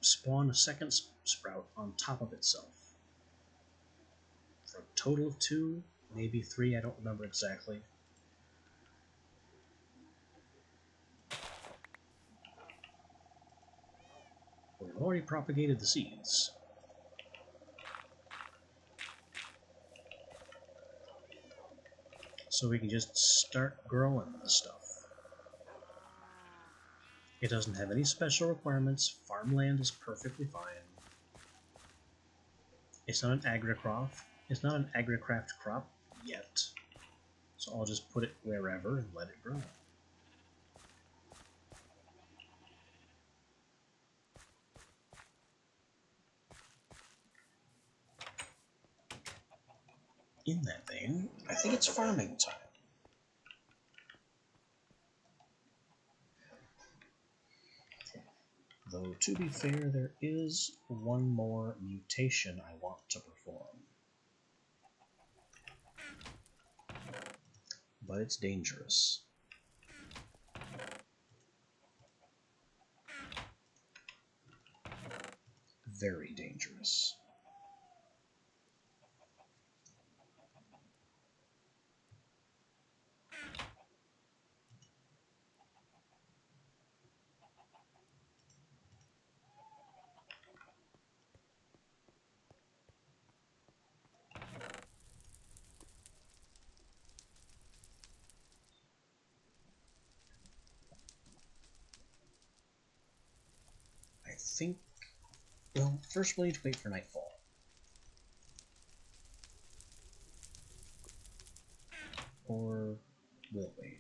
spawn a second sprout on top of itself. For a total of 2, maybe 3, I don't remember exactly. We've already propagated the seeds. So we can just start growing the stuff. It doesn't have any special requirements. Farmland is perfectly fine. It's not an agricroft. It's not an agricraft crop yet. So I'll just put it wherever and let it grow. In that vein, I think it's farming time. Though, to be fair, there is one more mutation I want to perform. But it's dangerous. Very dangerous. I think, well, first we'll need to wait for nightfall. Or will we?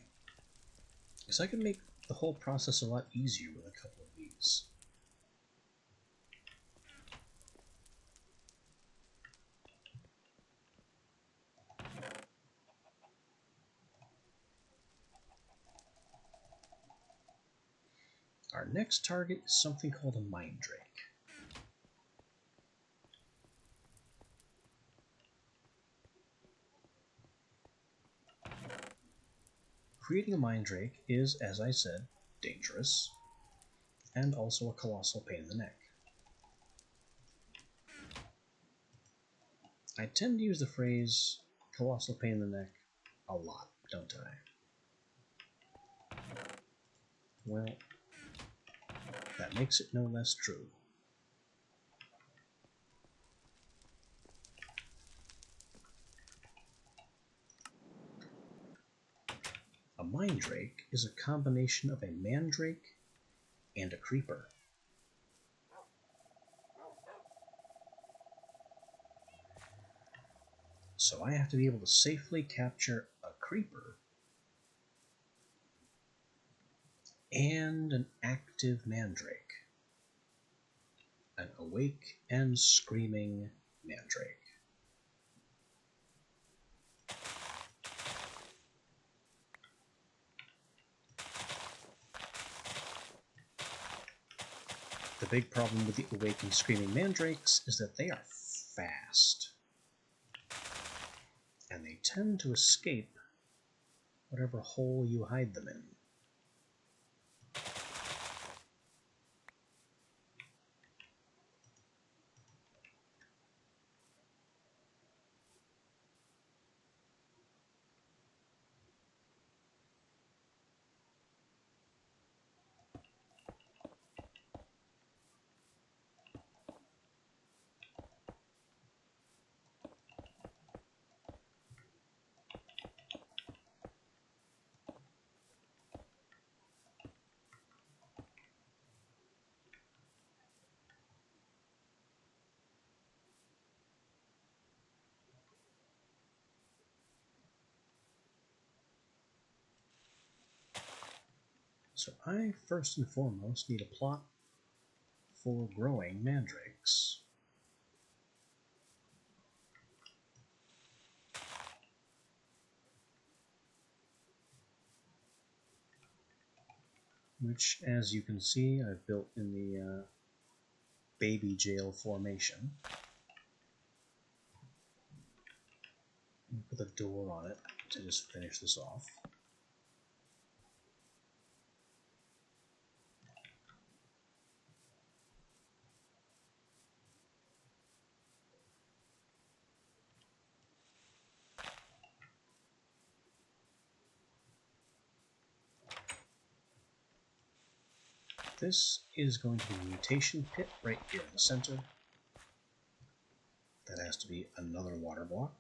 Because I can make the whole process a lot easier with a couple of these. Our next target is something called a Mind Drake. Creating a Mind Drake is, as I said, dangerous, and also a colossal pain in the neck. I tend to use the phrase colossal pain in the neck a lot, don't I? Well, that makes it no less true. A Mind Drake is a combination of a Mandrake and a Creeper. So I have to be able to safely capture a Creeper and an active Mandrake. An awake and screaming Mandrake. The big problem with the awake and screaming Mandrakes is that they are fast. And they tend to escape whatever hole you hide them in. So I first and foremost need a plot for growing mandrakes. Which, as you can see, I've built in the baby jail formation. Put a door on it to just finish this off. This is going to be a mutation pit right here in the center. That has to be another water block.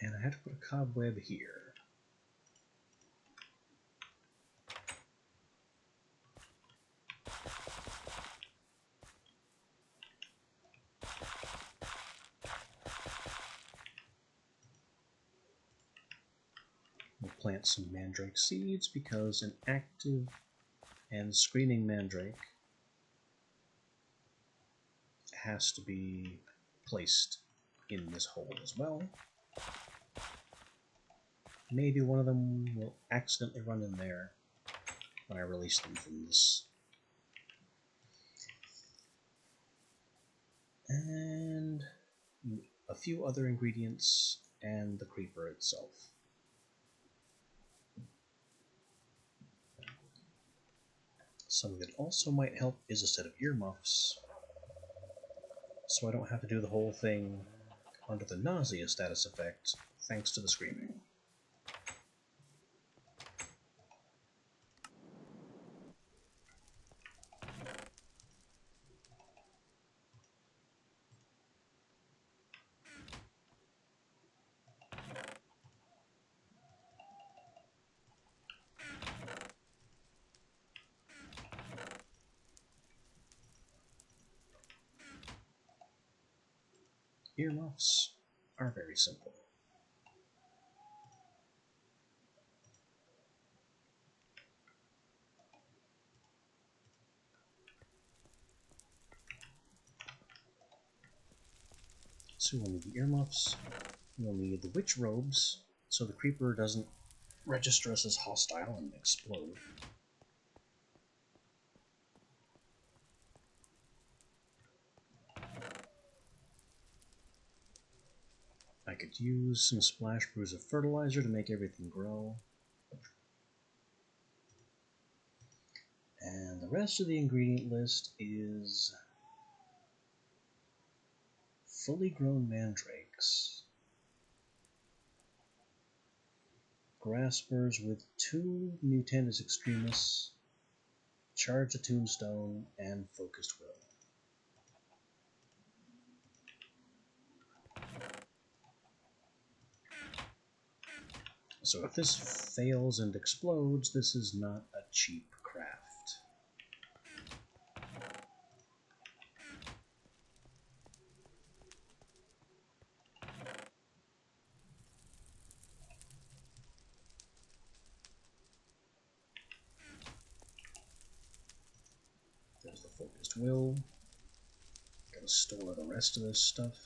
And I have to put a cobweb here. We'll plant some mandrake seeds because an active and screening mandrake has to be placed in this hole as well. Maybe one of them will accidentally run in there when I release them from this. And a few other ingredients and the creeper itself. Something that also might help is a set of earmuffs, so I don't have to do the whole thing under the nausea status effect thanks to the screaming. Earmuffs are very simple. So we'll need the earmuffs, we'll need the witch robes, so the creeper doesn't register us as hostile and explode. I could use some splash brews of fertilizer to make everything grow. And the rest of the ingredient list is fully grown mandrakes, graspers with 2 Mutandis extremis, charge the tombstone, and focused will. So if this fails and explodes, this is not a cheap craft. There's the focused will. Gotta store the rest of this stuff.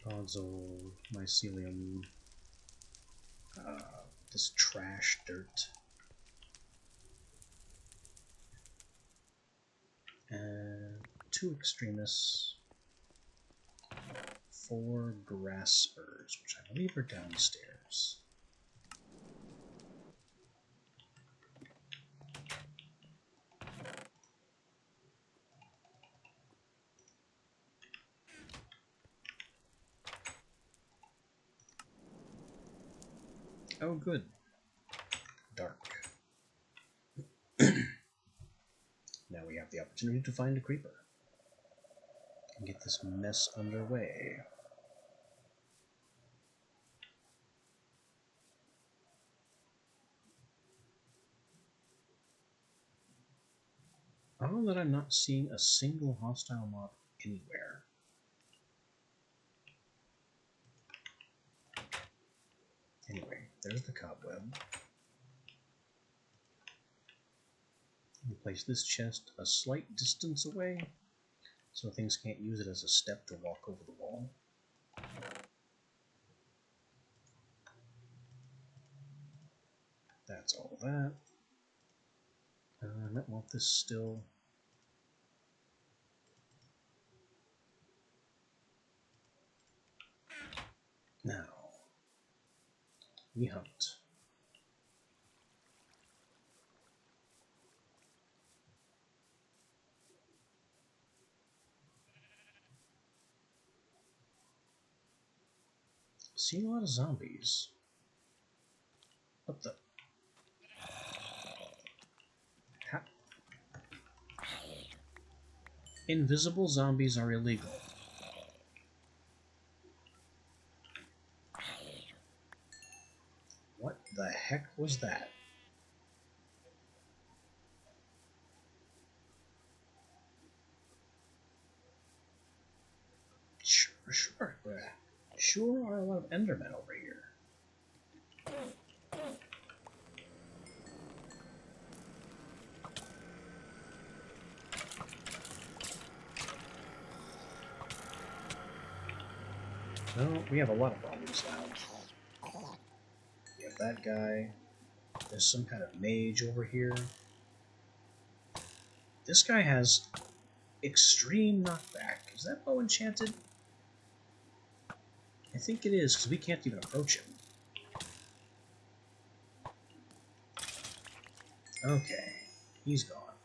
Podzol, mycelium, this trash dirt, and 2 extremis, 4 graspers, which I believe are downstairs. Oh, good. Dark. Now we have the opportunity to find a creeper and get this mess underway. Oh, that I'm not seeing a single hostile mob anywhere. Anyway, there's the cobweb. We'll place this chest a slight distance away so things can't use it as a step to walk over the wall. That's all that. I might want this still. Now, we hunt. See a lot of zombies. What the? How? Invisible zombies are illegal. What the heck was that? Sure. Sure are a lot of Endermen over here. No, we have a lot of problems now. We have that guy. There's some kind of mage over here. This guy has extreme knockback. Is that bow enchanted? I think it is, because we can't even approach him. Okay, he's gone.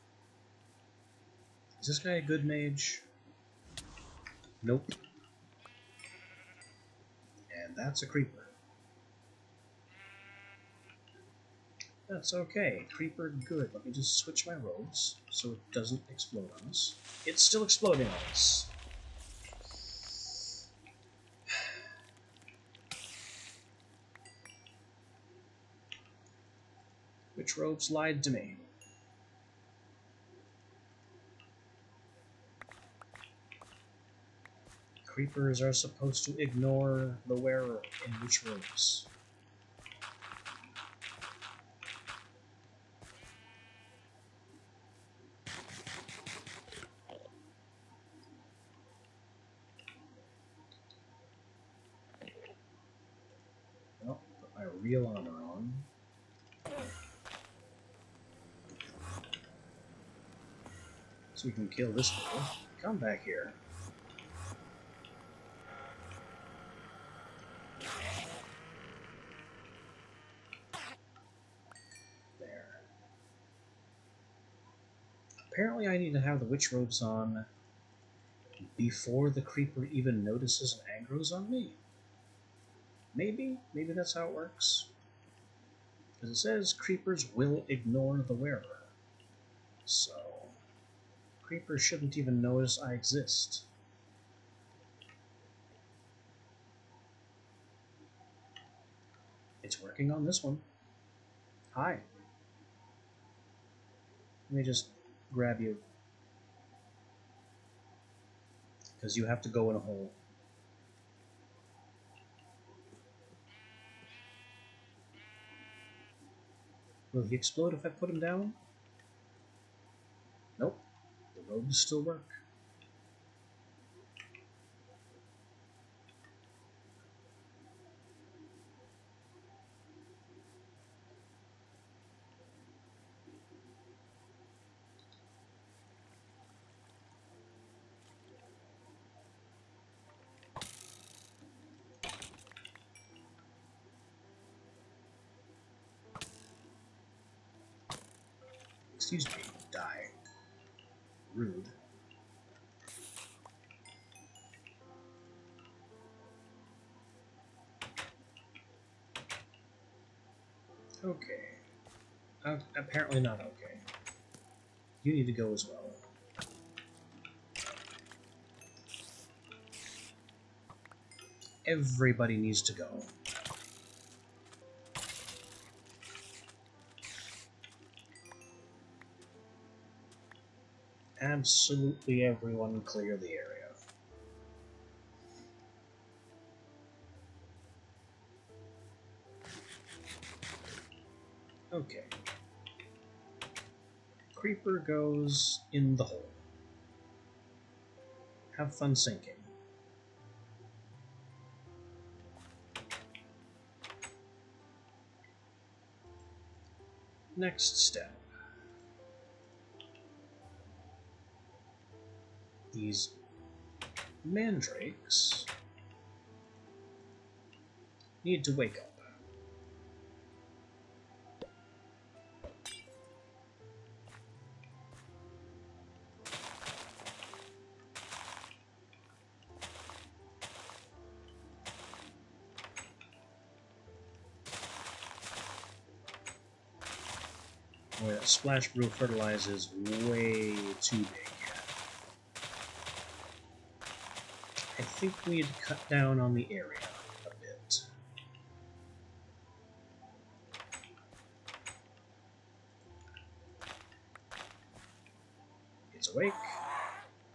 Is this guy a good mage? Nope. And that's a creeper. That's okay. Creeper, good. Let me just switch my robes so it doesn't explode on us. It's still exploding on us. Which robes lied to me? Creepers are supposed to ignore the wearer in which robes. Well, put my real armor on. So we can kill this guy. Come back here. There. Apparently I need to have the witch robes on before the creeper even notices and aggroes on me. Maybe that's how it works. Because it says creepers will ignore the wearer. So, creepers shouldn't even notice I exist. It's working on this one. Hi. Let me just grab you. Because you have to go in a hole. Will he explode if I put him down? Nope. The robes still work. Excuse me, die. Rude. Apparently not okay. You need to go as well. Everybody needs to go. Absolutely everyone clear the area. Okay. Creeper goes in the hole. Have fun sinking. Next step. These mandrakes need to wake up. Boy, that splash brew fertilizer is way too big. I think we need to cut down on the area a bit. It's awake.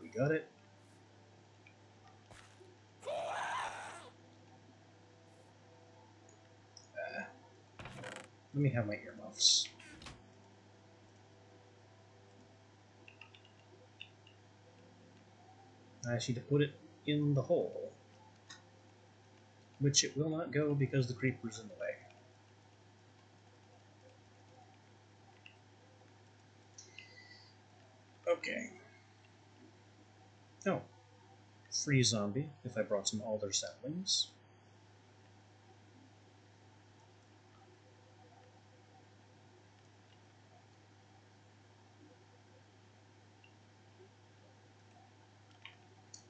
We got it. Let me have my earmuffs. I ask you to put it in the hole, which it will not go because the creeper's in the way. Okay. Oh. Free zombie, if I brought some alder saplings.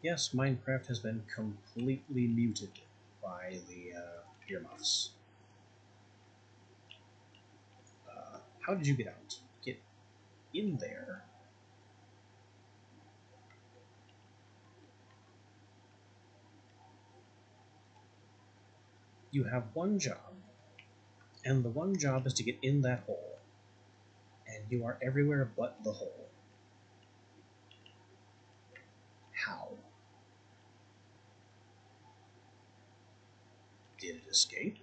Yes, Minecraft has been completely muted by the earmuffs. How did you get out? Get in there. You have one job, and the one job is to get in that hole. And you are everywhere but the hole. How? Did it escape?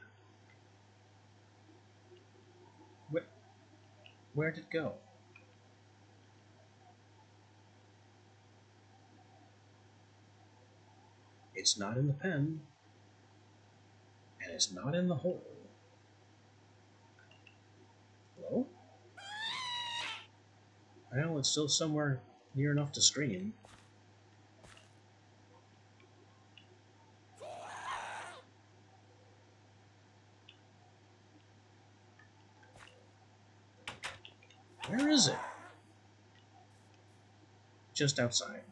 Where'd it go? It's not in the pen, and it's not in the hole. Hello? I know it's still somewhere near enough to scream. Where is it? Just outside.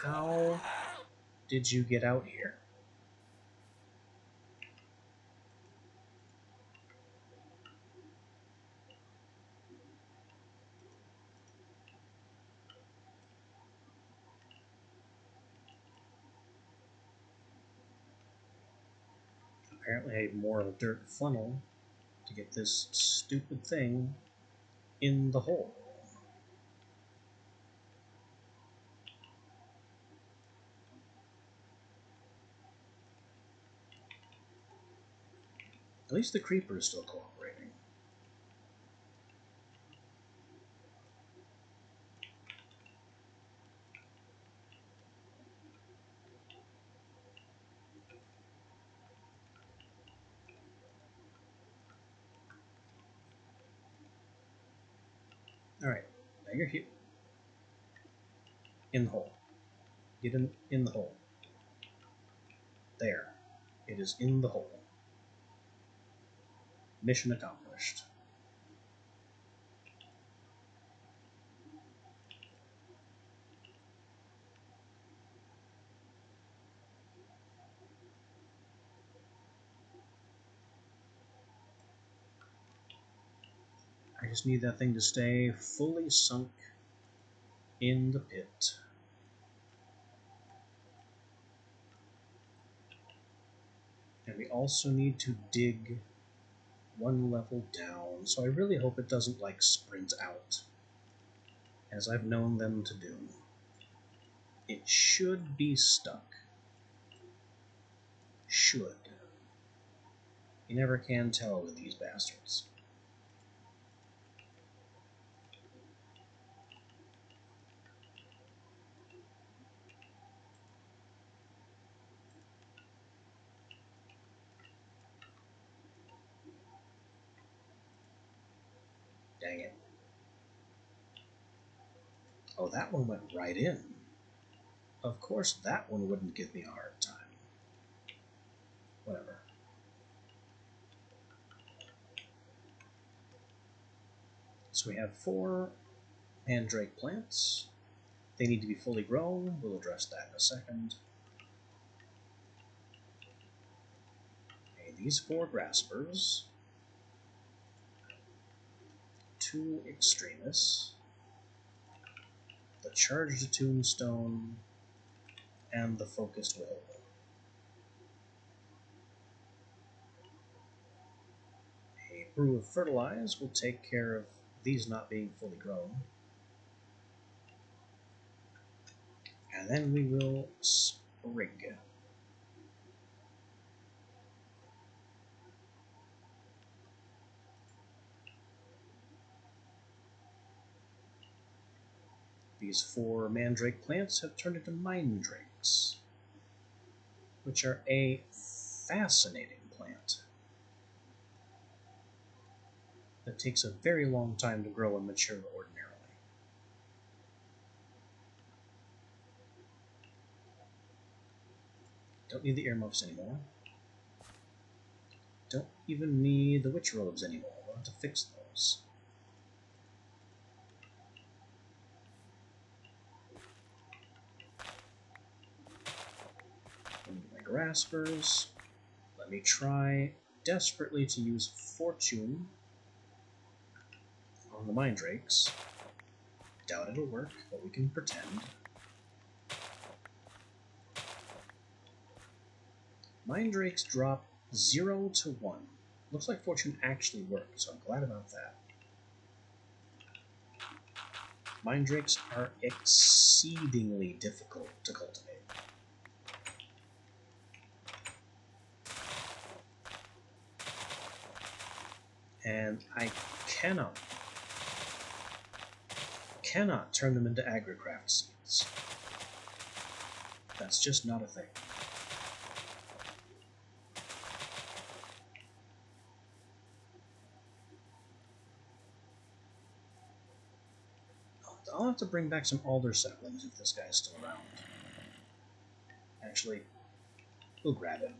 How did you get out here? Apparently I have more of a dirt funnel to get this stupid thing in the hole. At least the creeper is still cooperating. Alright, now you're here. In the hole. Get in the hole. There. It is in the hole. Mission accomplished. I just need that thing to stay fully sunk in the pit. And we also need to dig one level down, so I really hope it doesn't like sprint out, as I've known them to do. It should be stuck. Should. You never can tell with these bastards. Dang it. Oh, that one went right in. Of course that one wouldn't give me a hard time. Whatever. So we have 4 mandrake plants. They need to be fully grown. We'll address that in a second. Okay, these 4 graspers. 2 extremists. The charged tombstone. And the focused will. A brew of fertilize will take care of these not being fully grown. And then we will sprig. These 4 mandrake plants have turned into mindrakes, which are a fascinating plant that takes a very long time to grow and mature ordinarily. Don't need the earmuffs anymore. Don't even need the witch robes anymore. We'll have to fix those. I need my graspers. Let me try desperately to use fortune on the mindrakes. Doubt it'll work, but we can pretend. Mindrakes drop 0 to 1. Looks like fortune actually worked, so I'm glad about that. Mindrakes are exceedingly difficult to cultivate. And I cannot turn them into agricraft seeds. That's just not a thing. I'll have to bring back some alder saplings if this guy's still around. Actually, we'll grab him.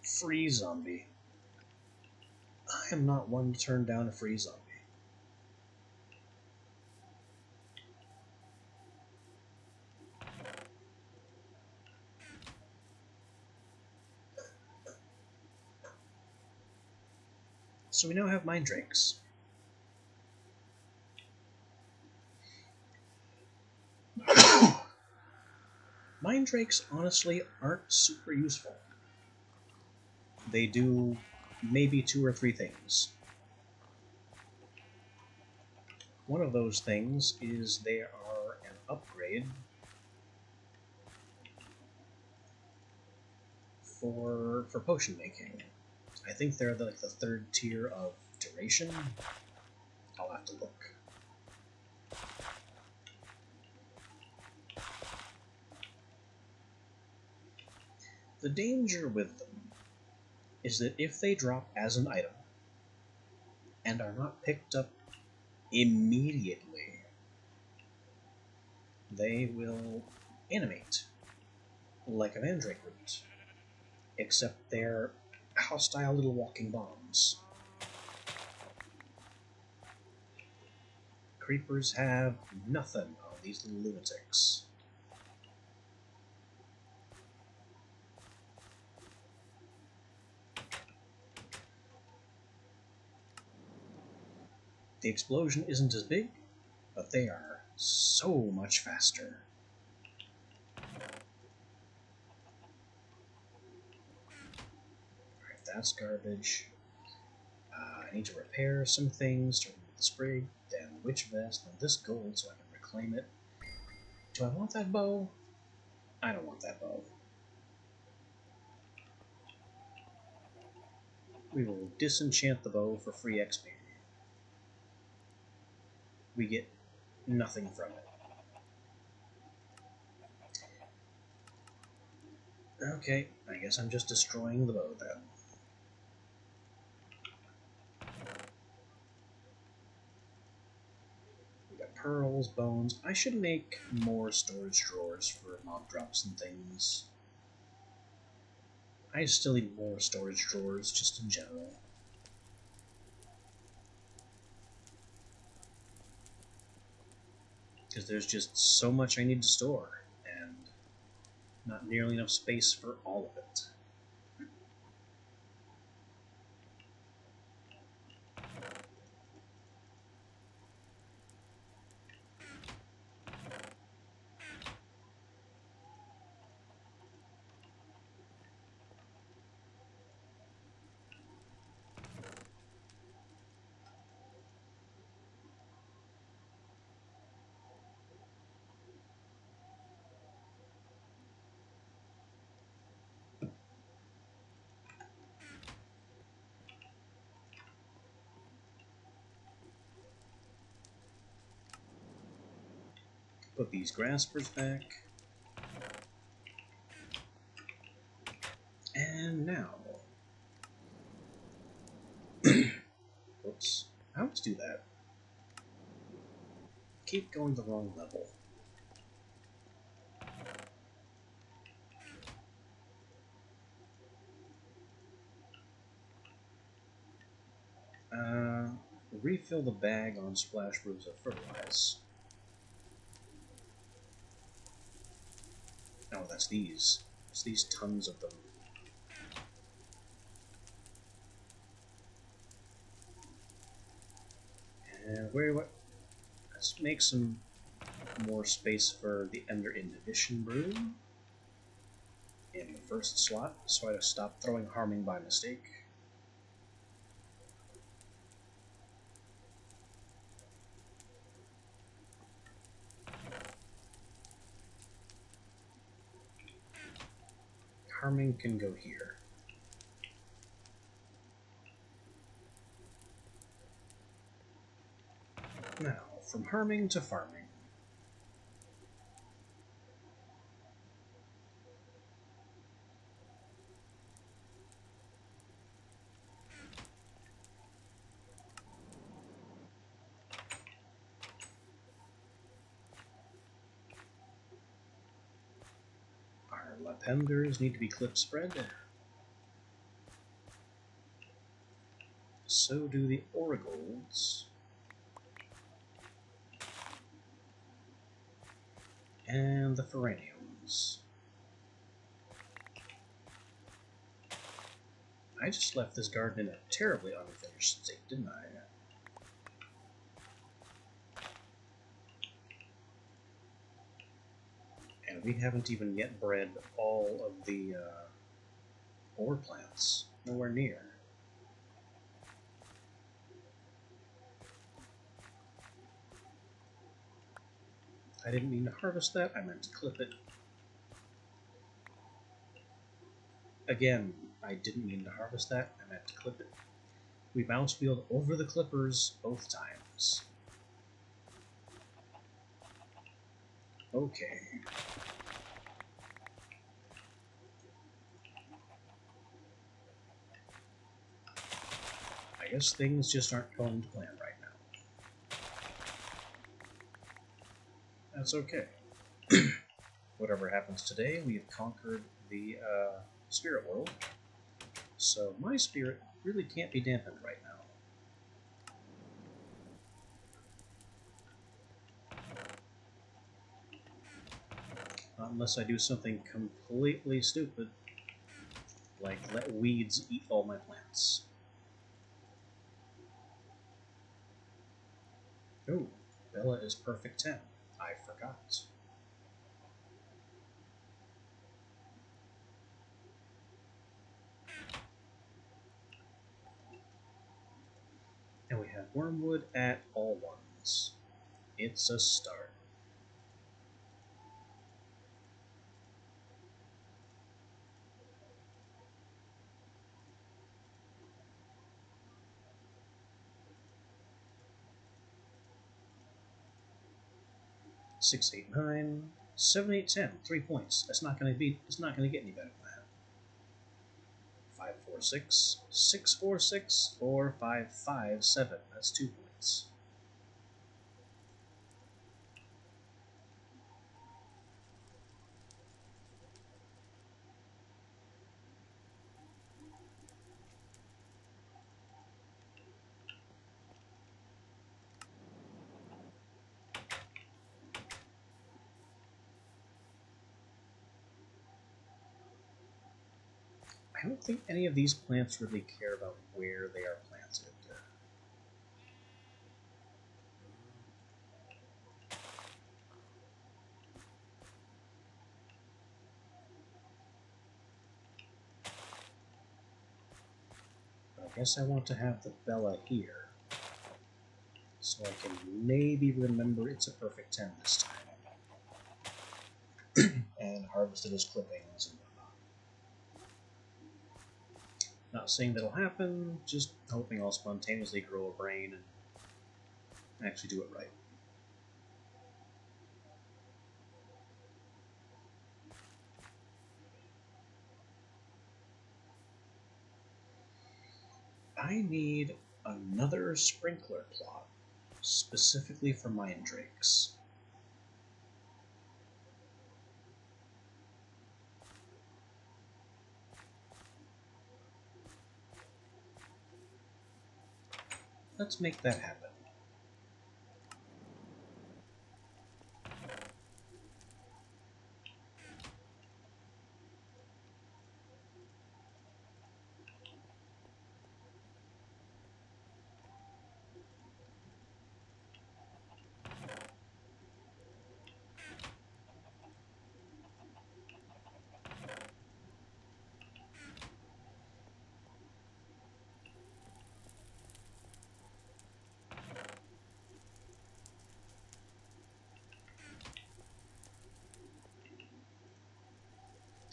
Free zombie. I am not one to turn down a free zombie. So we now have mindrakes. Mindrakes honestly aren't super useful. They do maybe 2 or 3 things. One of those things is they are an upgrade for potion making. I think they're like the 3rd tier of duration. I'll have to look. The danger with them is that if they drop as an item and are not picked up immediately, they will animate like a mandrake root, except they're hostile little walking bombs. Creepers have nothing on these little lunatics. The explosion isn't as big, but they are so much faster. Alright, that's garbage. I need to repair some things, starting with the sprig, then the witch vest, then this gold so I can reclaim it. Do I want that bow? I don't want that bow. We will disenchant the bow for free XP. We get nothing from it. Okay, I guess I'm just destroying the bow then. We got pearls, bones. I should make more storage drawers for mob drops and things. I still need more storage drawers, just in general. Because there's just so much I need to store, and not nearly enough space for all of it. Put these graspers back. And now... Oops. I always do that. Keep going the wrong level. Refill the bag on splash brews of fertilize. Oh, that's these. It's these tons of them. And let's make some more space for the Ender Inhibition brew in the first slot, so I stop throwing harming by mistake. Harming can go here. Now, from harming to farming. Our lapenders need to be clip spread. So do the origolds. And the Fereniums. I just left this garden in a terribly unfinished state, didn't I? And we haven't even yet bred all of the ore plants. Nowhere near. I didn't mean to harvest that, I meant to clip it. Again, I didn't mean to harvest that, I meant to clip it. We mouse wheeled over the clippers both times. Okay. I guess things just aren't going to plan right now. That's okay. Whatever happens today, we have conquered the spirit world. So my spirit really can't be dampened right now. Unless I do something completely stupid, like let weeds eat all my plants. Oh, Bella is perfect 10. I forgot. And we have Wormwood at all ones. It's a start. Six, 8, 9, 7, 8, 10. 3 points. That's not going to be. It's not going to get any better than that. 5, 4, 6, 6, 4, 6, or 5, 5, 7. That's 2 points. I don't think any of these plants really care about where they are planted. But I guess I want to have the Bella here, so I can maybe remember it's a perfect 10 this time. And harvest it as clippings and whatnot. Not saying that'll happen, just hoping I'll spontaneously grow a brain and actually do it right. I need another sprinkler plot, specifically for mine drakes. Let's make that happen.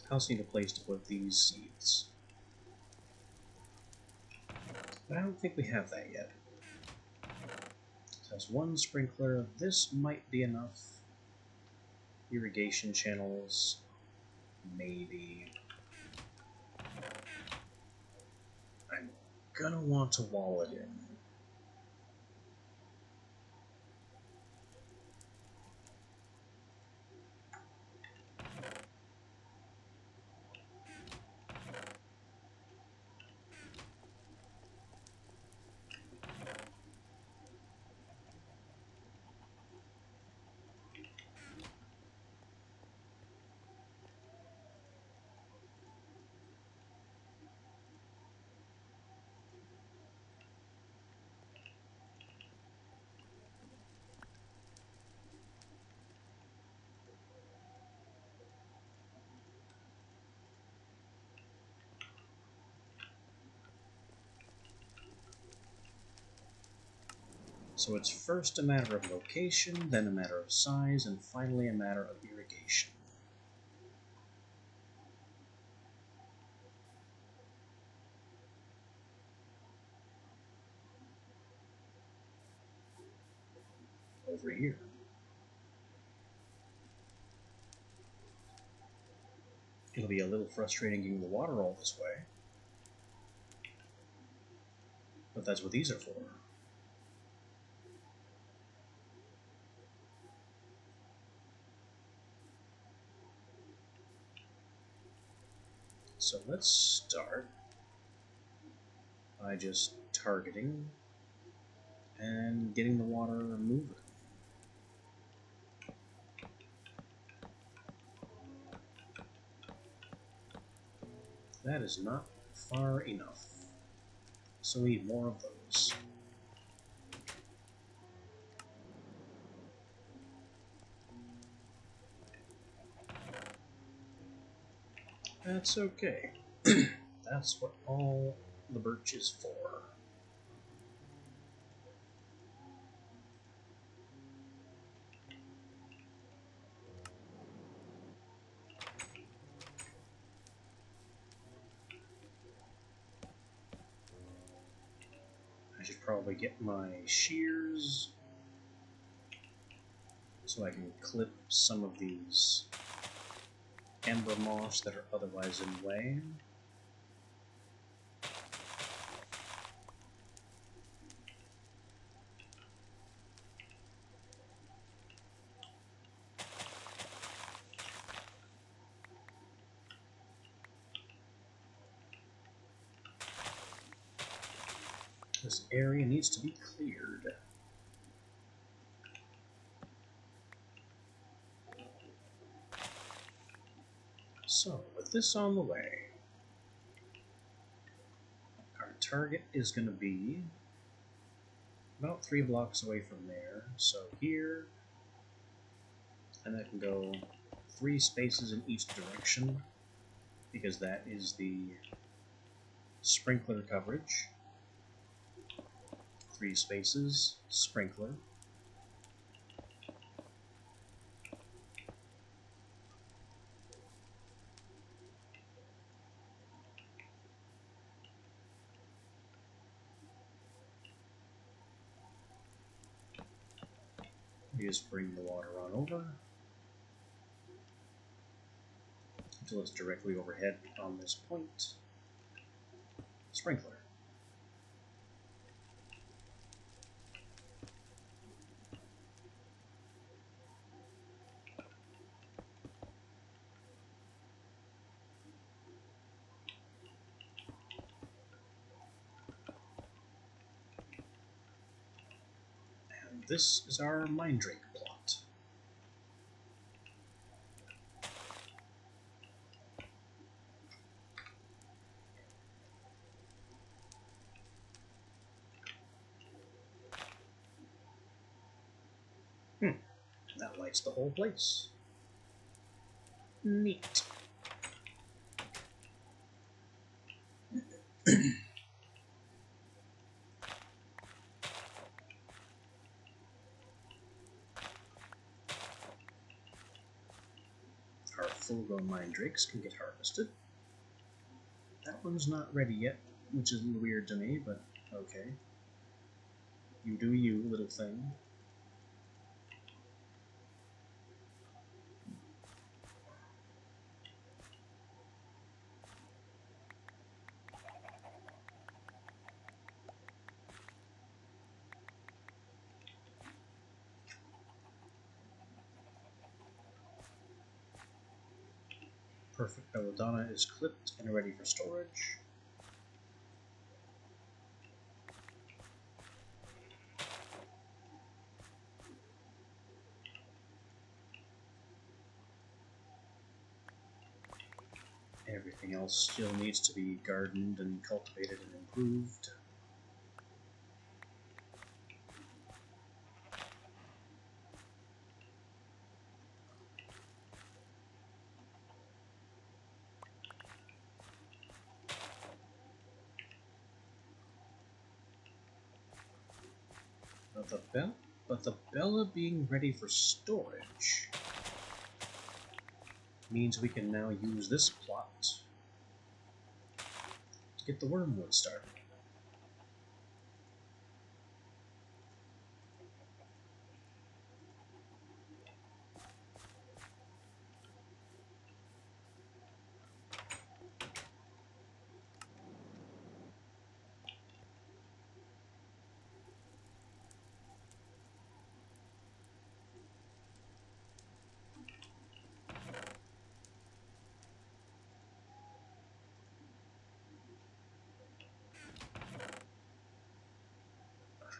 I also need a place to put these seeds. But I don't think we have that yet. It has one sprinkler. This might be enough. Irrigation channels, maybe. I'm gonna want to wall it in. So it's first a matter of location, then a matter of size, and finally a matter of irrigation. Over here. It'll be a little frustrating getting the water all this way. But that's what these are for. So let's start by just targeting and getting the water moving. That is not far enough. So we need more of those. That's okay. That's what all the birch is for. I should probably get my shears so I can clip some of these ember moss that are otherwise in the way. This area needs to be cleared. So, with this on the way, our target is going to be about 3 blocks away from there. So here, and that can go 3 spaces in each direction, because that is the sprinkler coverage. 3 spaces, sprinkler. We just bring the water on over until it's directly overhead on this point. Sprinkler. And this is our Minddrake plot. That lights the whole place. Neat. Our full-grown Mindrakes can get harvested. That one's not ready yet, which is a little weird to me, but okay. You do you, little thing. Perfect Belladonna is clipped and ready for storage. Everything else still needs to be gardened and cultivated and improved. But the Bella being ready for storage means we can now use this plot to get the wormwood started.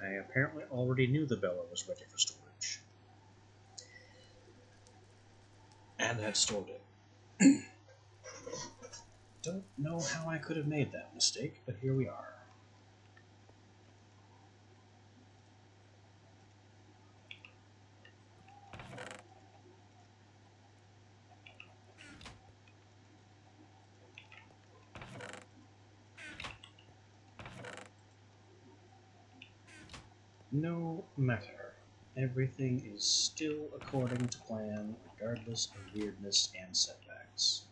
I apparently already knew the Bella was ready for storage. And had stored it. Don't know how I could have made that mistake, but here we are. No matter. Everything is still according to plan, regardless of weirdness and setbacks.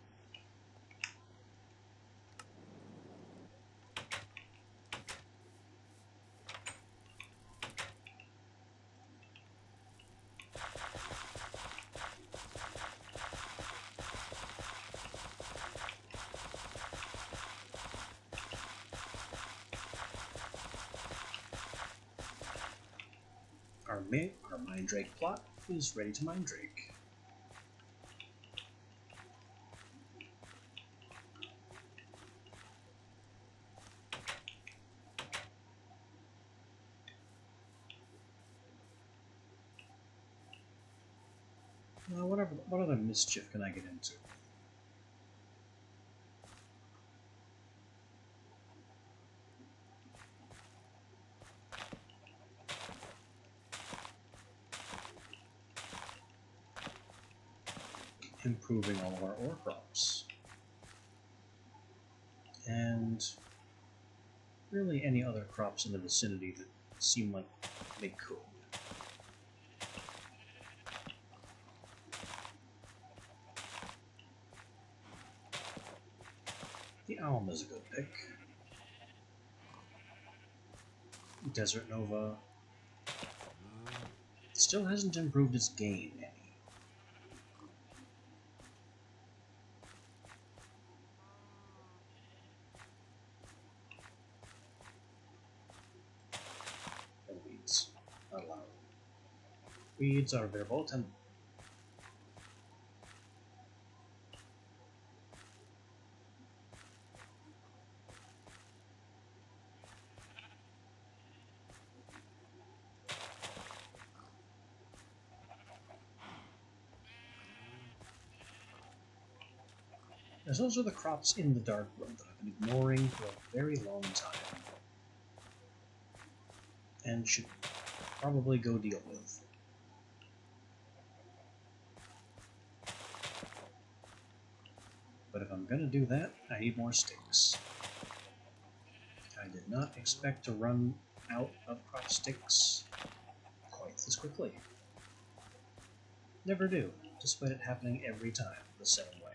Our Minddrake plot is ready to Minddrake. Now, what other mischief can I get into? Improving all of our ore crops. And really any other crops in the vicinity that seem like they could. The Alm is a good pick. Desert Nova still hasn't improved its gain any. And weeds. Not allowed. Weeds are verboten. As those are the crops in the dark room that I've been ignoring for a very long time. And should probably go deal with. But if I'm gonna do that, I need more sticks. I did not expect to run out of crop sticks quite this quickly. Never do, despite it happening every time the same way.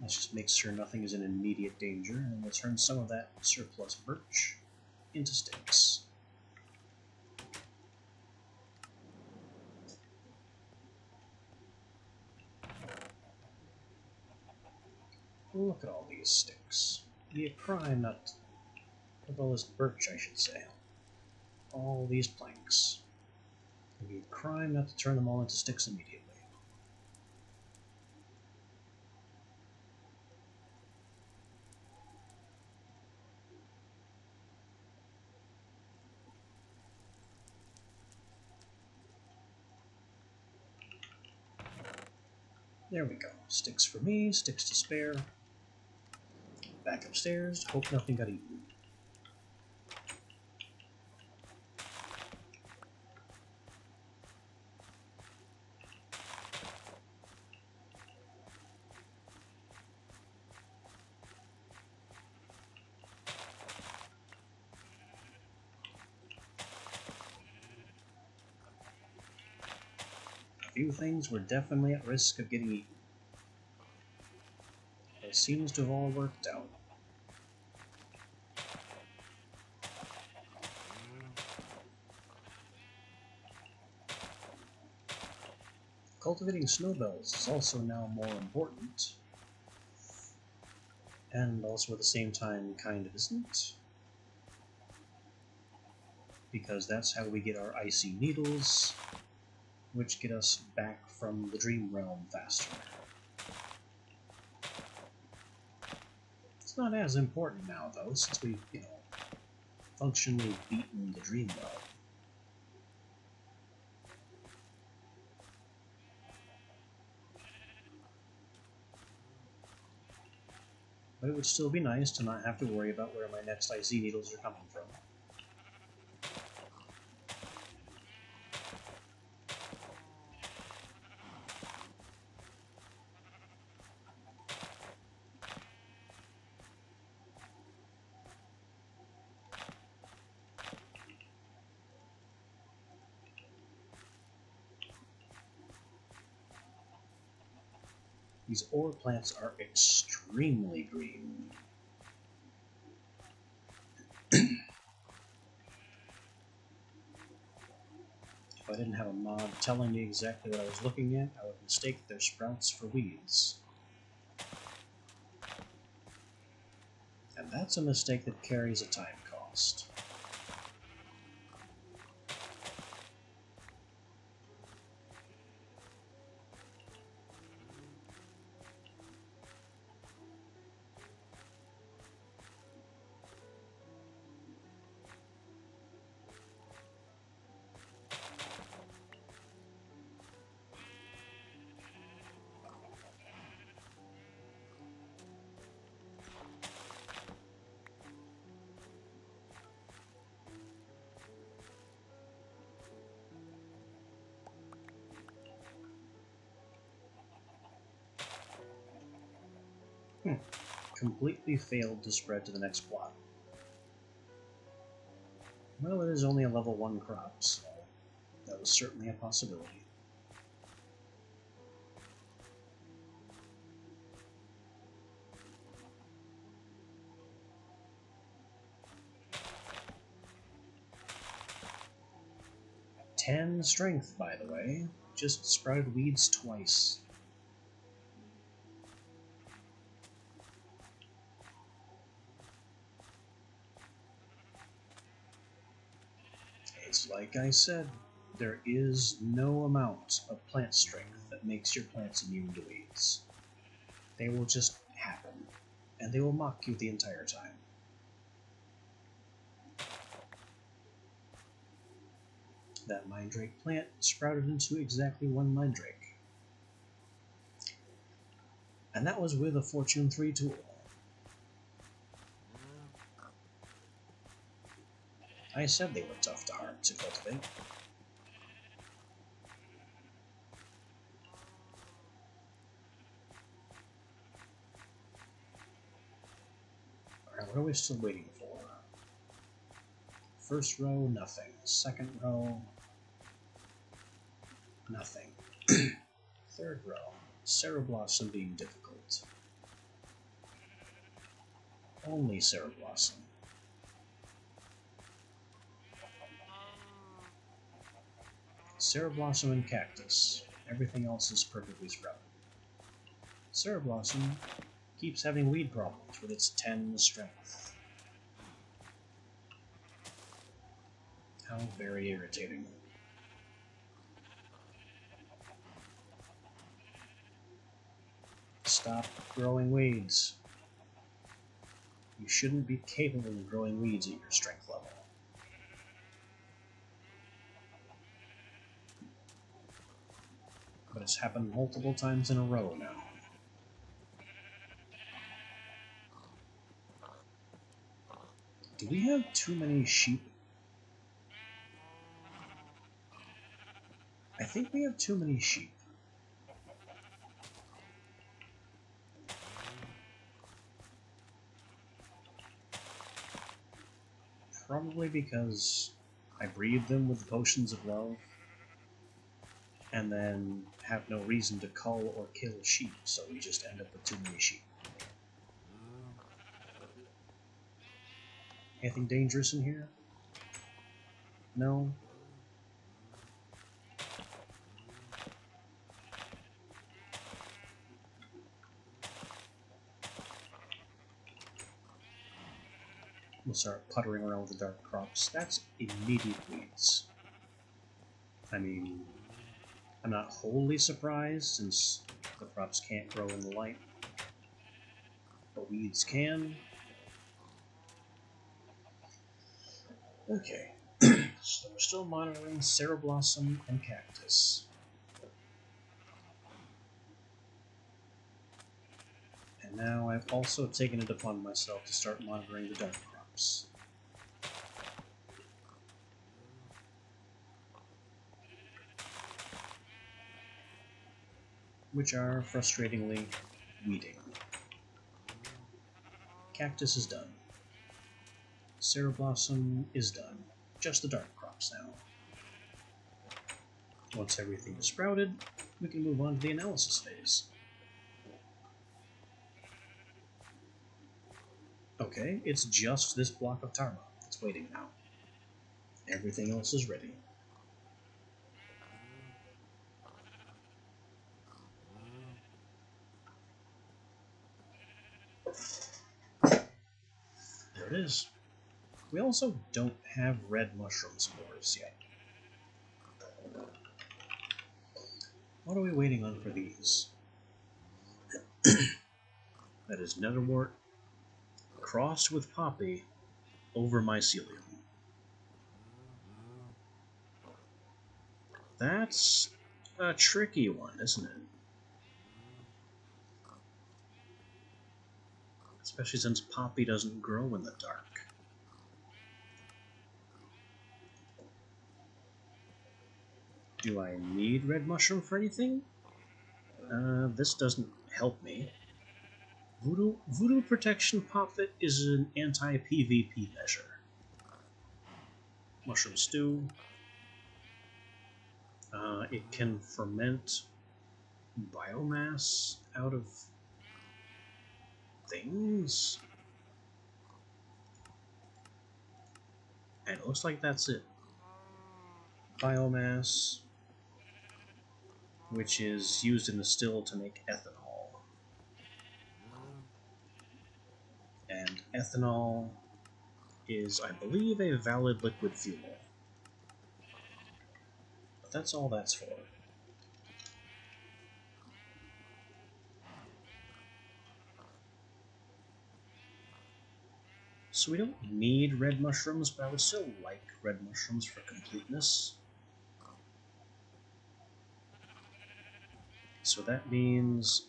Let's just make sure nothing is in immediate danger, and we'll turn some of that surplus birch into sticks. Look at all these sticks. It'd be a crime not to... Look at all this birch, I should say. All these planks. It'd be a crime not to turn them all into sticks immediately. There we go. Sticks for me, sticks to spare. Back upstairs, hope nothing got eaten. A few things were definitely at risk of getting eaten. It seems to have all worked out. Cultivating snowbells is also now more important. And also at the same time kind of isn't. Because that's how we get our icy needles, which get us back from the dream realm faster. It's not as important now, though, since we've, functionally beaten the dream realm. But it would still be nice to not have to worry about where my next icy needles are coming from. These ore plants are extremely green. If I didn't have a mod telling me exactly what I was looking at, I would mistake their sprouts for weeds. And that's a mistake that carries a time cost. Completely failed to spread to the next plot. Well, it is only a level 1 crop, so that was certainly a possibility. "10 strength, by the way. Just sprouted weeds twice." It's like I said, there is no amount of plant strength that makes your plants immune to weeds. They will just happen, and they will mock you the entire time. That Mindrake plant sprouted into exactly 1 Mindrake. And that was with a Fortune 3 tool. I said they were tough to cultivate. Alright, what are we still waiting for? First row, nothing. Second row, nothing. Third row, Cereblossom being difficult. Only Cereblossom. Cereblossom and Cactus. Everything else is perfectly sprouted. Cereblossom keeps having weed problems with its 10 strength. How very irritating. Stop growing weeds. You shouldn't be capable of growing weeds at your strength level. But it's happened multiple times in a row now. Do we have too many sheep? I think we have too many sheep. Probably because I breed them with the potions of love, and then have no reason to cull or kill sheep, so we just end up with too many sheep. Anything dangerous in here? No? We'll start puttering around with the dark crops. That's immediate weeds. I mean, I'm not wholly surprised, since the crops can't grow in the light. But weeds can. Okay. So we're still monitoring Cereblossom and Cactus. And now I've also taken it upon myself to start monitoring the dark crops. Which are frustratingly weeding. Cactus is done. Cereblossom is done. Just the dark crops now. Once everything is sprouted, we can move on to the analysis phase. Okay, it's just this block of Tarma that's waiting now. Everything else is ready. There it is. We also don't have red mushroom spores yet. What are we waiting on for these? That is netherwort crossed with poppy over mycelium. That's a tricky one, isn't it? Especially since poppy doesn't grow in the dark. Do I need red mushroom for anything? This doesn't help me. Voodoo Protection Poppet is an anti-PvP measure. Mushroom Stew. It can ferment biomass out of things. And it looks like that's it. Biomass, which is used in the still to make ethanol. And ethanol is, I believe, a valid liquid fuel. But that's all that's for. So we don't need red mushrooms, but I would still like red mushrooms for completeness. So that means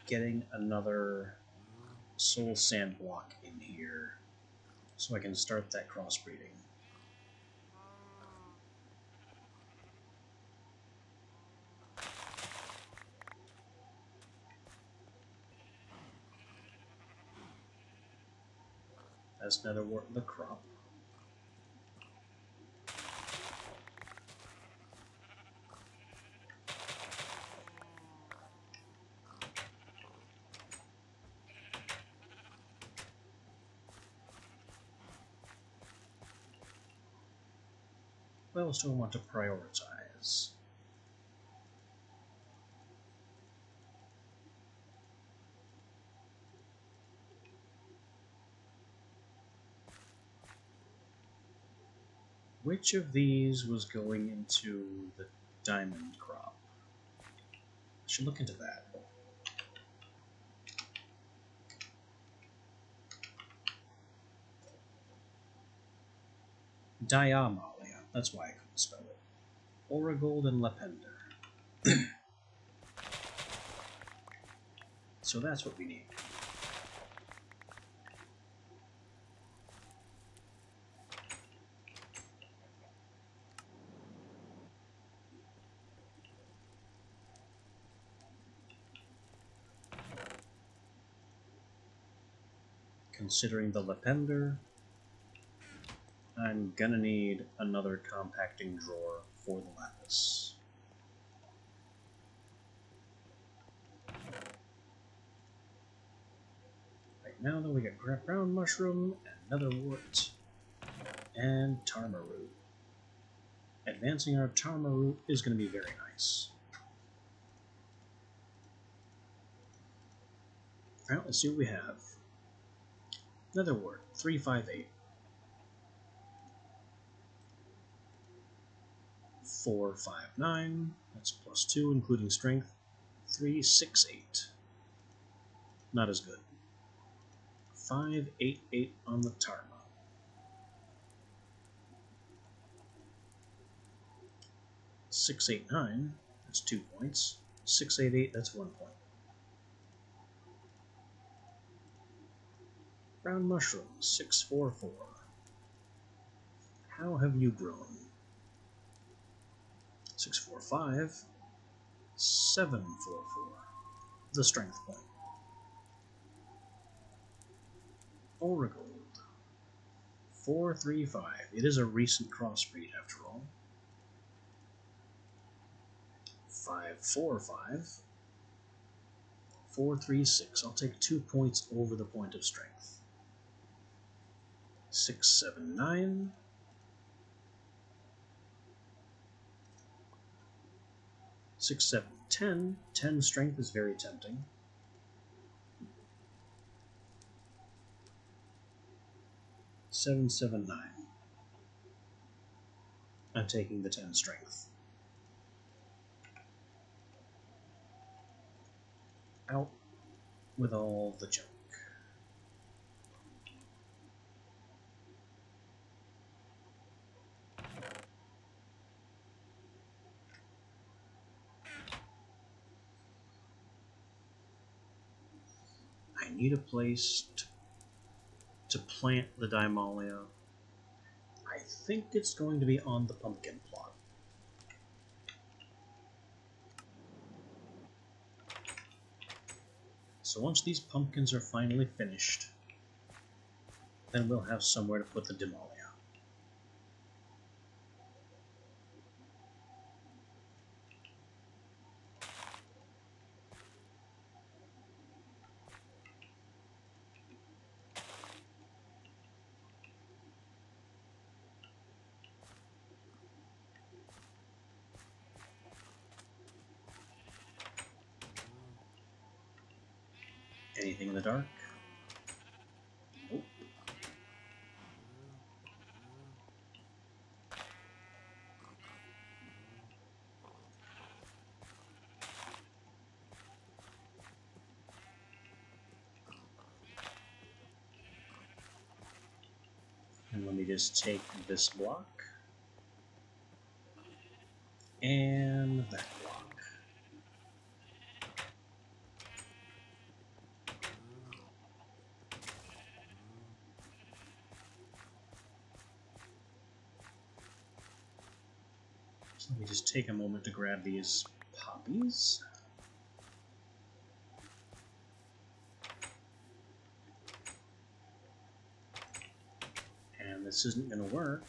getting another soul sand block in here so I can start that crossbreeding. That's netherwort in the crop. What else do I want to prioritize? Which of these was going into the diamond crop? I should look into that. Diamalia, that's why I couldn't spell it. Aurigold and Lepender. So that's what we need. Considering the Lepender, I'm gonna need another compacting drawer for the lapis. Right now, though, we got brown mushroom, and netherwort, and tarma root. Advancing our tarma root is going to be very nice. Alright, let's see what we have. Netherwort, 358. 459, that's plus 2, including strength. 368. Not as good. 588 on the Tarma. 689, that's 2 points. 688, that's 1 point. Brown mushroom, 644. How have you grown? 645, 744. The strength point. Aurigold, 435. It is a recent crossbreed after all. 545. 436. I'll take 2 points over the point of strength. 6, 7, 9. 6, 7, 10. 10 strength is very tempting. 7, 7, 9. I'm taking the 10 strength. Out with all the junk. I need a place to plant the Dymalia. I think it's going to be on the pumpkin plot. So once these pumpkins are finally finished, then we'll have somewhere to put the Dymalia. Anything in the dark? Nope. And let me just take this block and that block. So let me just take a moment to grab these poppies. And this isn't going to work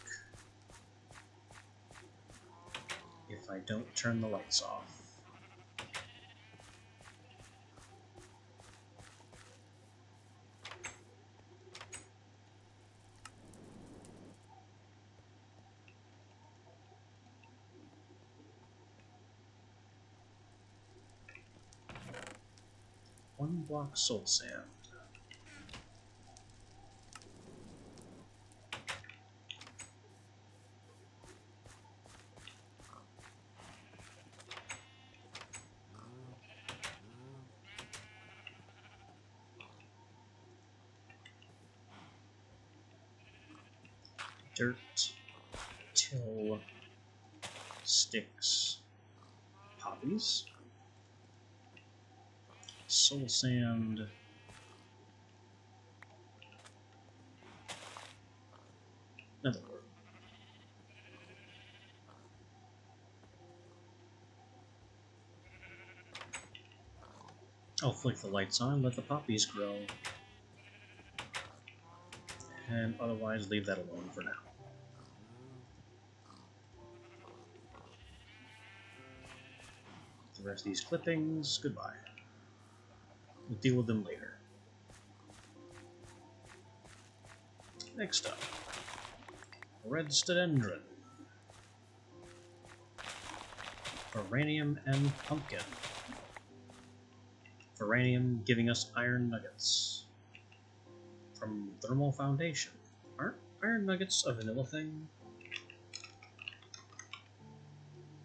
if I don't turn the lights off. One block soul sand. Dirt, till, sticks, poppies, soul sand, nether wart. I'll flick the lights on, let the poppies grow, and otherwise leave that alone for now. The rest of these clippings, goodbye. We'll deal with them later. Next up, red stodendron, Uranium and pumpkin. Uranium giving us iron nuggets from Thermal Foundation. Aren't iron nuggets a vanilla thing?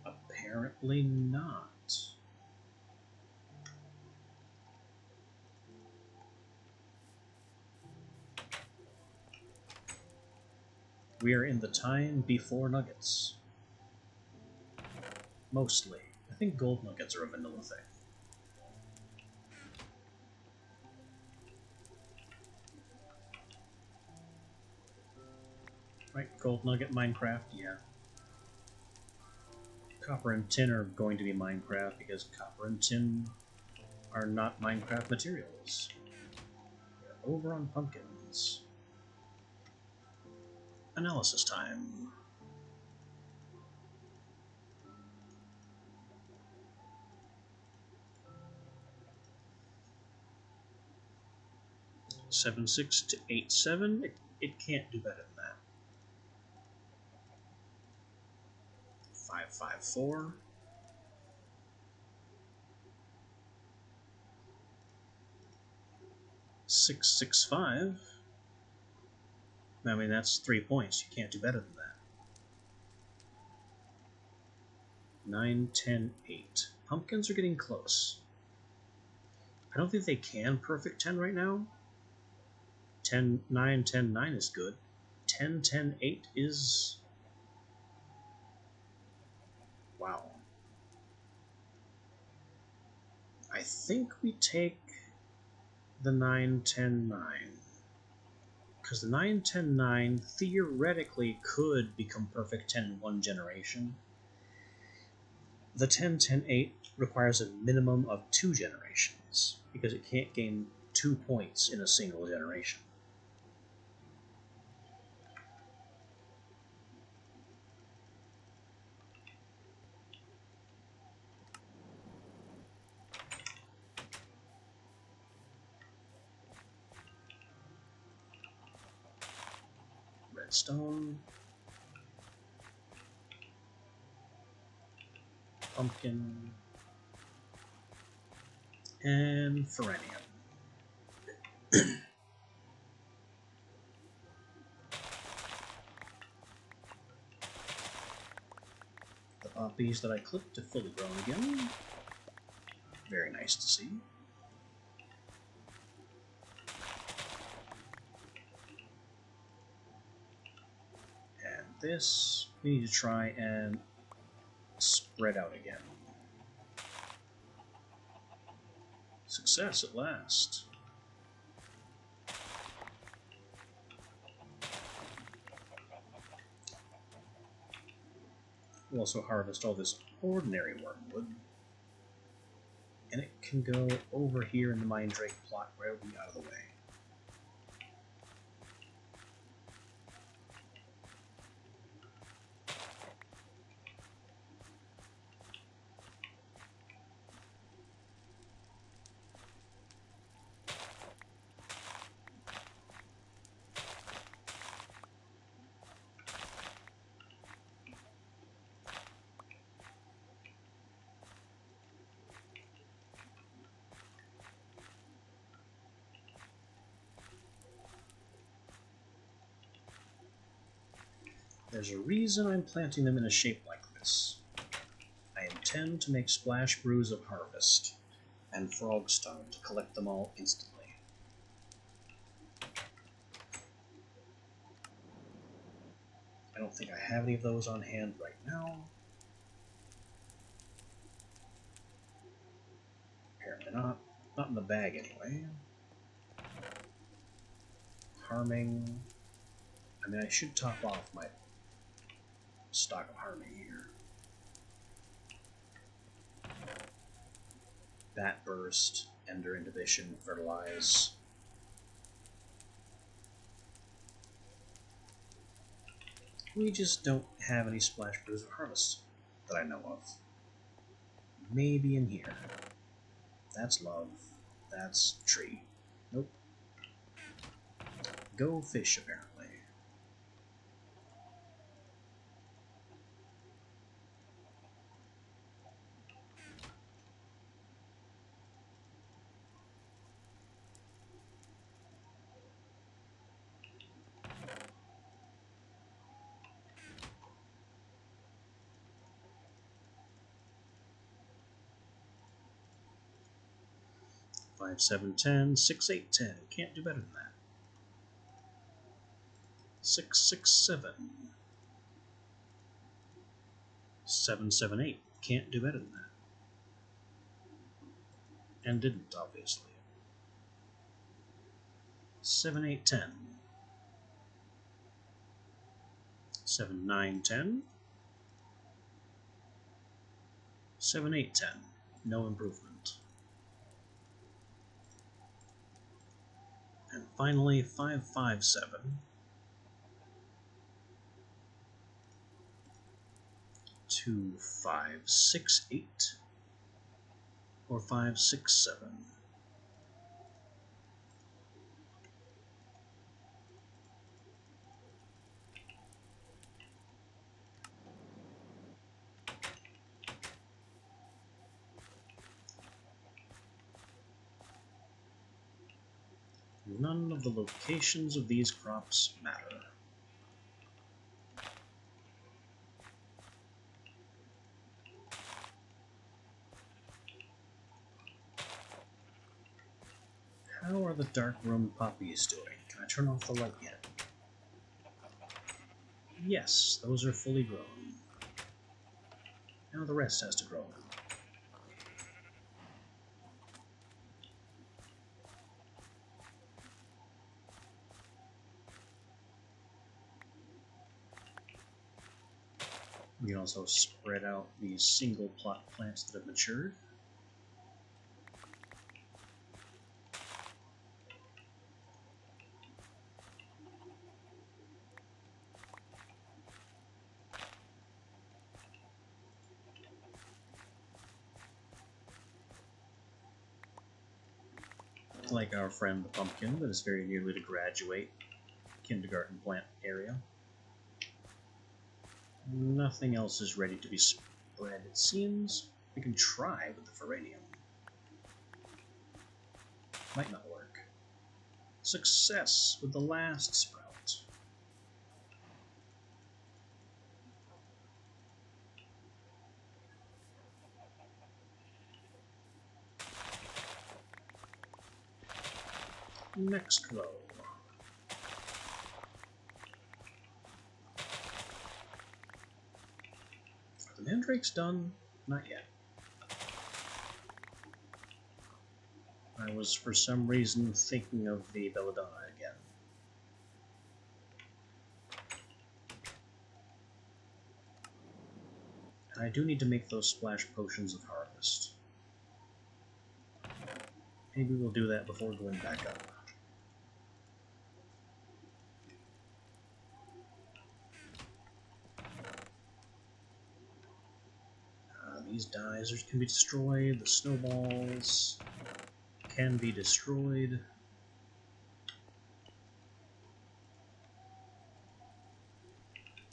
Apparently not. We are in the time before nuggets. Mostly. I think gold nuggets are a vanilla thing. Right, gold nugget Minecraft, yeah. Copper and tin are going to be Minecraft because copper and tin are not Minecraft materials. We're over on pumpkins. Analysis time. Seven 6 to 8 7. It can't do better than that. 554. $665. I mean, that's 3 points. You can't do better than that. 9, 10, 8. Pumpkins are getting close. I don't think they can perfect 10 right now. 10, 9, 10, 9 is good. 10, 10, 8 is... Wow. I think we take the 9, 10, 9. Because the 9, 10, 9 theoretically could become perfect 10 in one generation. The 10, 10, 8 requires a minimum of 2 generations, because it can't gain 2 points in a single generation. Redstone. Pumpkin. And Ferenium. The poppies that I clipped have fully grown again. Very nice to see. And this, we need to try and spread out again. Success at last. We'll also harvest all this ordinary wormwood. And it can go over here in the Minddrake plot where it'll be out of the way. There's a reason I'm planting them in a shape like this. I intend to make splash brews of harvest, and frogstone to collect them all instantly. I don't think I have any of those on hand right now. Apparently not. Not in the bag anyway. Harming. I mean, I should top off my stock of harming here. Bat burst, ender inhibition, fertilize. We just don't have any splash brews of harvest that I know of. Maybe in here. That's love. That's tree. Nope. Go fish, apparently. Five, 7, 10, 6, 8, 10. Can't do better than that. 6, 6, 7. 7, 7, 8. Can't do better than that. And didn't, obviously. 7, 8, 10. 7, 9, 10. 7, 8, 10. No improvement. And finally, 5, 5, 7. 2, 5, 6, 8. Or 5, 6, 7. None of the locations of these crops matter. How are the dark room poppies doing? Can I turn off the light yet? Yes, those are fully grown. Now the rest has to grow now. We can also spread out these single plot plants that have matured. Like our friend the pumpkin that is very nearly to graduate kindergarten plant area. Nothing else is ready to be spread, it seems. We can try with the Ferranium. Might not work. Success with the last sprout. Next row. Are the mandrakes done? Not yet. I was for some reason thinking of the belladonna again. I do need to make those splash potions of harvest. Maybe we'll do that before going back up. These dyes can be destroyed. The snowballs can be destroyed.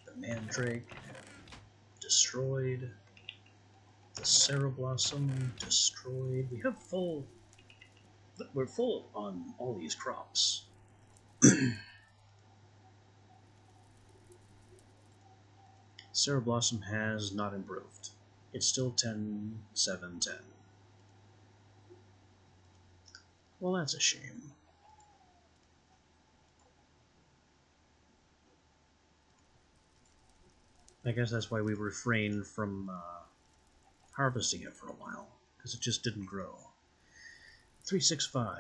The mandrake destroyed. The cereblossom destroyed. We have full. We're full on all these crops. Cereblossom has not improved. It's still 10, 7, 10. Well, that's a shame. I guess that's why we refrained from harvesting it for a while, because it just didn't grow. 365,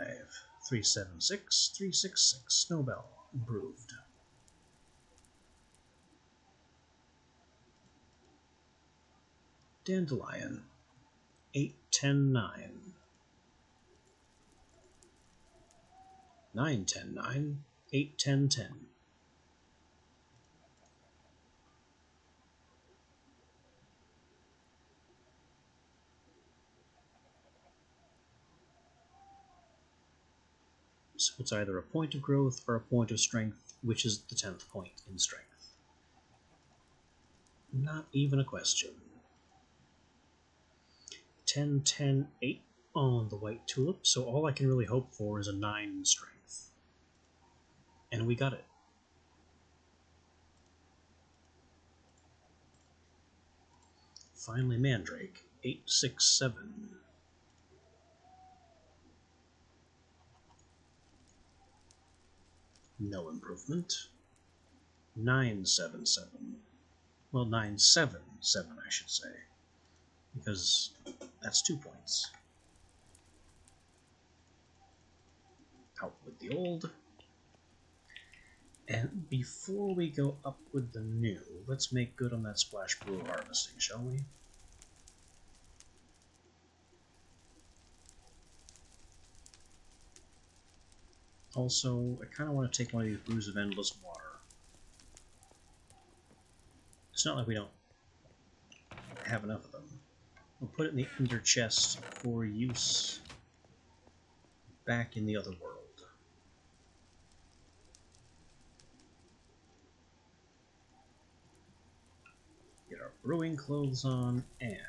376, 366, Snowbell, improved. Dandelion, 8, 10, 9. 9, 10, 9, 8, 10, 10. So it's either a point of growth or a point of strength, which is the 10th point in strength. Not even a question. 10, 10, 8 on the white tulip, so all I can really hope for is a 9 strength. And we got it. Finally, Mandrake, 8, 6, 7. No improvement. 9, 7, 7. Well, 9, 7, 7, I should say. Because that's 2 points. Out with the old. And before we go up with the new, let's make good on that splash brew harvesting, shall we? Also, I kind of want to take one of these brews of endless water. It's not like we don't have enough of them. We'll put it in the ender chest for use back in the other world. Get our brewing clothes on, and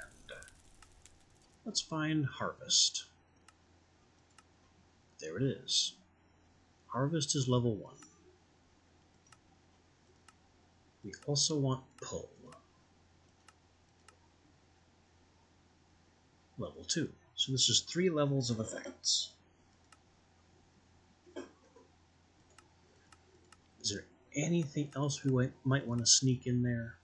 let's find harvest. There it is. Harvest is level 1. We also want Pull. Level 2. So this is 3 levels of effects. Is there anything else we might want to sneak in there?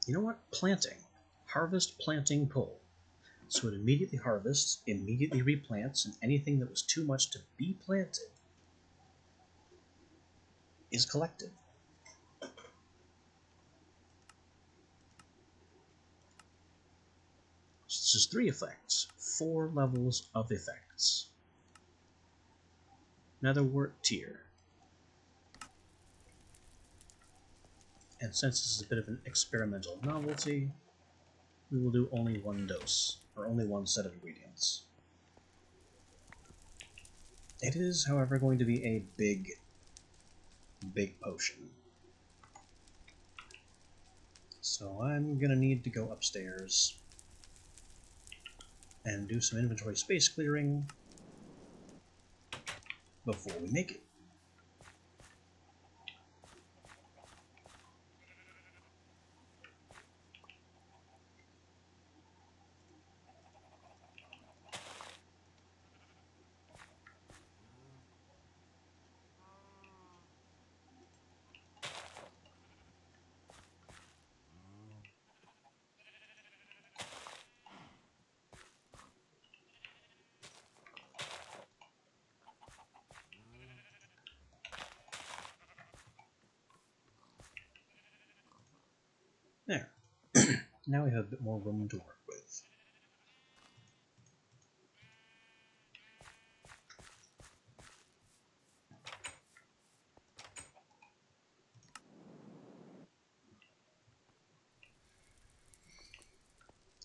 You know what? Planting. Harvest, planting, pull. So it immediately harvests, immediately replants, and anything that was too much to be planted is collected. So this is 3 effects, 4 levels of effects. Another wort tier. And since this is a bit of an experimental novelty, we will do only 1 dose, or only 1 set of ingredients. It is, however, going to be a big potion. So I'm gonna need to go upstairs and do some inventory space clearing before we make it. There. Now we have a bit more room to work with.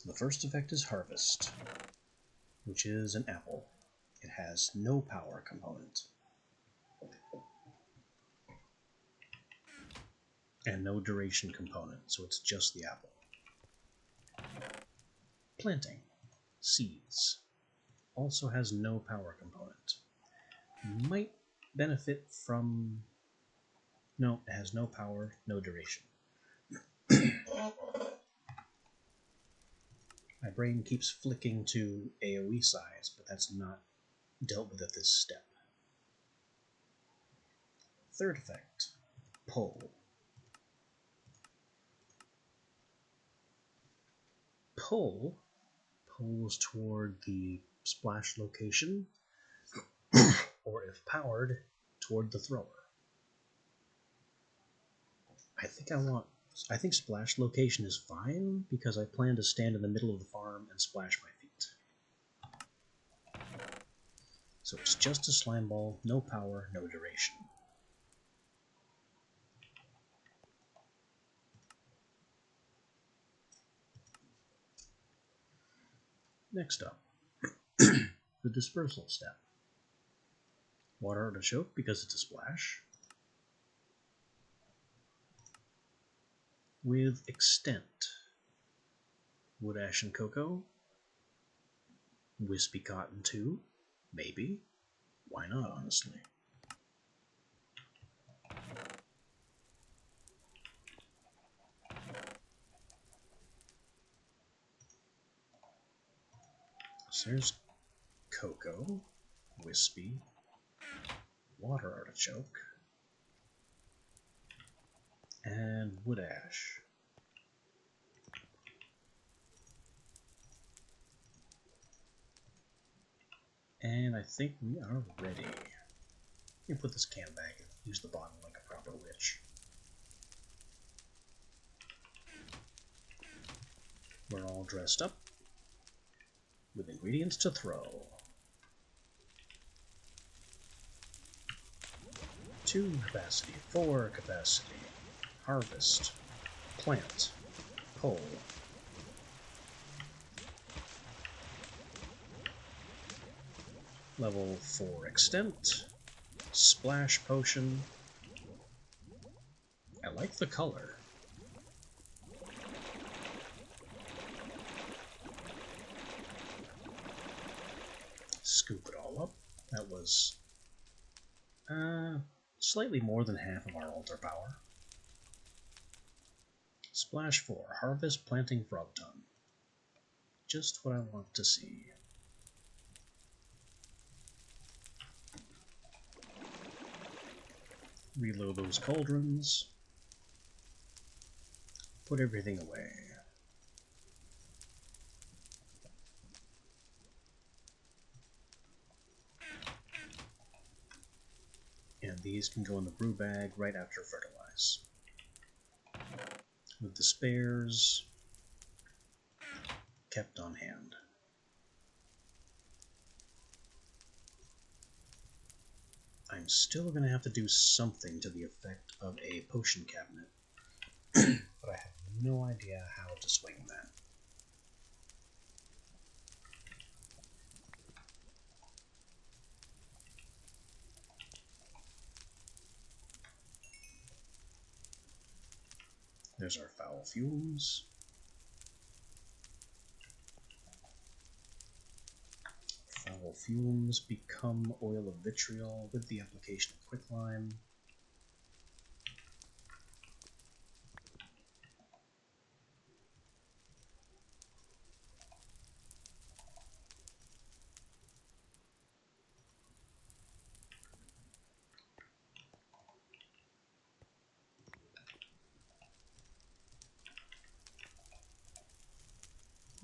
The first effect is Harvest, which is an apple. It has no power component. And no duration component, so it's just the apple. Planting. Seeds. Also has no power component. Might benefit from... No, it has no power, no duration. My brain keeps flicking to AoE size, but that's not dealt with at this step. Third effect, Pull. Pull pulls toward the splash location, or if powered, toward the thrower. I think splash location is fine, because I plan to stand in the middle of the farm and splash my feet. So it's just a slime ball, no power, no duration. Next up, the dispersal step. Water artichoke because it's a splash. With extent. Wood ash and cocoa. Wispy cotton too. Maybe. Why not, honestly? So there's cocoa, wispy, water artichoke, and wood ash. And I think we are ready. You put this can back and use the bottle like a proper witch. We're all dressed up with ingredients to throw. 2 capacity, 4 capacity, harvest, plant, pull. Level 4 extent, splash potion. I like the color. scoop it all up. That was slightly more than half of our altar power. Splash 4, Harvest Planting Frog Tongue. Just what I want to see. Reload those cauldrons. Put everything away. And these can go in the brew bag right after fertilize. With the spares kept on hand. I'm still going to have to do something to the effect of a potion cabinet, but I have no idea how to swing that. There's our foul fumes. Foul fumes become oil of vitriol with the application of quicklime.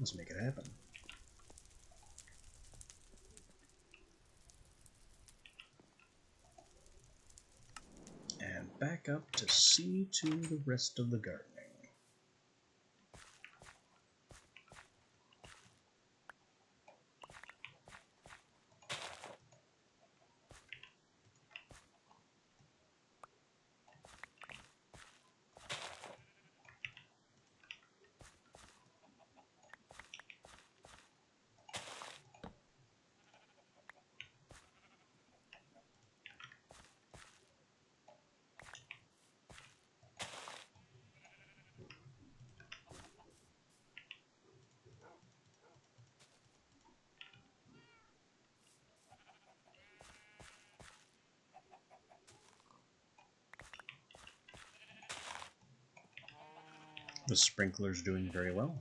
Let's make it happen. And back up to see to the rest of the gardening. The sprinkler's doing very well.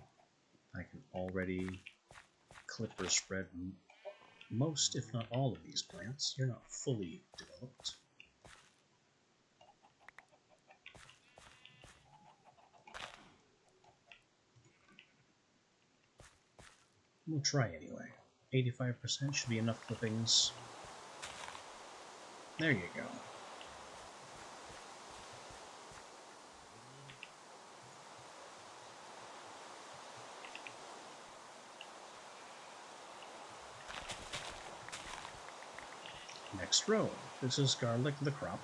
I can already clipper spread most, if not all, of these plants. You're not fully developed. We'll try anyway. 85% should be enough clippings. There you go. Next row. This is garlic the crop.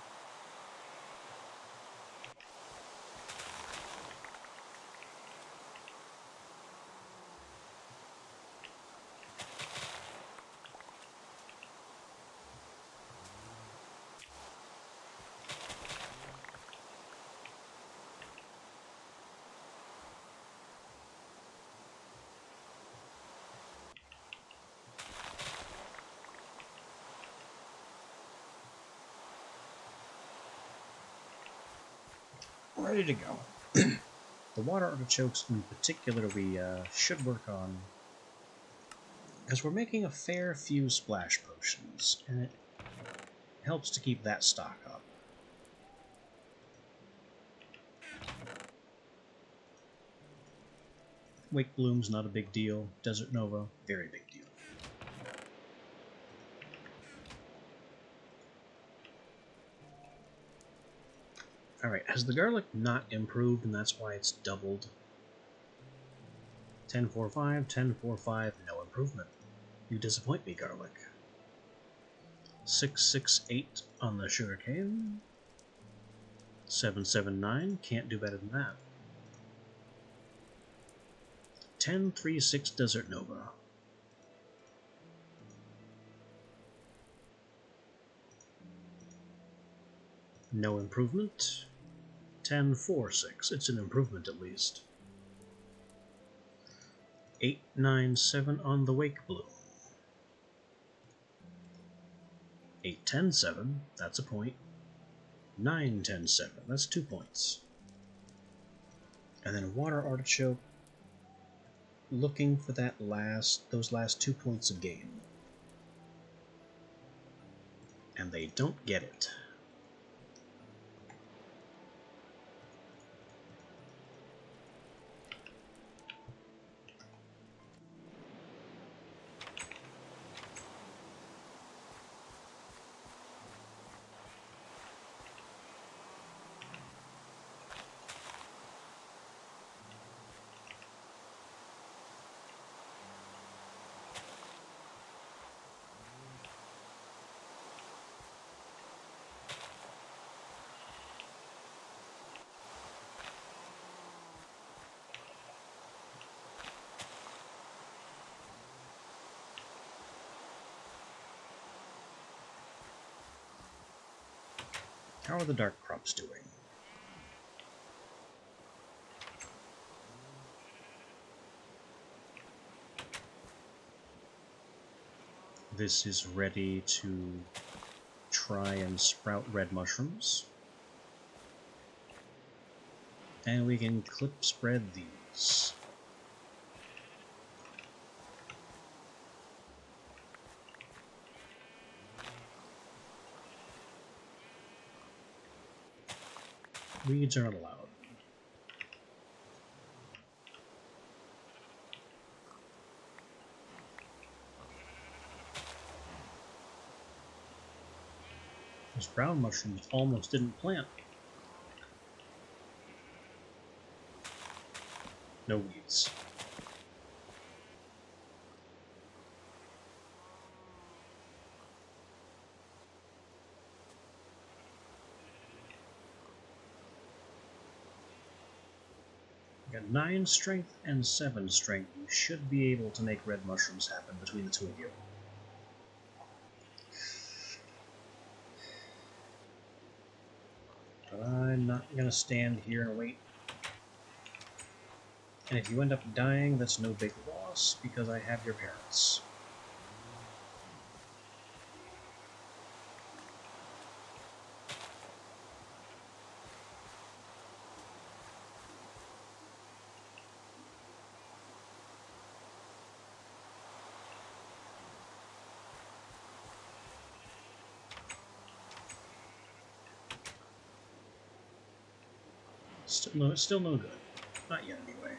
Ready to go. The water artichokes in particular we should work on, because we're making a fair few splash potions, and it helps to keep that stock up. Wake Bloom's not a big deal. Desert Nova, very big deal. Alright, has the garlic not improved, and that's why it's doubled? 1045, 1045, no improvement. You disappoint me, garlic. 668 on the sugarcane. 779, can't do better than that. 1036 Desert Nova. No improvement. 1046, it's an improvement at least. 897 on the Wake Bloom. 8, 10, 7, that's a point. 9, 10, 7, that's 2 points. And then Water Artichoke, looking for those last 2 points of gain. And they don't get it. How are the dark crops doing? This is ready to try and sprout red mushrooms. And we can clip spread these. Weeds aren't allowed. Those brown mushrooms almost didn't plant. No weeds. You got 9 strength and 7 strength. You should be able to make red mushrooms happen between the two of you. But I'm not going to stand here and wait. And if you end up dying, that's no big loss, because I have your parents. Still no good. Not yet, anyway.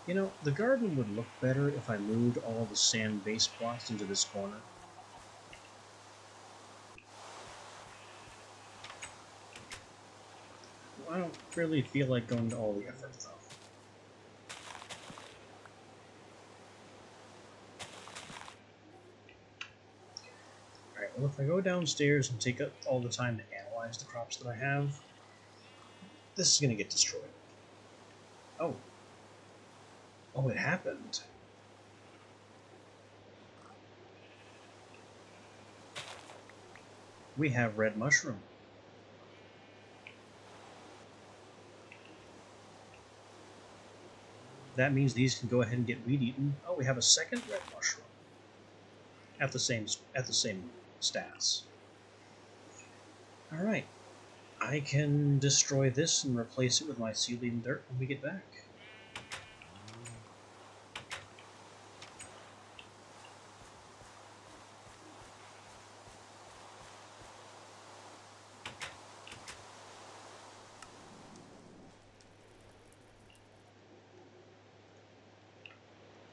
You know, the garden would look better if I moved all the sand base blocks into this corner. I don't really feel like going to all the effort, though. Alright, well, if I go downstairs and take up all the time to analyze the crops that I have, this is going to get destroyed. Oh. Oh, it happened. We have red mushroom. That means these can go ahead and get weed eaten. Oh, we have a second red mushroom at the same stats. All right, I can destroy this and replace it with my seedling dirt when we get back.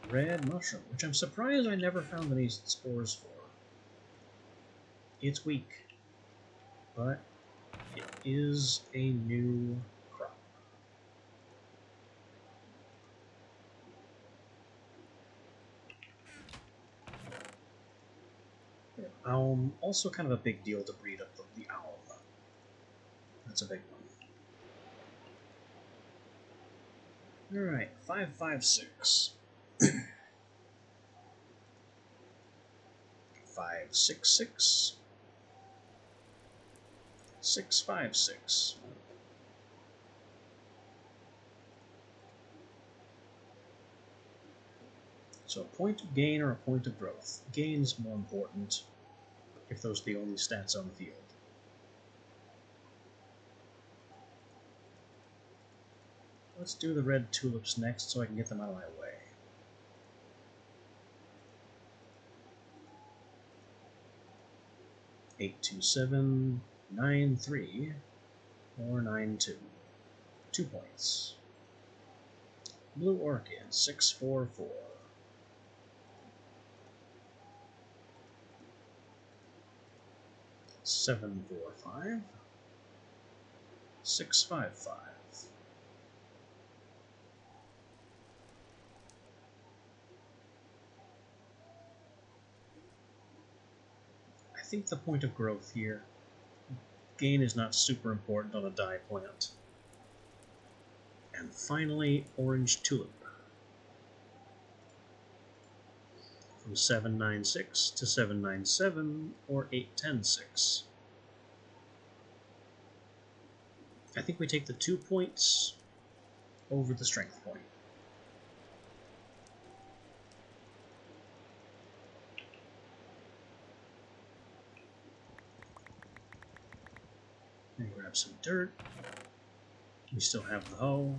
Red mushroom, which I'm surprised I never found any spores for. It's weak, but it is a new crop. Also kind of a big deal to breed up the owl. That's a big one. Alright, 556. 566. 656. So a point of gain or a point of growth. Gain's more important if those are the only stats on the field. Let's do the red tulips next so I can get them out of my way. Eight, 2, 7, 9, 3, or 9, 2. 2 points. Blue orchid, 6, 4, 4. 7, 4, 5. 6, 5, 5. I think the point of growth here, gain is not super important on a dye plant. And finally, orange tulip. From 796 to 797 or 8106. I think we take the 2 points over the strength point. And grab some dirt. We still have the hoe.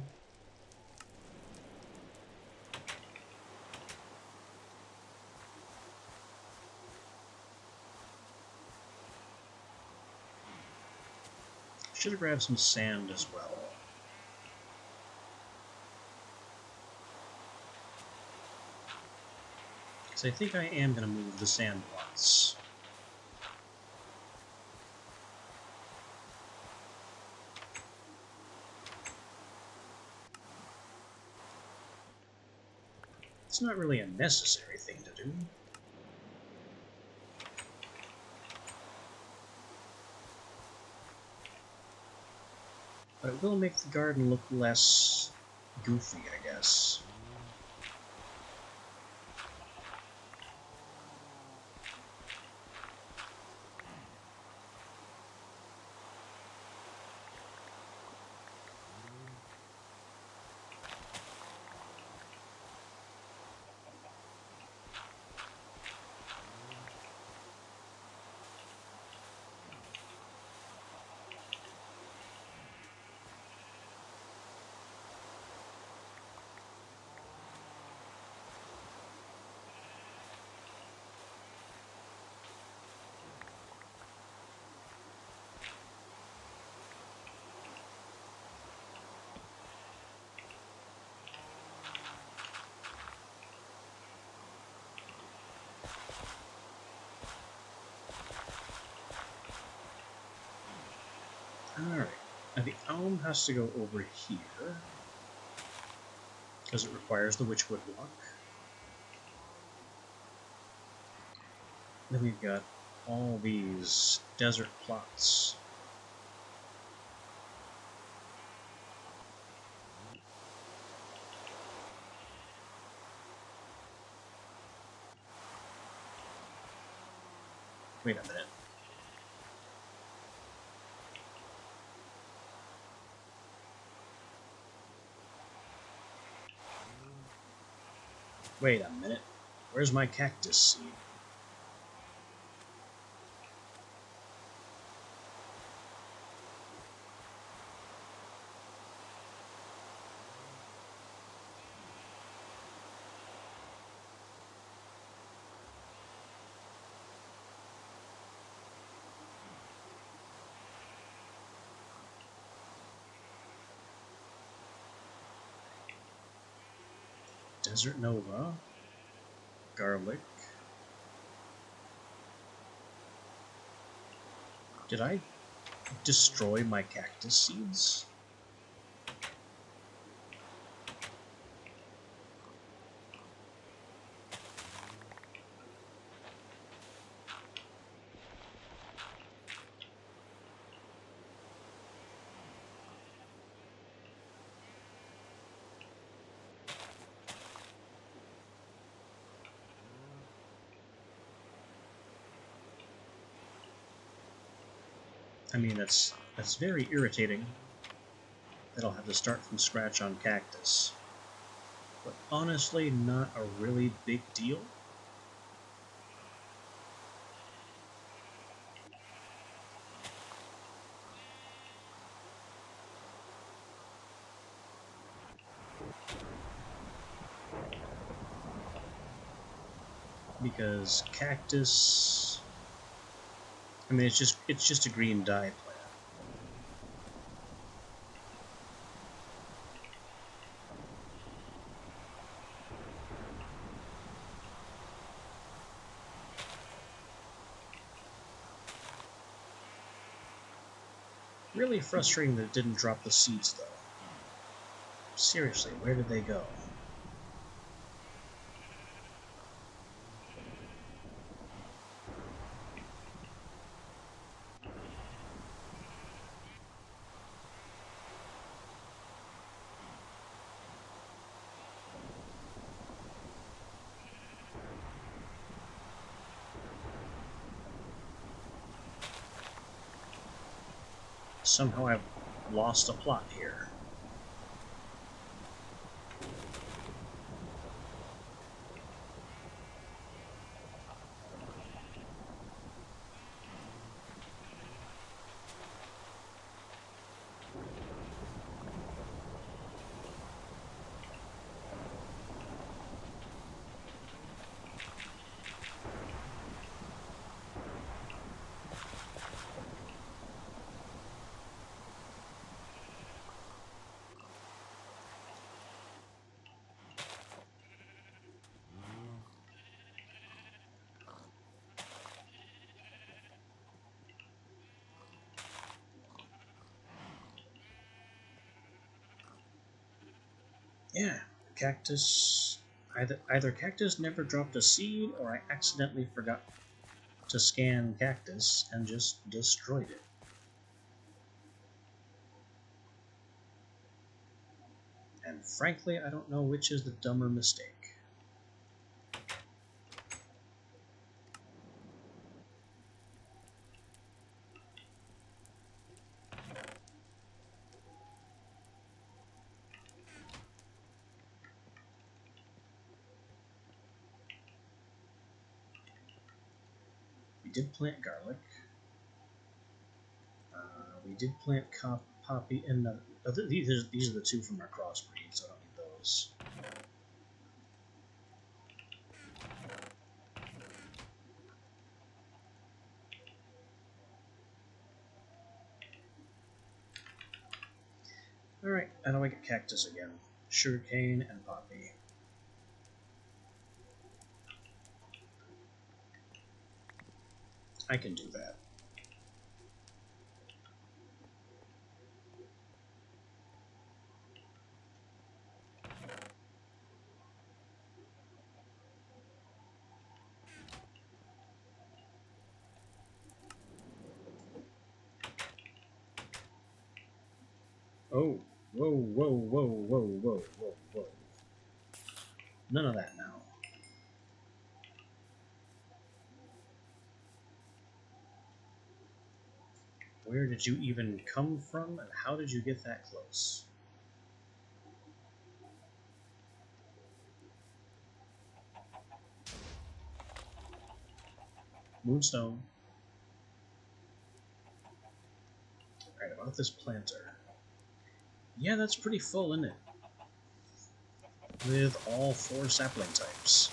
Should have grabbed some sand as well. Because I think I am going to move the sand plots. It's not really a necessary thing to do. But it will make the garden look less goofy, I guess. Alright, now the elm has to go over here, because it requires the witchwood block. Then we've got all these desert plots. Wait a minute. Wait a minute. Where's my cactus seed? Desert Nova, garlic. Did I destroy my cactus seeds? I mean, that's very irritating that I'll have to start from scratch on cactus. But honestly, not a really big deal. Because cactus, I mean, it's just a green dye plant. Really frustrating that it didn't drop the seeds, though. Seriously, where did they go? Somehow I've lost a plot here. Yeah, cactus. Either cactus never dropped a seed, or I accidentally forgot to scan cactus and just destroyed it. And frankly, I don't know which is the dumber mistake. We did plant garlic. We did plant poppy, and these are the two from our crossbreed, so I don't need those. Alright, how do I get cactus again? Sugarcane and poppy. I can do that. Oh, whoa, whoa, whoa, whoa, whoa, whoa, whoa. None of that now. Where did you even come from, and how did you get that close? Moonstone. Alright, about this planter. Yeah, that's pretty full, isn't it? With all 4 sapling types.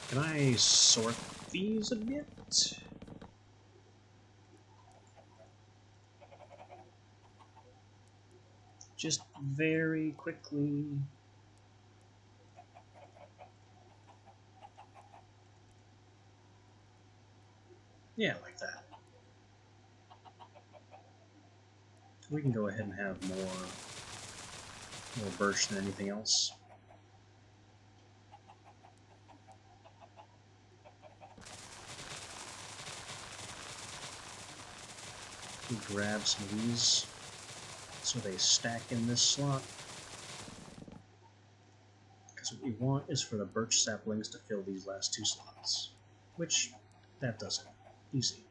Can I sort these a bit? Just very quickly. Yeah, like that. We can go ahead and have more birch than anything else. We grab some of these so they stack in this slot. Because what we want is for the birch saplings to fill these last two slots. Which, that does it. Easy.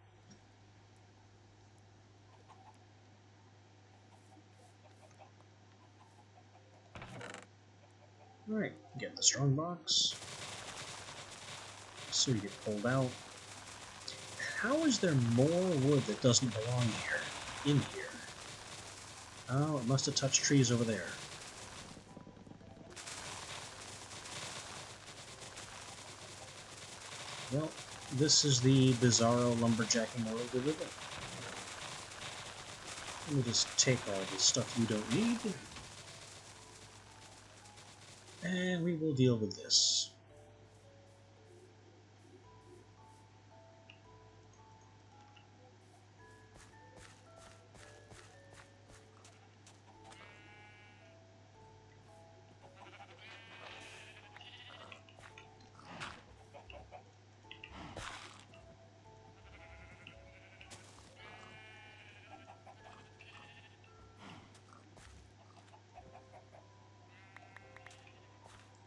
Alright, get the strong box. So you get pulled out. How is there more wood that doesn't belong here? In here? Oh, it must have touched trees over there. Well, this is the bizarro lumberjacking world we live in. Let me just take all the stuff you don't need. And we will deal with this.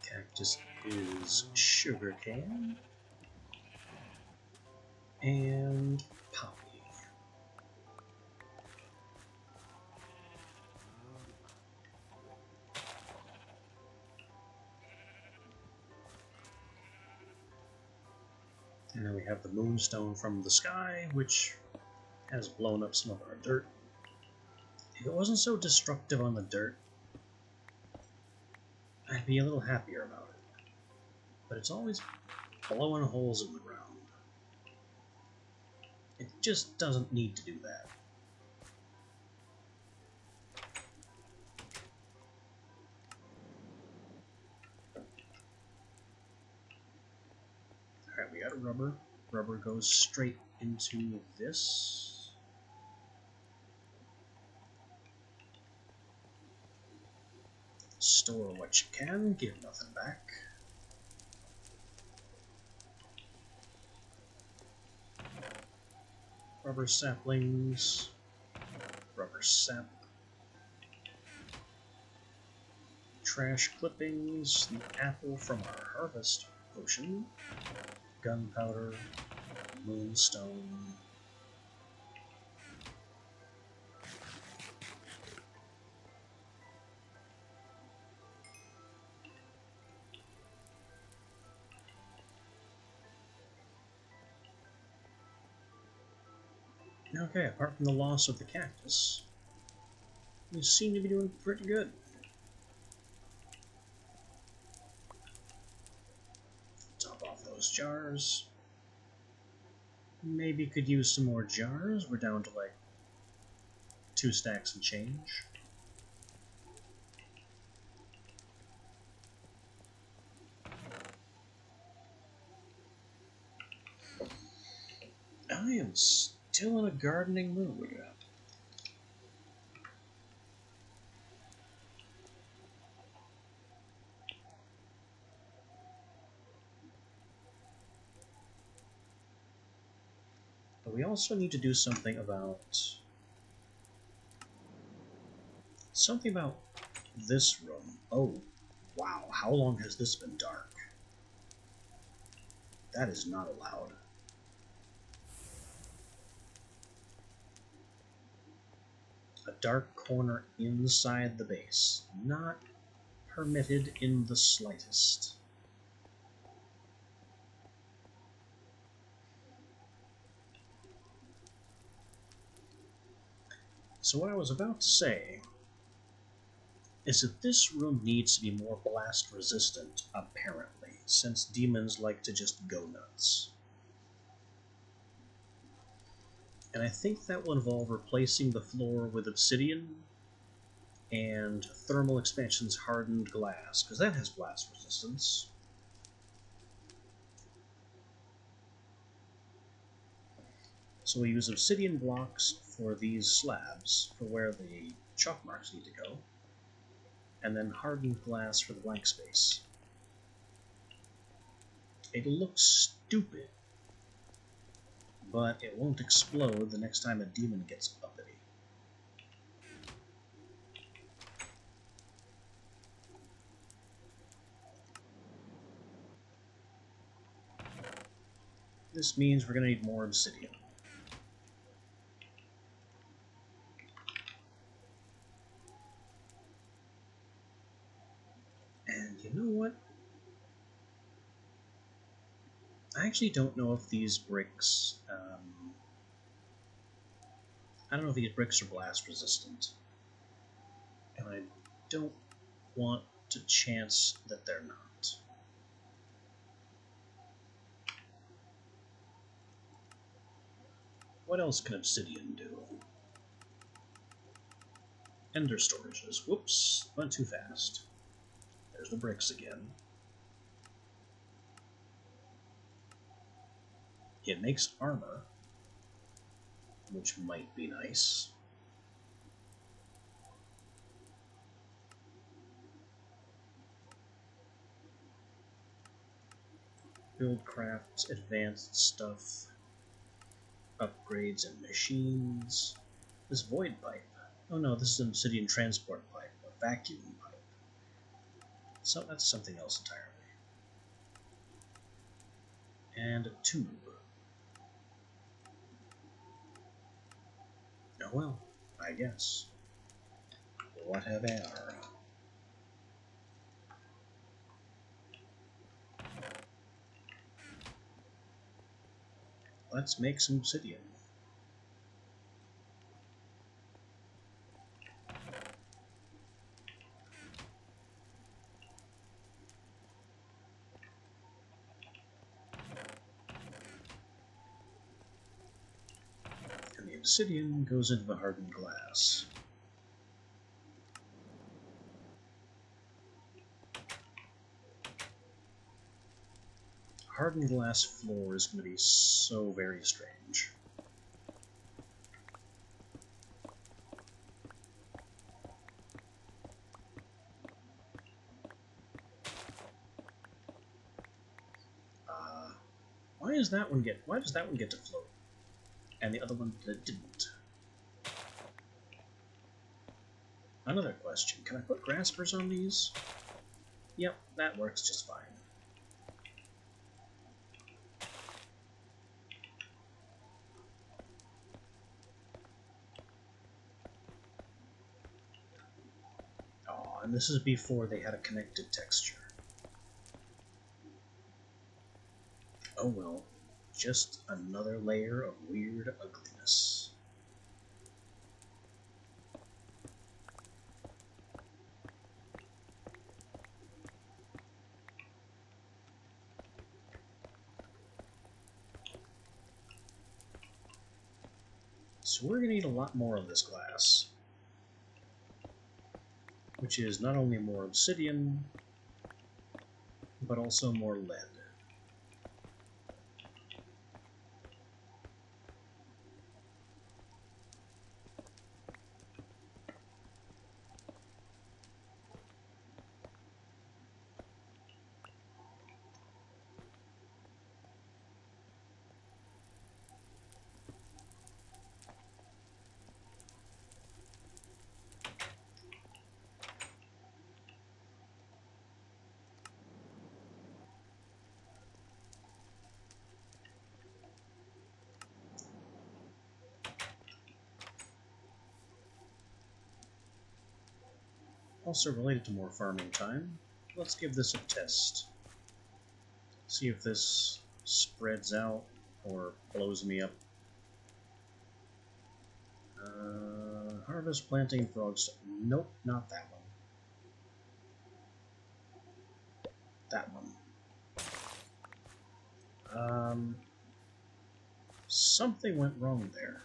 Cactus is sugarcane and poppy. And then we have the moonstone from the sky, which has blown up some of our dirt. If it wasn't so destructive on the dirt, I'd be a little happier about it. But it's always blowing holes in the ground. It just doesn't need to do that. Alright, we got rubber. Rubber goes straight into this. Store what you can, give nothing back. Rubber saplings, rubber sap, trash clippings, the apple from our harvest potion, gunpowder, moonstone. Okay, apart from the loss of the cactus, we seem to be doing pretty good. Top off those jars. Maybe could use some more jars. We're down to like 2 stacks and change. I am still in a gardening mood. But we also need to do something about this room. Oh, wow, how long has this been dark? That is not allowed. A dark corner inside the base. Not permitted in the slightest. So what I was about to say is that this room needs to be more blast resistant, apparently, since demons like to just go nuts. And I think that will involve replacing the floor with obsidian and Thermal Expansion's hardened glass, because that has blast resistance. So we use obsidian blocks for these slabs, for where the chalk marks need to go, and then hardened glass for the blank space. It looks stupid, but it won't explode the next time a demon gets up in This means we're going to need more obsidian. And you know what? I actually don't know if these bricks... I don't know if these bricks are blast resistant. And I don't want to chance that they're not. What else can obsidian do? Ender storages. Whoops, went too fast. There's the bricks again. It makes armor, which might be nice. Build crafts, advanced stuff, upgrades and machines. This void pipe. Oh no, this is an obsidian transport pipe, a vacuum pipe. So that's something else entirely. And a tube. Oh well, I guess. Whatever. Let's make some obsidian. And the obsidian goes into the hardened glass. Hardened glass floor is going to be so very strange. Why does that one get to float? And the other one didn't. Another question, can I put graspers on these? Yep, that works just fine. Oh, and this is before they had a connected texture. Oh well, just another layer of weird ugliness. So we're going to need a lot more of this glass, which is not only more obsidian, but also more lead. Also related to more farming time, let's give this a test. See if this spreads out or blows me up. Harvest, planting, frogs. Nope, not that one. That one. Something went wrong there.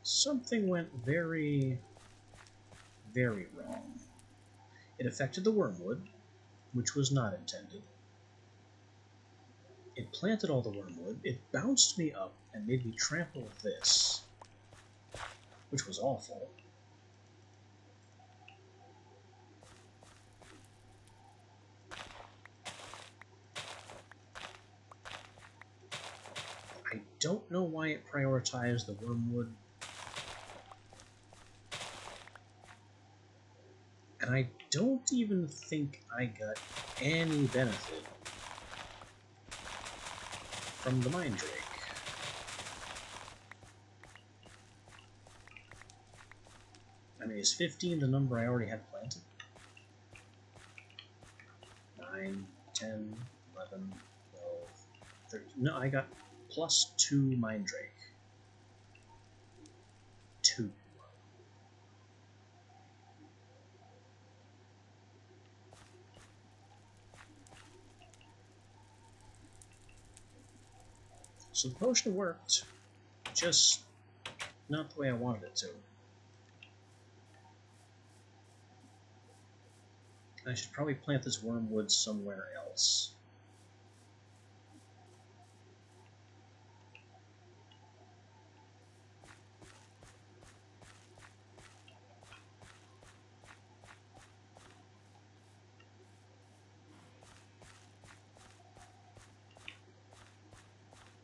Something went very, very wrong. It affected the wormwood, which was not intended. It planted all the wormwood, it bounced me up and made me trample this, which was awful. I don't know why it prioritized the wormwood. And I don't even think I got any benefit from the Mandrake. I mean, is 15 the number I already had planted? 9, 10, 11, 12, 13. No, I got +2 Mandrake. 2. So the potion worked, just not the way I wanted it to. I should probably plant this wormwood somewhere else.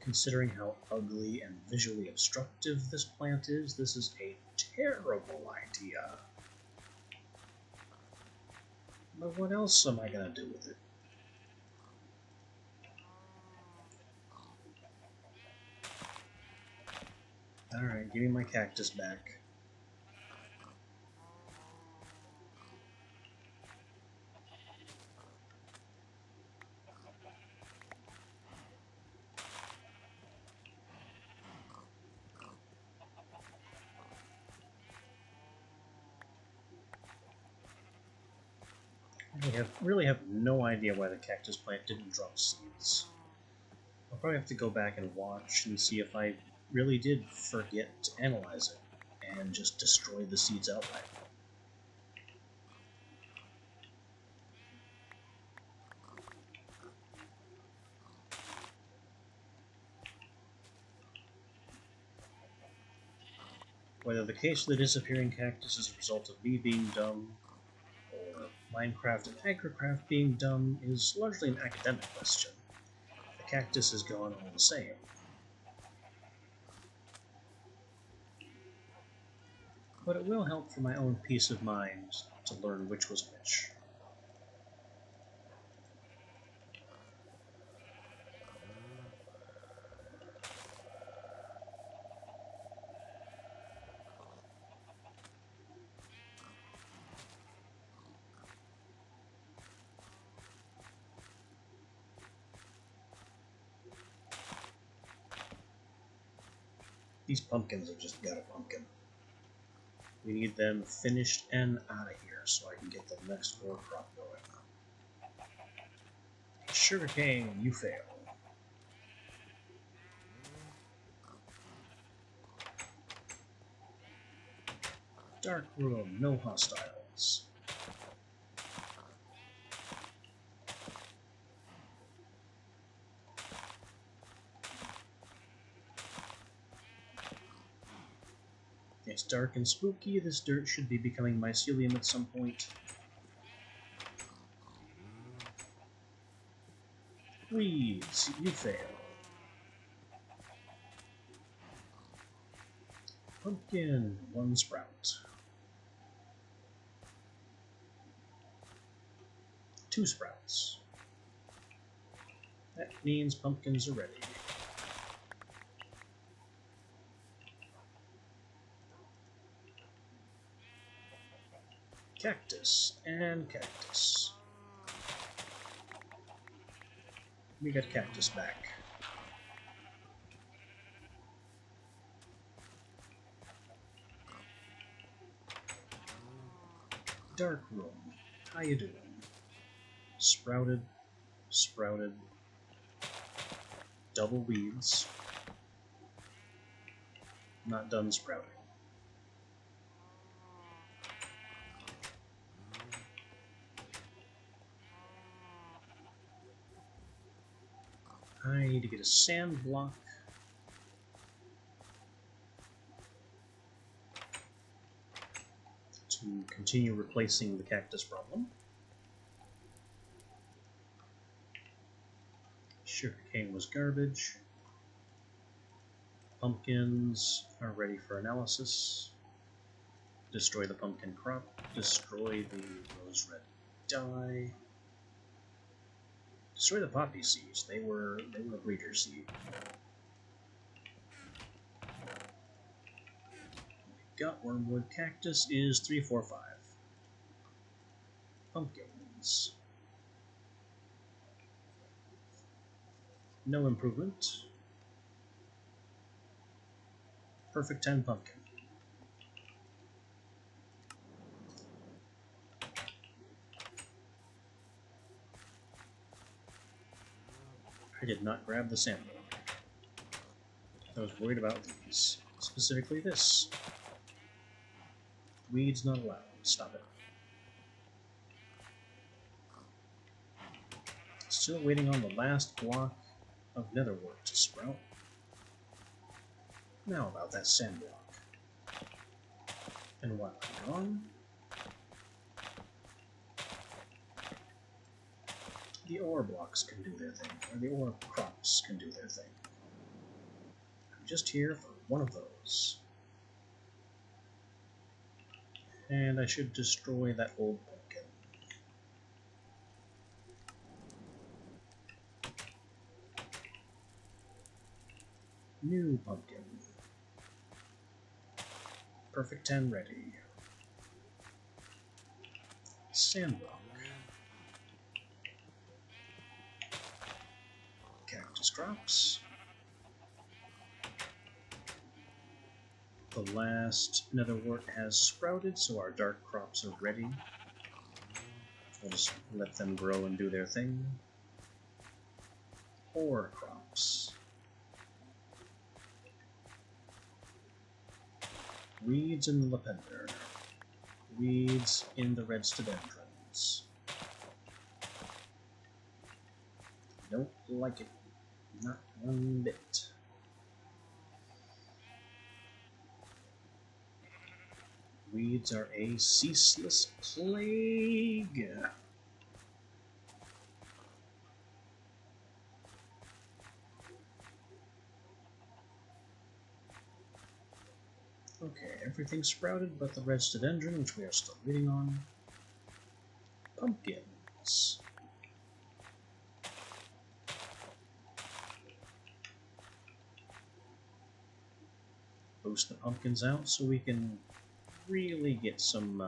Considering how ugly and visually obstructive this plant is, this is a terrible idea. But what else am I going to do with it? Alright, give me my cactus back. I really have no idea why the cactus plant didn't drop seeds. I'll probably have to go back and watch and see if I really did forget to analyze it and just destroy the seeds outright. Whether the case of the disappearing cactus is a result of me being dumb, or Minecraft and Agricraft being dumb, is largely an academic question. The cactus is gone all the same. But it will help for my own peace of mind to learn which was which. These pumpkins have just got a pumpkin. We need them finished and out of here so I can get the next 4 crop going. Sugarcane, you fail. Dark room, no hostiles. It's dark and spooky. This dirt should be becoming mycelium at some point. Weeds, you fail. Pumpkin, 1 sprout. 2 sprouts. That means pumpkins are ready. Cactus and cactus. We got cactus back. Dark room, how you doing? Sprouted, sprouted, double weeds. Not done sprouting. I need to get a sand block. To continue replacing the cactus problem. Sugarcane was garbage. Pumpkins are ready for analysis. Destroy the pumpkin crop. Destroy the rose red dye. Destroy the poppy seeds. They were a breeder seed. Got wormwood. Cactus is 3, 4, 5. Pumpkins. No improvement. Perfect 10 pumpkin. I did not grab the sandblock. I was worried about these. Specifically this. Weeds not allowed. Stop it. Still waiting on the last block of netherwort to sprout. Now about that sandblock. And while I'm gone, the ore blocks can do their thing, or the ore crops can do their thing. I'm just here for one of those. And I should destroy that old pumpkin. New pumpkin. Perfect 10 ready. Sandrock. Cactus crops. The last netherwort has sprouted, so our dark crops are ready. We'll just let them grow and do their thing. Ore crops. Weeds in the lepenter. Weeds in the redstodendrons. Don't like it. Not one bit. Weeds are a ceaseless plague. Okay, everything sprouted but the redstodendron, which we are still waiting on. Pumpkins. Boost the pumpkins out so we can really get some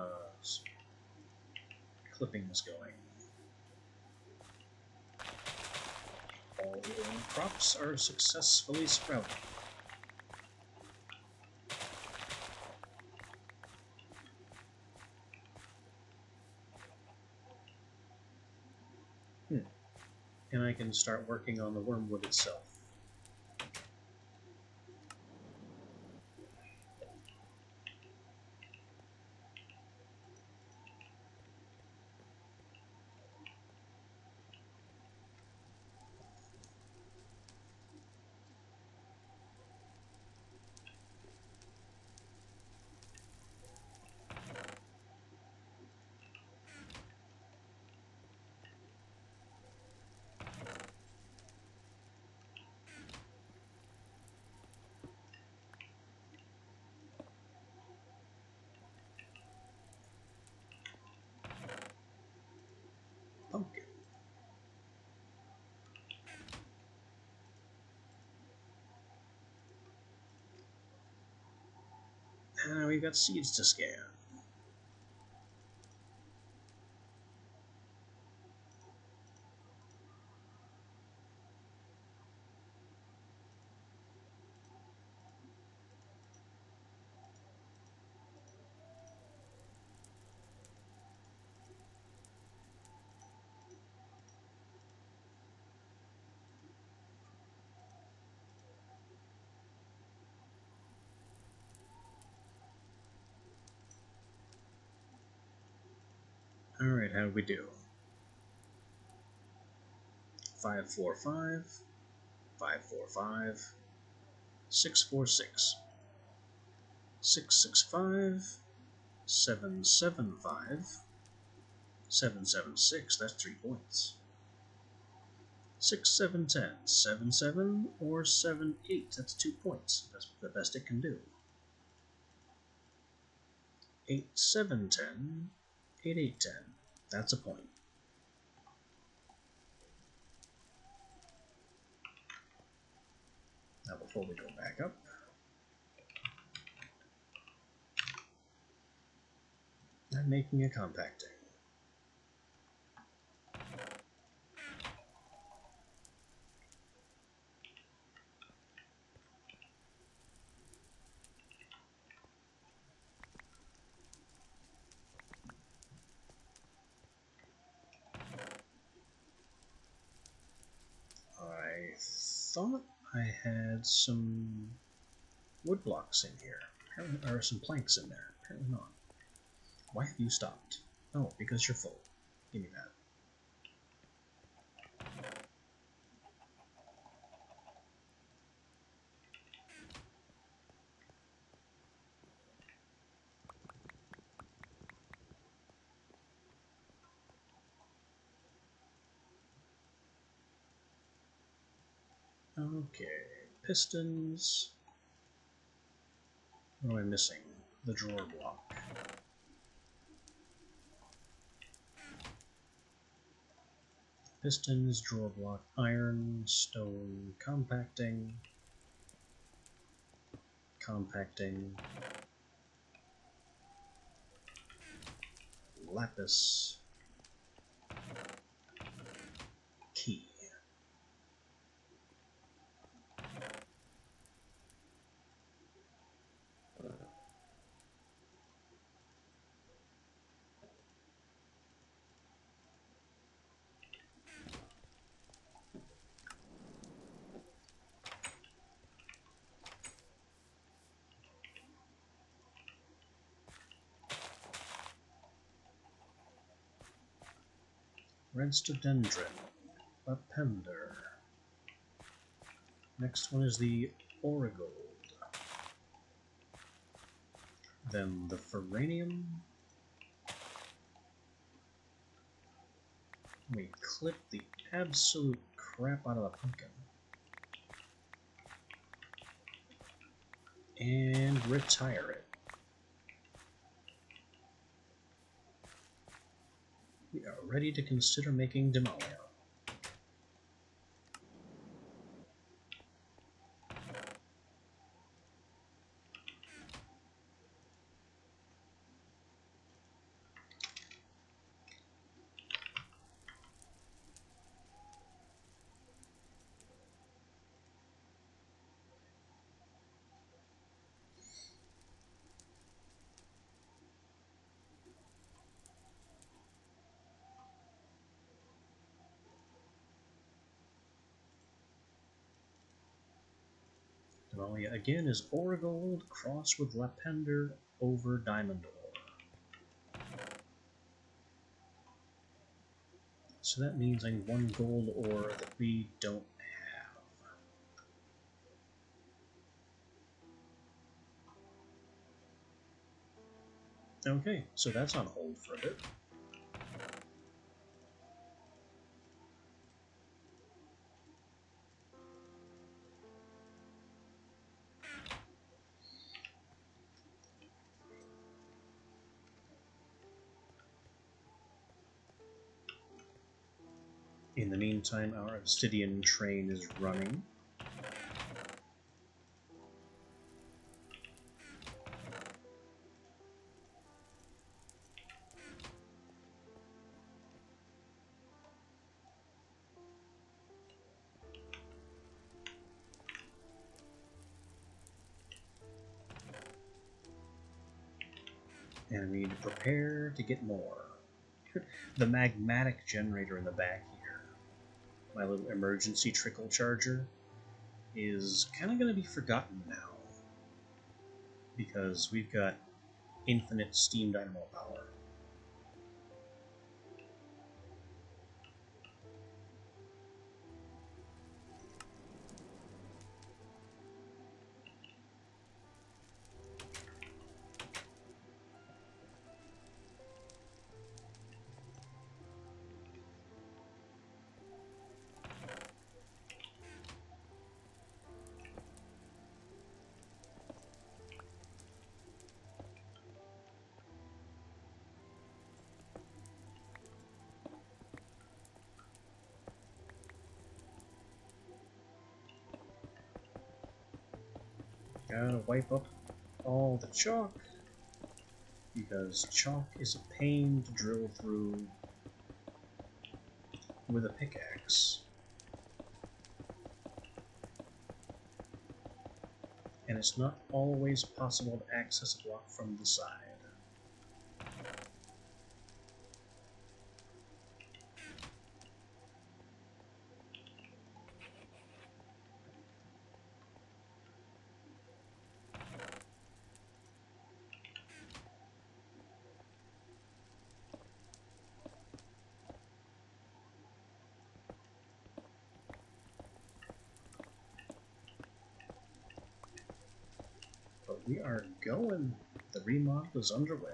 clippings going. All the oil crops are successfully sprouting. And I can start working on the wormwood itself. Pumpkin. And we've got seeds to scan. Alright, how do we do? 5, 4, 5, 5, 4, 5, 6, 4, 6, 6, 6, 5, 7, 7, 5, 7, 7, 6, that's 3 points. 6, 7, 10, 7, 7, or 7, 8, that's 2 points. That's the best it can do. 8, 7, 10, 8, 8, 10. That's a point. Now before we go back up, I'm making a compacting. I thought I had some wood blocks in here, or some planks in there. Apparently not. Why have you stopped? Oh, because you're full. Give me that. Okay, pistons. What am I missing? The drawer block. Pistons, drawer block, iron, stone, compacting, lapis, key. Redstodendron, lapender. Next one is the Origold. Then the Ferranium. We clip the absolute crap out of the pumpkin. And retire it. We are ready to consider making Demolia. Demolia again is Origold crossed with Lapender over Diamond Ore. So that means I need one gold ore that we don't have. Okay, so that's on hold for a bit. In the meantime, our obsidian train is running. And we need to prepare to get more. The magmatic generator in the back here, my little emergency trickle charger, is kind of going to be forgotten now. Because we've got infinite steam dynamo power. Gotta wipe up all the chalk, because chalk is a pain to drill through with a pickaxe. And it's not always possible to access a block from the side. But we are going. The remodel is underway.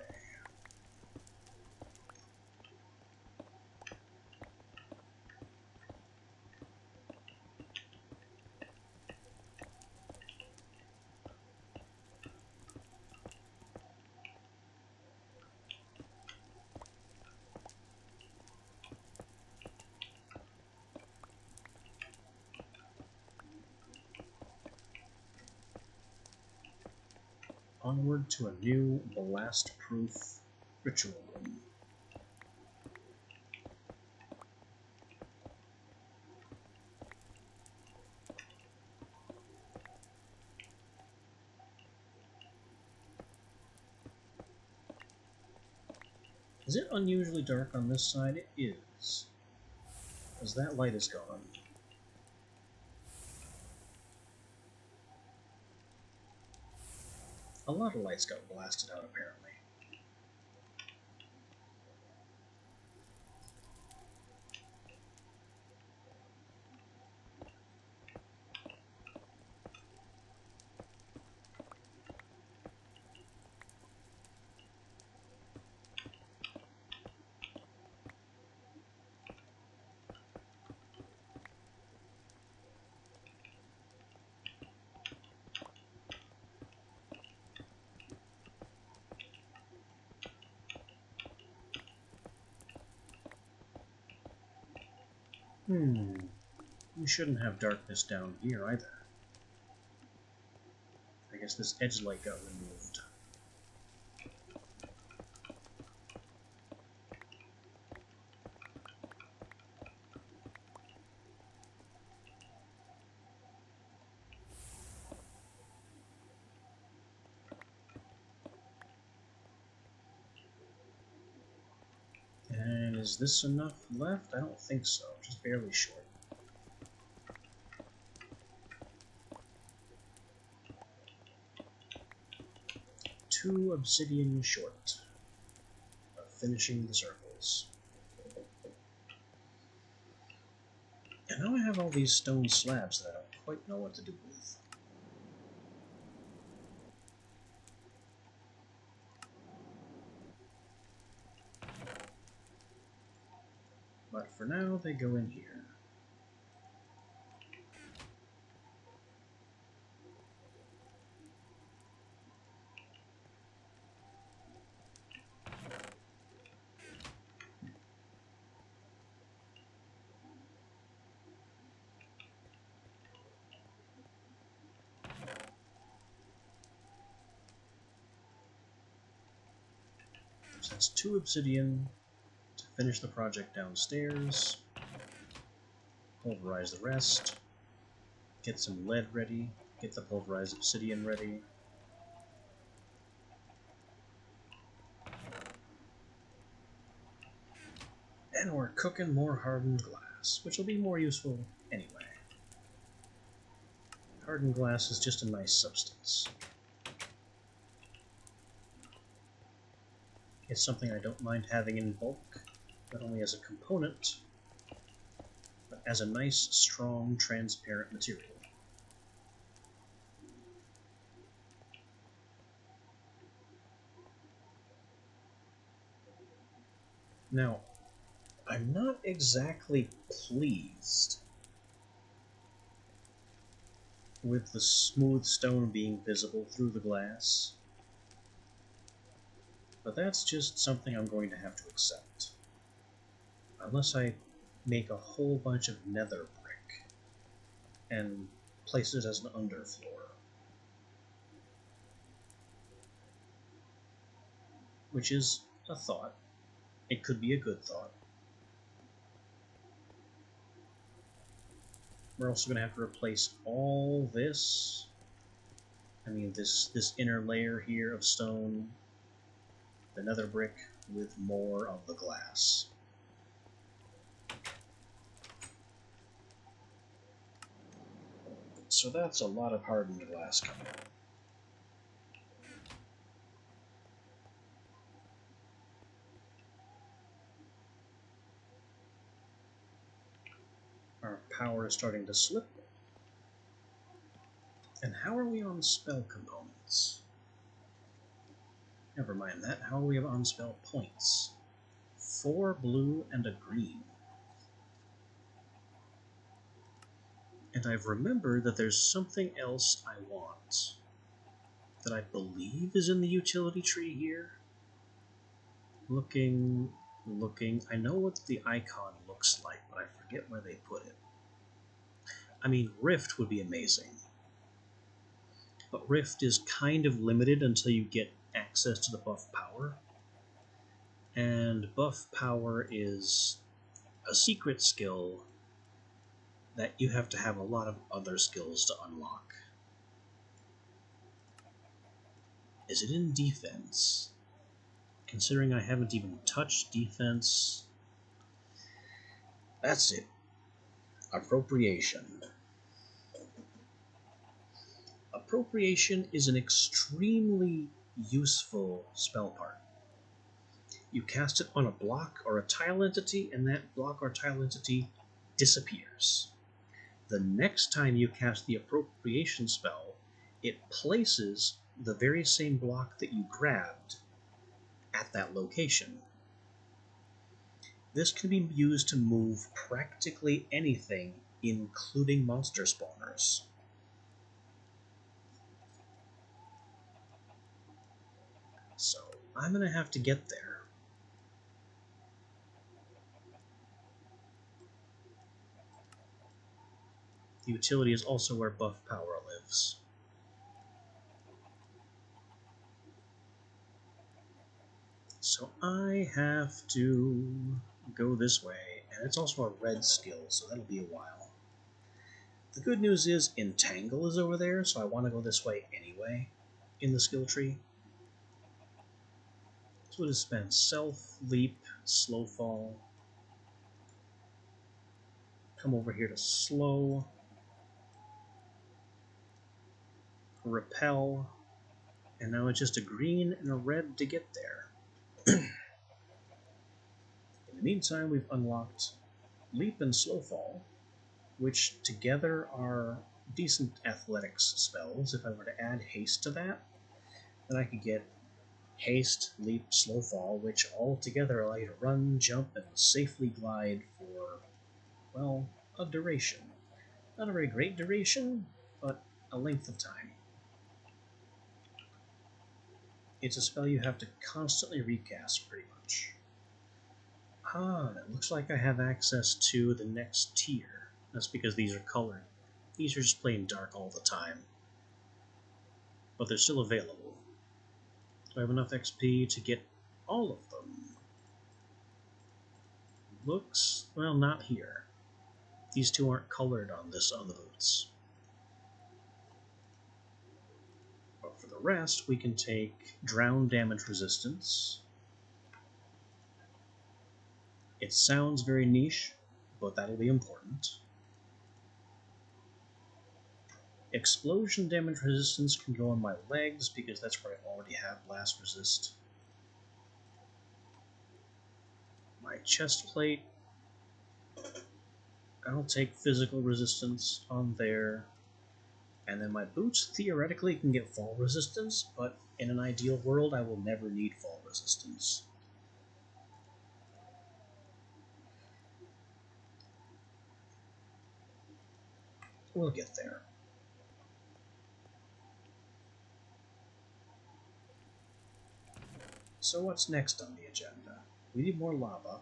Onward to a new blast-proof ritual room. Is it unusually dark on this side? It is. Because that light is gone. A lot of lights got blasted out, apparently. We shouldn't have darkness down here either. I guess this edge light got removed. And is this enough left? I don't think so. Just barely short. Two obsidian short of finishing the circles. And now I have all these stone slabs that I don't quite know what to do with. But for now, they go in here. So that's 2 obsidian to finish the project downstairs. Pulverize the rest. Get some lead ready. Get the pulverized obsidian ready. And we're cooking more hardened glass, which will be more useful anyway. Hardened glass is just a nice substance. It's something I don't mind having in bulk, not only as a component, but as a nice, strong, transparent material. Now, I'm not exactly pleased with the smooth stone being visible through the glass, but that's just something I'm going to have to accept. Unless I make a whole bunch of nether brick and place it as an underfloor. which is a thought. It could be a good thought. We're also going to have to replace all this. I mean, this inner layer here of stone, the nether brick, with more of the glass. So that's a lot of hardened glass coming out. Our power is starting to slip. And how are we on spell components? Never mind that. How are we on spell points? 4 blue and a green. And I've remembered that there's something else I want that I believe is in the utility tree here. Looking. I know what the icon looks like, but I forget where they put it. I mean, Rift would be amazing. But Rift is kind of limited until you get access to the buff power. And buff power is a secret skill that you have to have a lot of other skills to unlock. Is it in defense? Considering I haven't even touched defense. That's it. Appropriation. Appropriation is an extremely useful spell part. You cast it on a block or a tile entity, and that block or tile entity disappears. The next time you cast the appropriation spell, it places the very same block that you grabbed at that location. This can be used to move practically anything, including monster spawners. So, I'm going to have to get there. The utility is also where buff power lives. So I have to go this way, and it's also a red skill, so that'll be a while. The good news is Entangle is over there, so I want to go this way anyway in the skill tree. So it is spent Self, Leap, Slow Fall. Come over here to Slow. Repel. And now it's just a green and a red to get there. In the meantime, we've unlocked Leap and Slow Fall, which together are decent athletics spells. If I were to add Haste to that, then I could get Haste, Leap, Slow Fall, which all together allow you to run, jump, and safely glide for, well, a duration. Not a very great duration, but a length of time. It's a spell you have to constantly recast, pretty much. It looks like I have access to the next tier. That's because these are colored. These are just plain dark all the time. But they're still available. Do I have enough XP to get all of them? Looks, well, not here. These two aren't colored on the boots. But for the rest, we can take Drown Damage Resistance. It sounds very niche, but that'll be important. Explosion Damage Resistance can go on my legs because that's where I already have Blast Resist. My chest plate, I'll take Physical Resistance on there. And then my boots theoretically can get Fall Resistance, but in an ideal world I will never need Fall Resistance. We'll get there. So what's next on the agenda? We need more lava.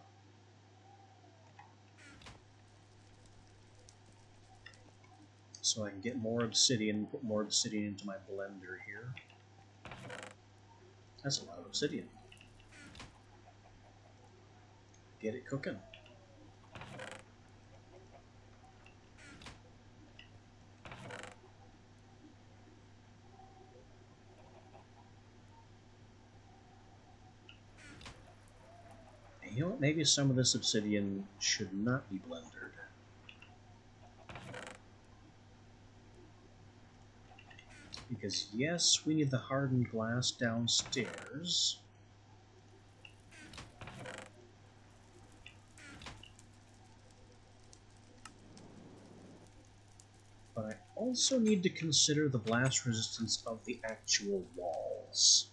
So I can get more obsidian, put more obsidian into my blender here. That's a lot of obsidian. get it cooking. And you know what? Maybe some of this obsidian should not be blendered. Because yes, we need the hardened glass downstairs. But I also need to consider the blast resistance of the actual walls.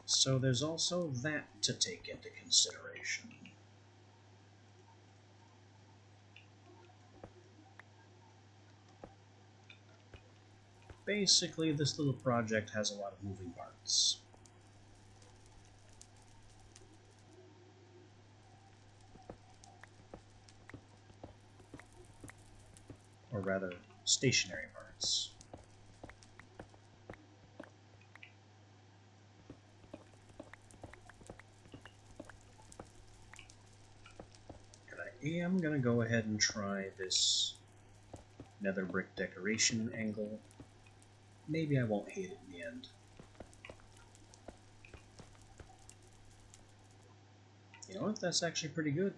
So there's also that to take into consideration. Basically, this little project has a lot of moving parts. Or rather, stationary parts. And I am going to go ahead and try this nether brick decoration angle. Maybe I won't hate it in the end. You know what? That's actually pretty good.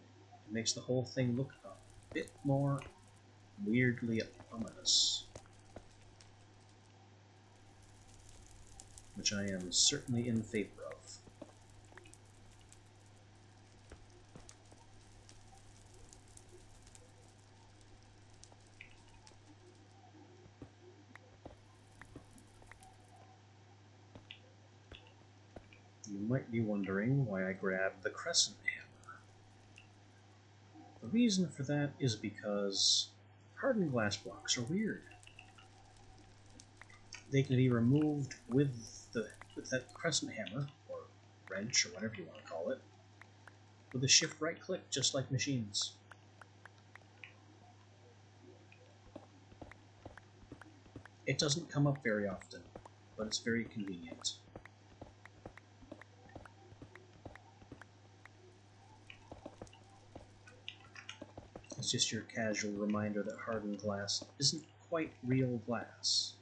It makes the whole thing look a bit more weirdly ominous. Which I am certainly in favor of. You might be wondering why I grabbed the crescent hammer. The reason for that is because hardened glass blocks are weird. They can be removed with that crescent hammer, or wrench, or whatever you want to call it, with a shift right click, just like machines. It doesn't come up very often, but it's very convenient. It's just your casual reminder that hardened glass isn't quite real glass,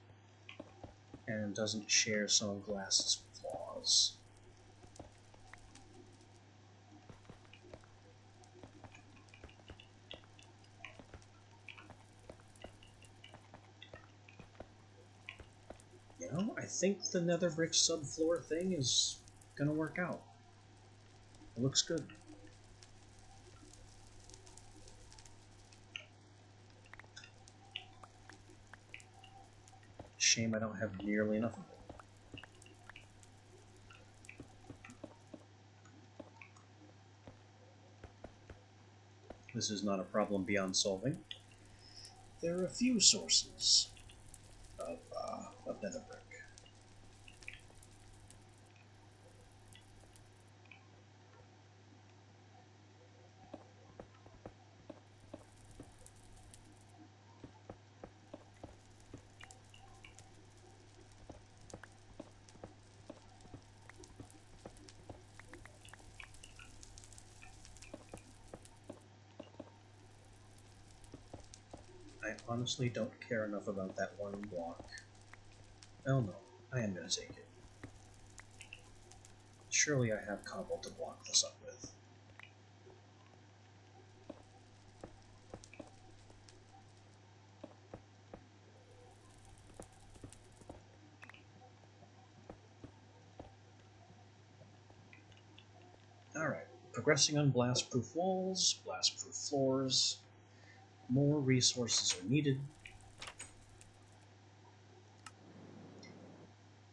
and doesn't share some of glass's flaws. You know, I think the nether brick subfloor thing is gonna work out. It looks good. Shame I don't have nearly enough of it. This is not a problem beyond solving. There are a few sources of nether brick. I honestly don't care enough about that one block. Oh no, I am going to take it. Surely I have cobble to block this up with. Alright, progressing on blast-proof walls, blast-proof floors. More resources are needed.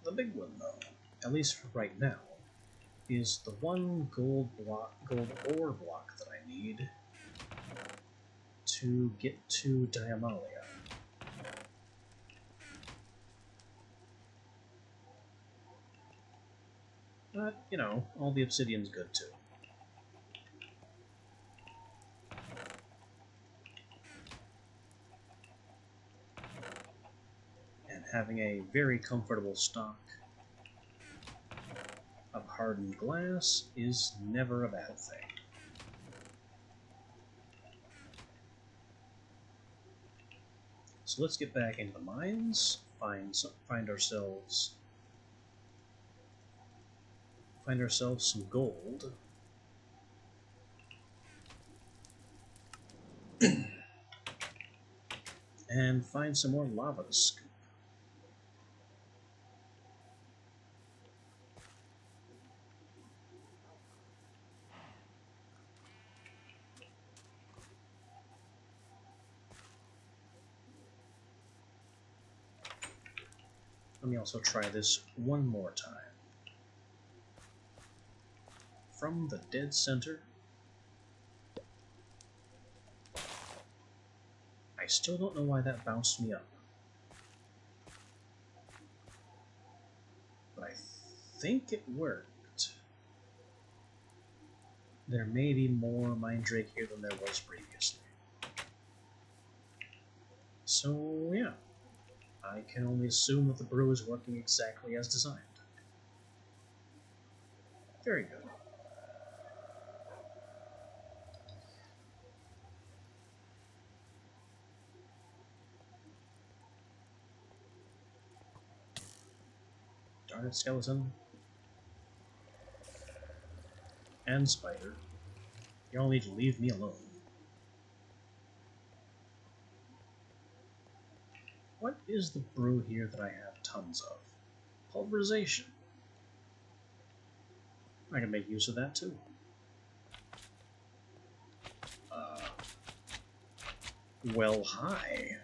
The big one, though, at least for right now, is the one gold ore block that I need to get to Diamalia. But, you know, all the obsidian's good too. And having a very comfortable stock of hardened glass is never a bad thing. So let's get back into the mines, find ourselves some gold. And find some more lava to scoop. Let me also try this one more time. From the dead center. I still don't know why that bounced me up. But I think it worked. There may be more Minddrake here than there was previously. So, yeah. I can only assume that the brew is working exactly as designed. Very good. Darn it, skeleton. And spider. Y'all need to leave me alone. What is the brew here that I have tons of? Pulverization. I can make use of that too. Well, hi.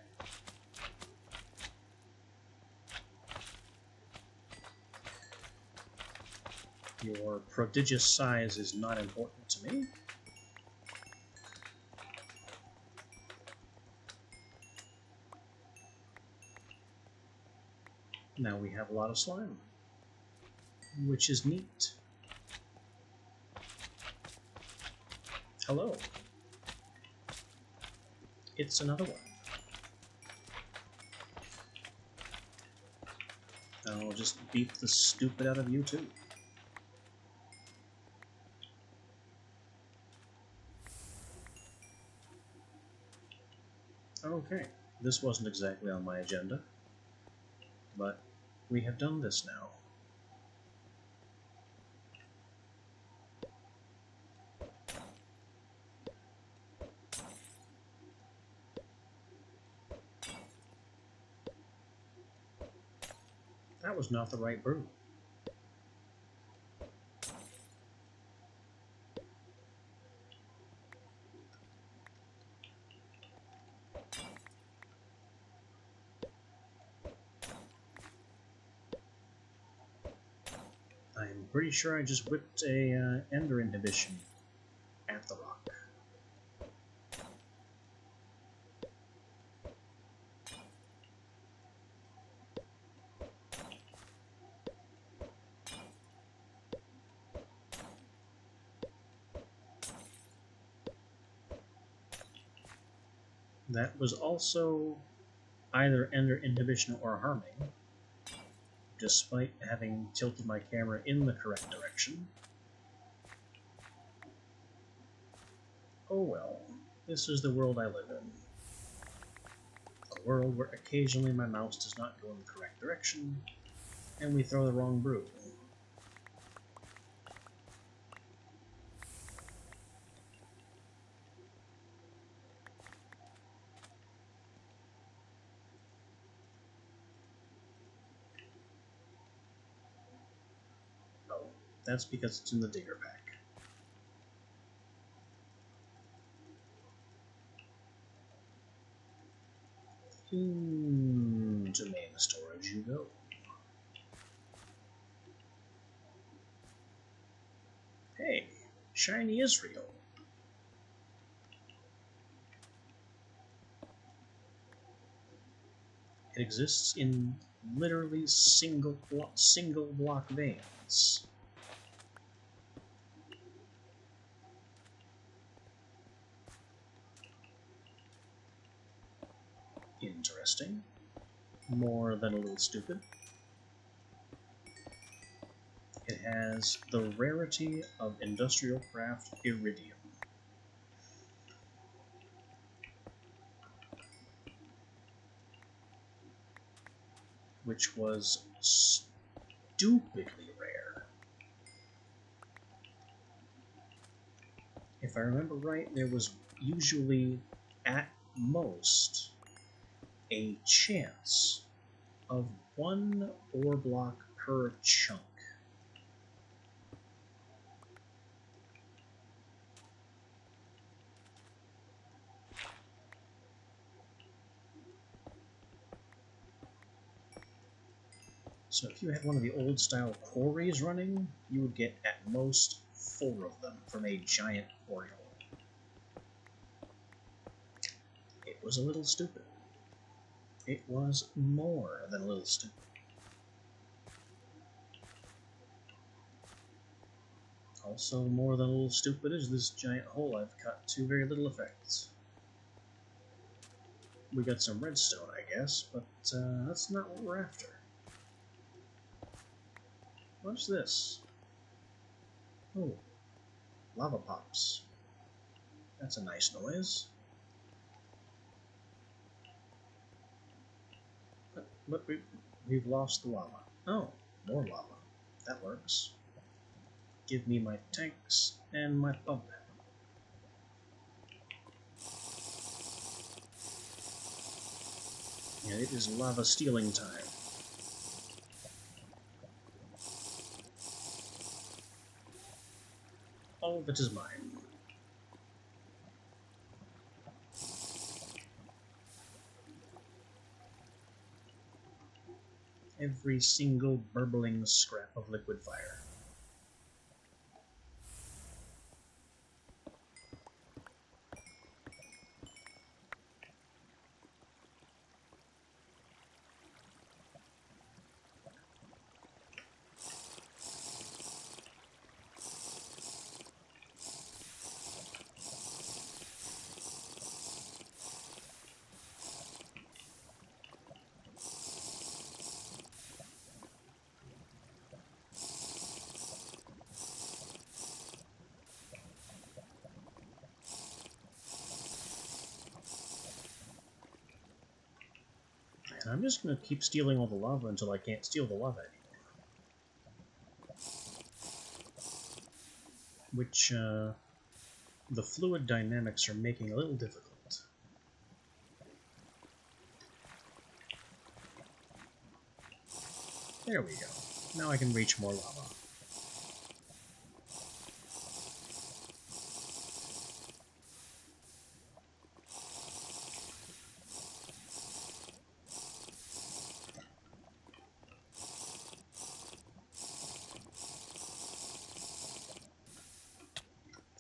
Your prodigious size is not important to me. Now we have a lot of slime, which is neat. Hello. It's another one. I'll just beat the stupid out of you too. Okay, this wasn't exactly on my agenda, but we have done this now. That was not the right brew. I'm pretty sure I just whipped a ender inhibition at the rock. That was also either ender inhibition or harming, despite having tilted my camera in the correct direction. Oh well, this is the world I live in. A world where occasionally my mouse does not go in the correct direction, and we throw the wrong brew. Oh, that's because it's in the digger pack. To main storage you go. Hey, shiny Israel. It exists in literally single block veins. Interesting. more than a little stupid. It has the rarity of industrial craft iridium. Which was stupidly rare. If I remember right, there was usually, at most, a chance of 1 ore block per chunk. So if you had one of the old style quarries running, you would get at most 4 of them from a giant quarry hole. It was a little stupid. It was more than a little stupid. Also more than a little stupid is this giant hole I've cut to very little effect. We got some redstone, I guess, but that's not what we're after. What's this? Oh, lava pops. That's a nice noise. But we've lost the lava. Oh, more lava. That works. Give me my tanks and my pump. And it is lava stealing time. All of it is mine. Every single burbling scrap of liquid fire. And I'm just going to keep stealing all the lava until I can't steal the lava anymore. Which, the fluid dynamics are making a little difficult. There we go. Now I can reach more lava.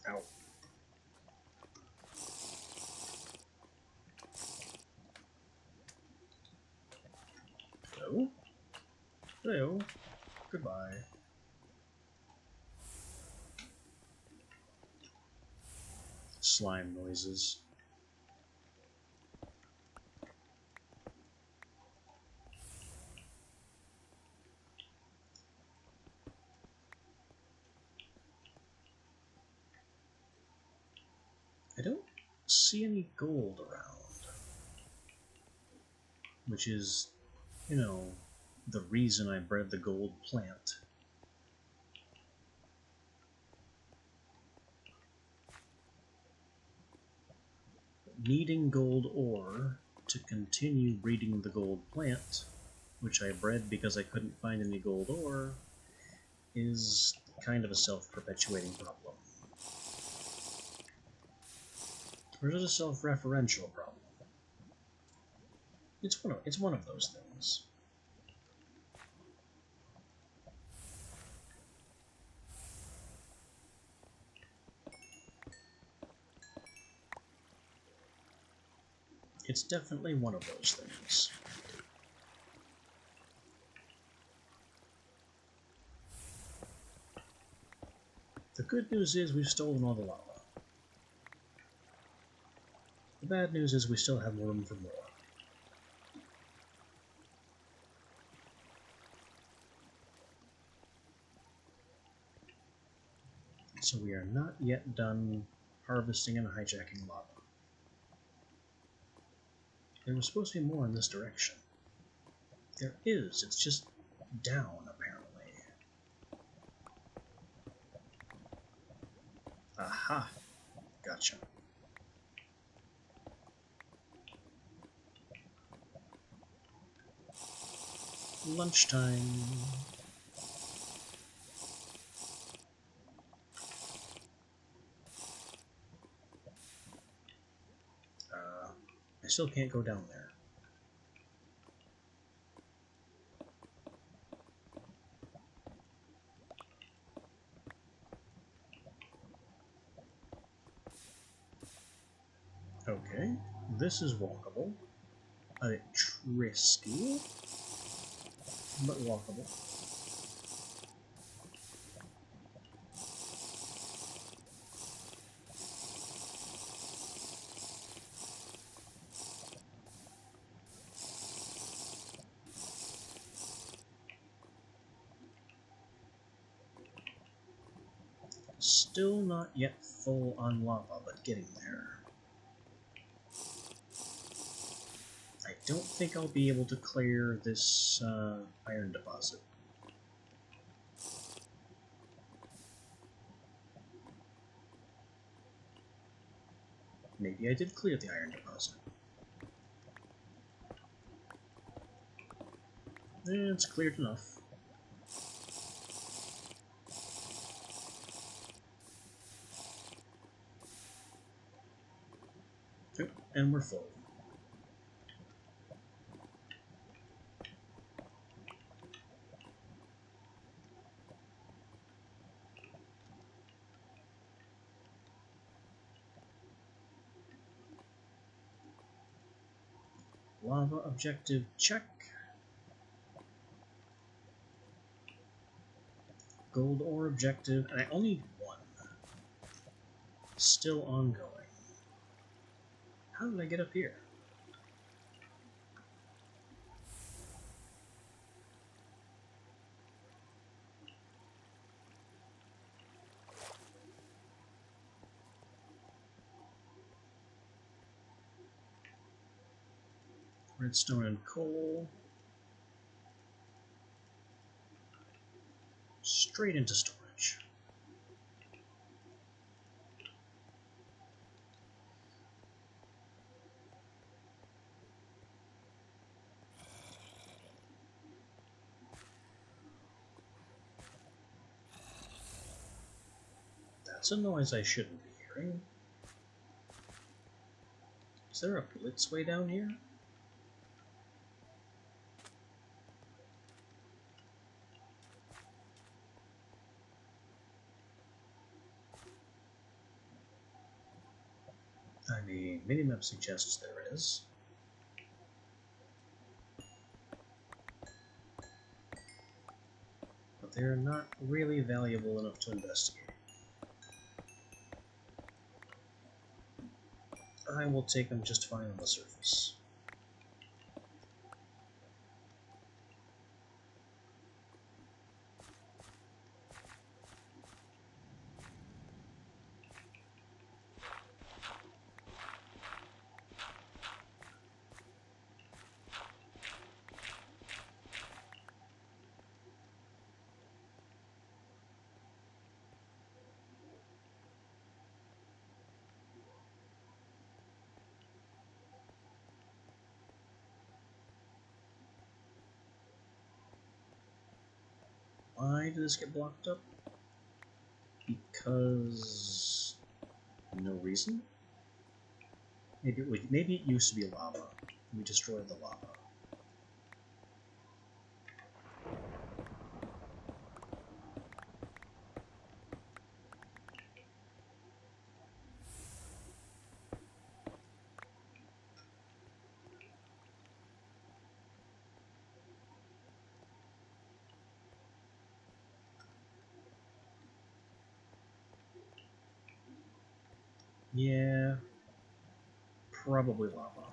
Ow. Hello? Hello? Goodbye. Slime noises. I don't see any gold around. Which is, you know, the reason I bred the gold plant. Needing gold ore to continue breeding the gold plant, which I bred because I couldn't find any gold ore, is kind of a self-perpetuating problem. Or is it a self-referential problem? It's one of those things. It's definitely one of those things. The good news is we've stolen all the lava. The bad news is we still have room for more. So we are not yet done harvesting and hijacking lava. There was supposed to be more in this direction. There is, it's just down, apparently. Aha! Gotcha. Lunchtime. I still can't go down there. Okay, this is walkable. A bit risky, but walkable. Still not yet full on lava, but getting there. I don't think I'll be able to clear this iron deposit. Maybe I did clear the iron deposit. It's cleared enough. Yep, and we're full. Lava objective check. Gold ore objective, and I only need one. Still ongoing. How did I get up here? Redstone and coal. Straight into storage. That's a noise I shouldn't be hearing. Is there a blitz way down here? I mean, minimap suggests there is. But they're not really valuable enough to investigate. I will take them just fine on the surface. Why did this get blocked up? Because no reason? Maybe it used to be lava. We destroyed the lava. Yeah, probably lava.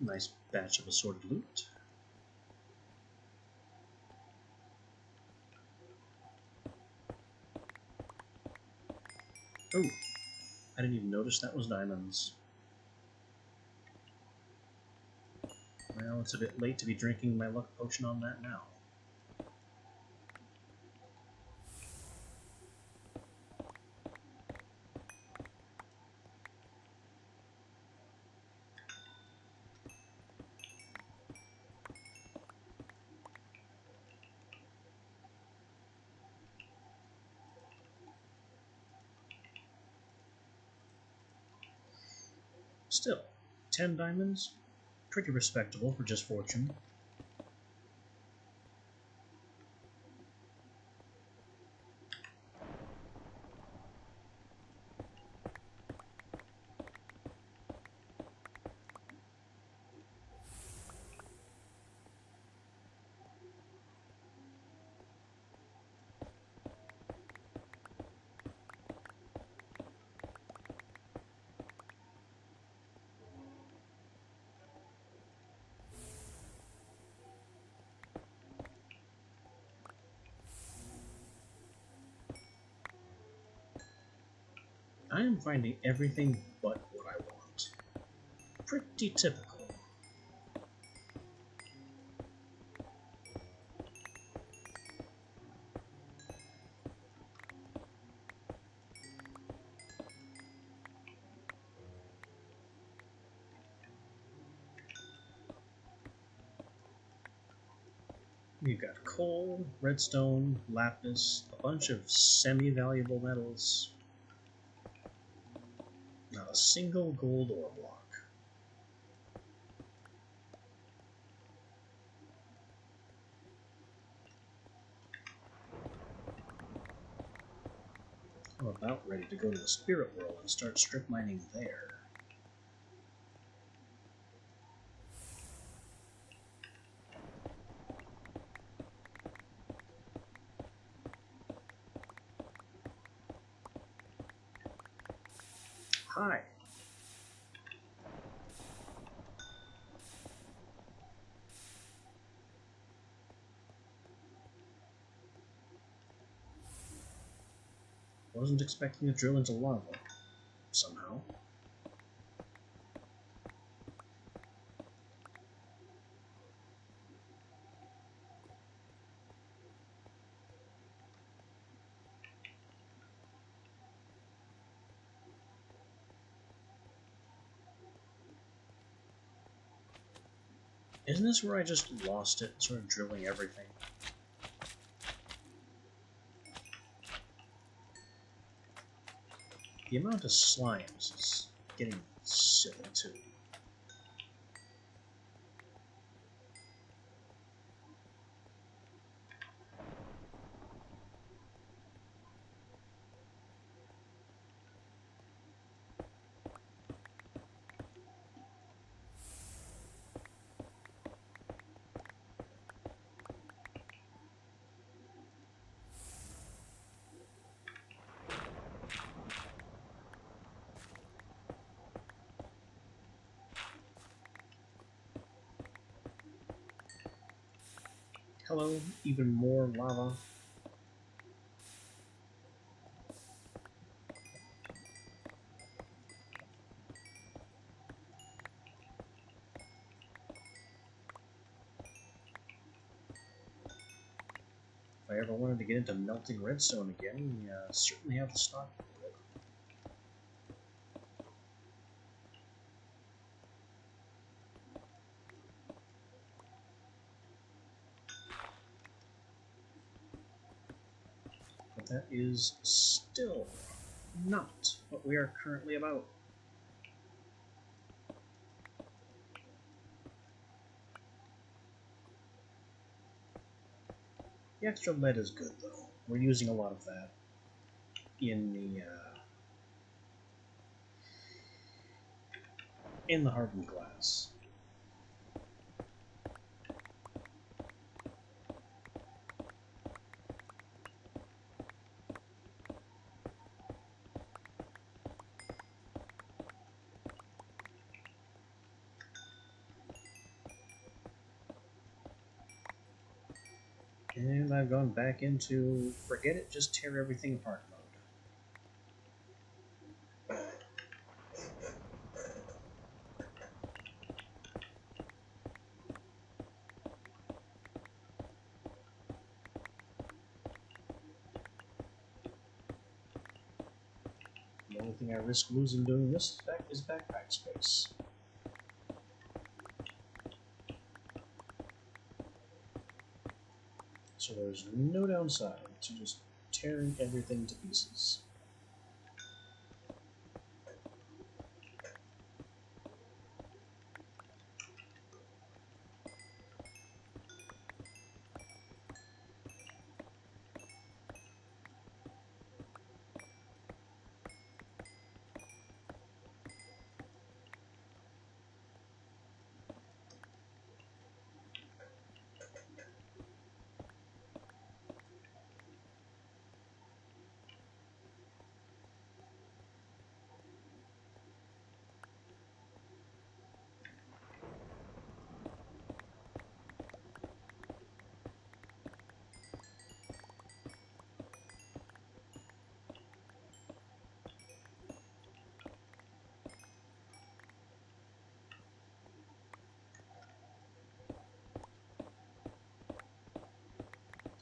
Nice batch of assorted loot. Oh, I didn't even notice that was diamonds. Well, it's a bit late to be drinking my luck potion on that now. Still, 10 diamonds? Pretty respectable for just fortune. I am finding everything but what I want. Pretty typical. We've got coal, redstone, lapis, a bunch of semi-valuable metals. Not a single gold ore block. I'm about ready to go to the spirit world and start strip mining there. Hi. Wasn't expecting to drill into lava, somehow. Isn't this where I just lost it, sort of drilling everything? The amount of slimes is getting silly, too. Hello, even more lava. If I ever wanted to get into melting redstone again, we certainly have the stock for it. But that is still not what we are currently about. The extra lead is good, though. We're using a lot of that in the hardened glass. And I've gone back into forget it, just tear everything apart mode. The only thing I risk losing doing this is backpack space. So there's no downside to just tearing everything to pieces.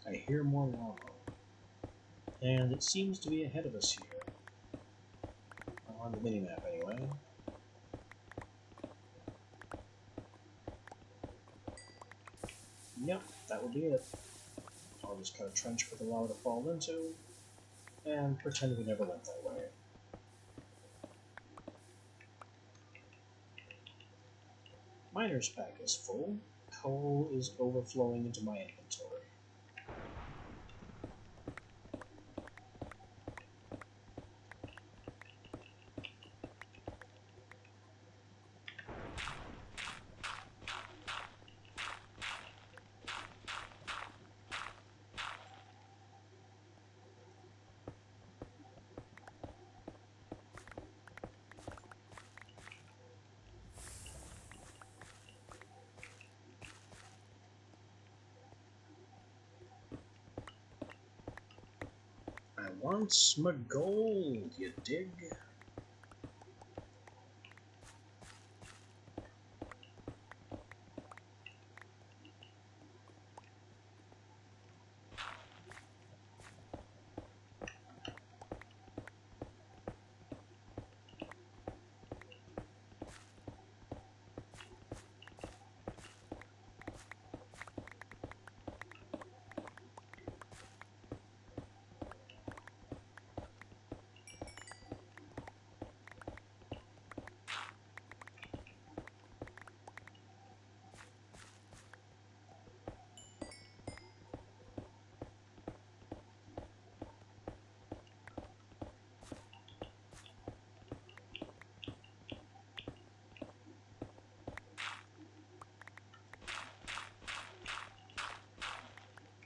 I hear more lava, and it seems to be ahead of us here. On the minimap, anyway. Yep, that would be it. I'll just cut a trench for the lava to fall into, and pretend we never went that way. Miner's pack is full. Coal is overflowing into my inventory. I want my gold, you dig?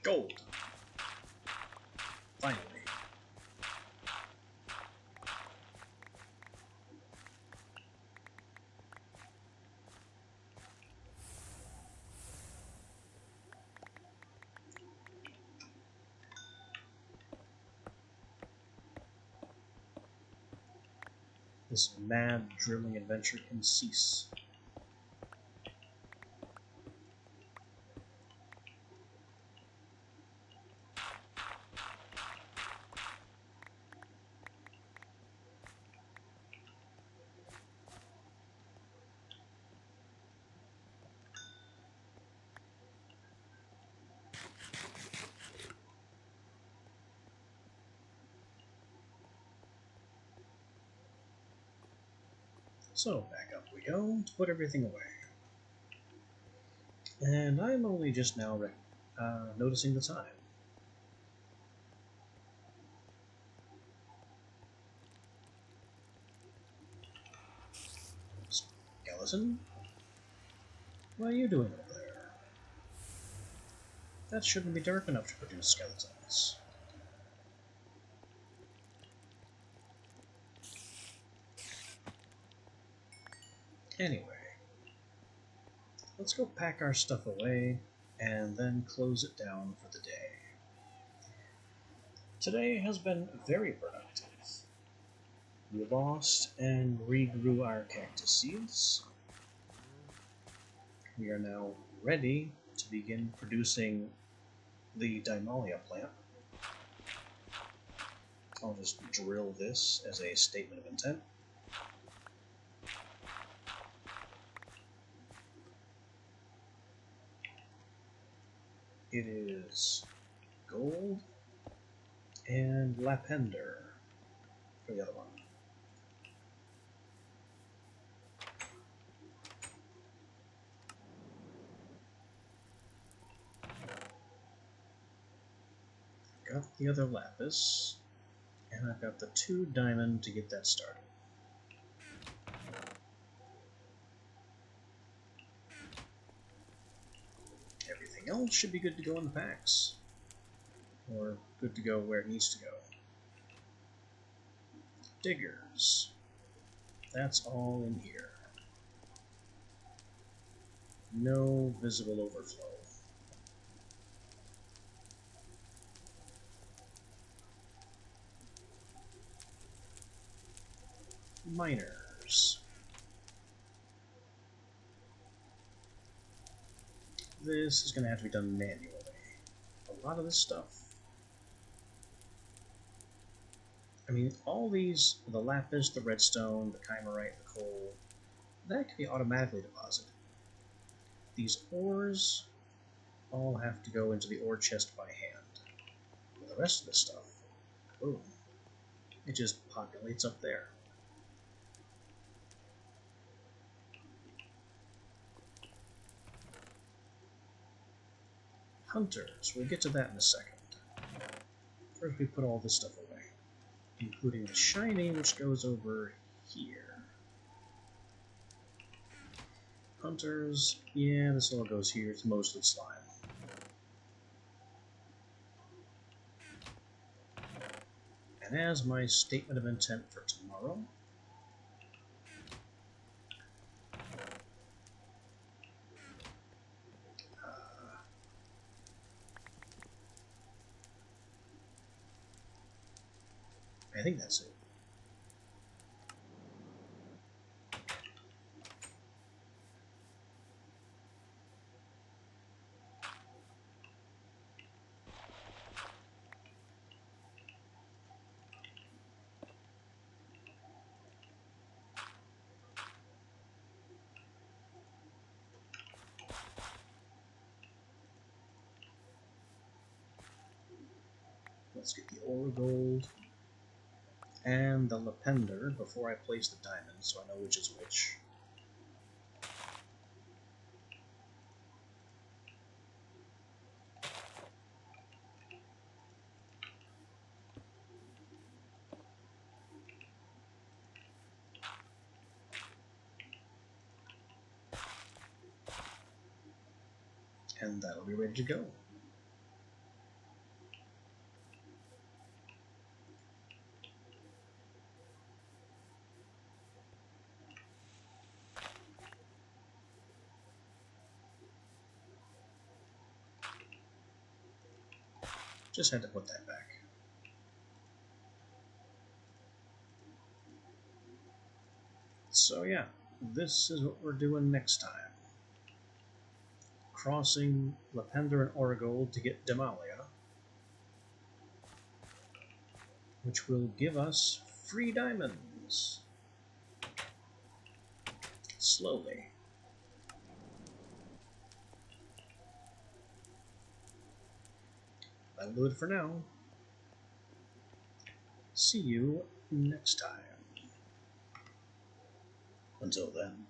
Gold! Finally. This mad drilling adventure can cease. So back up we go to put everything away. And I'm only just now noticing the time. Skeleton? What are you doing over there? That shouldn't be dark enough to produce skeletons. Anyway, let's go pack our stuff away and then close it down for the day. Today has been very productive. We lost and regrew our cactus seeds. We are now ready to begin producing the Dymalia plant. I'll just drill this as a statement of intent. It is gold and lapender for the other one. Got the other lapis, and I've got the 2 diamond to get that started. Everything else should be good to go in the packs, or good to go where it needs to go. Diggers. That's all in here. No visible overflow. Miners. This is going to have to be done manually. A lot of this stuff. I mean, all these, the lapis, the redstone, the chimerite, the coal, that can be automatically deposited. These ores all have to go into the ore chest by hand. But the rest of this stuff, boom, it just populates up there. Hunters, we'll get to that in a second. First we put all this stuff away, including the shiny, which goes over here. Hunters, yeah, this all goes here, it's mostly slime. And as my statement of intent for tomorrow, I think that's it. Let's get the ore gold and the lapender before I place the diamonds, so I know which is which. And that'll be ready to go. Just had to put that back. So yeah, this is what we're doing next time. Crossing Lapender and Origold to get Dymalia, which will give us free diamonds. Slowly. That'll do it for now. See you next time. Until then.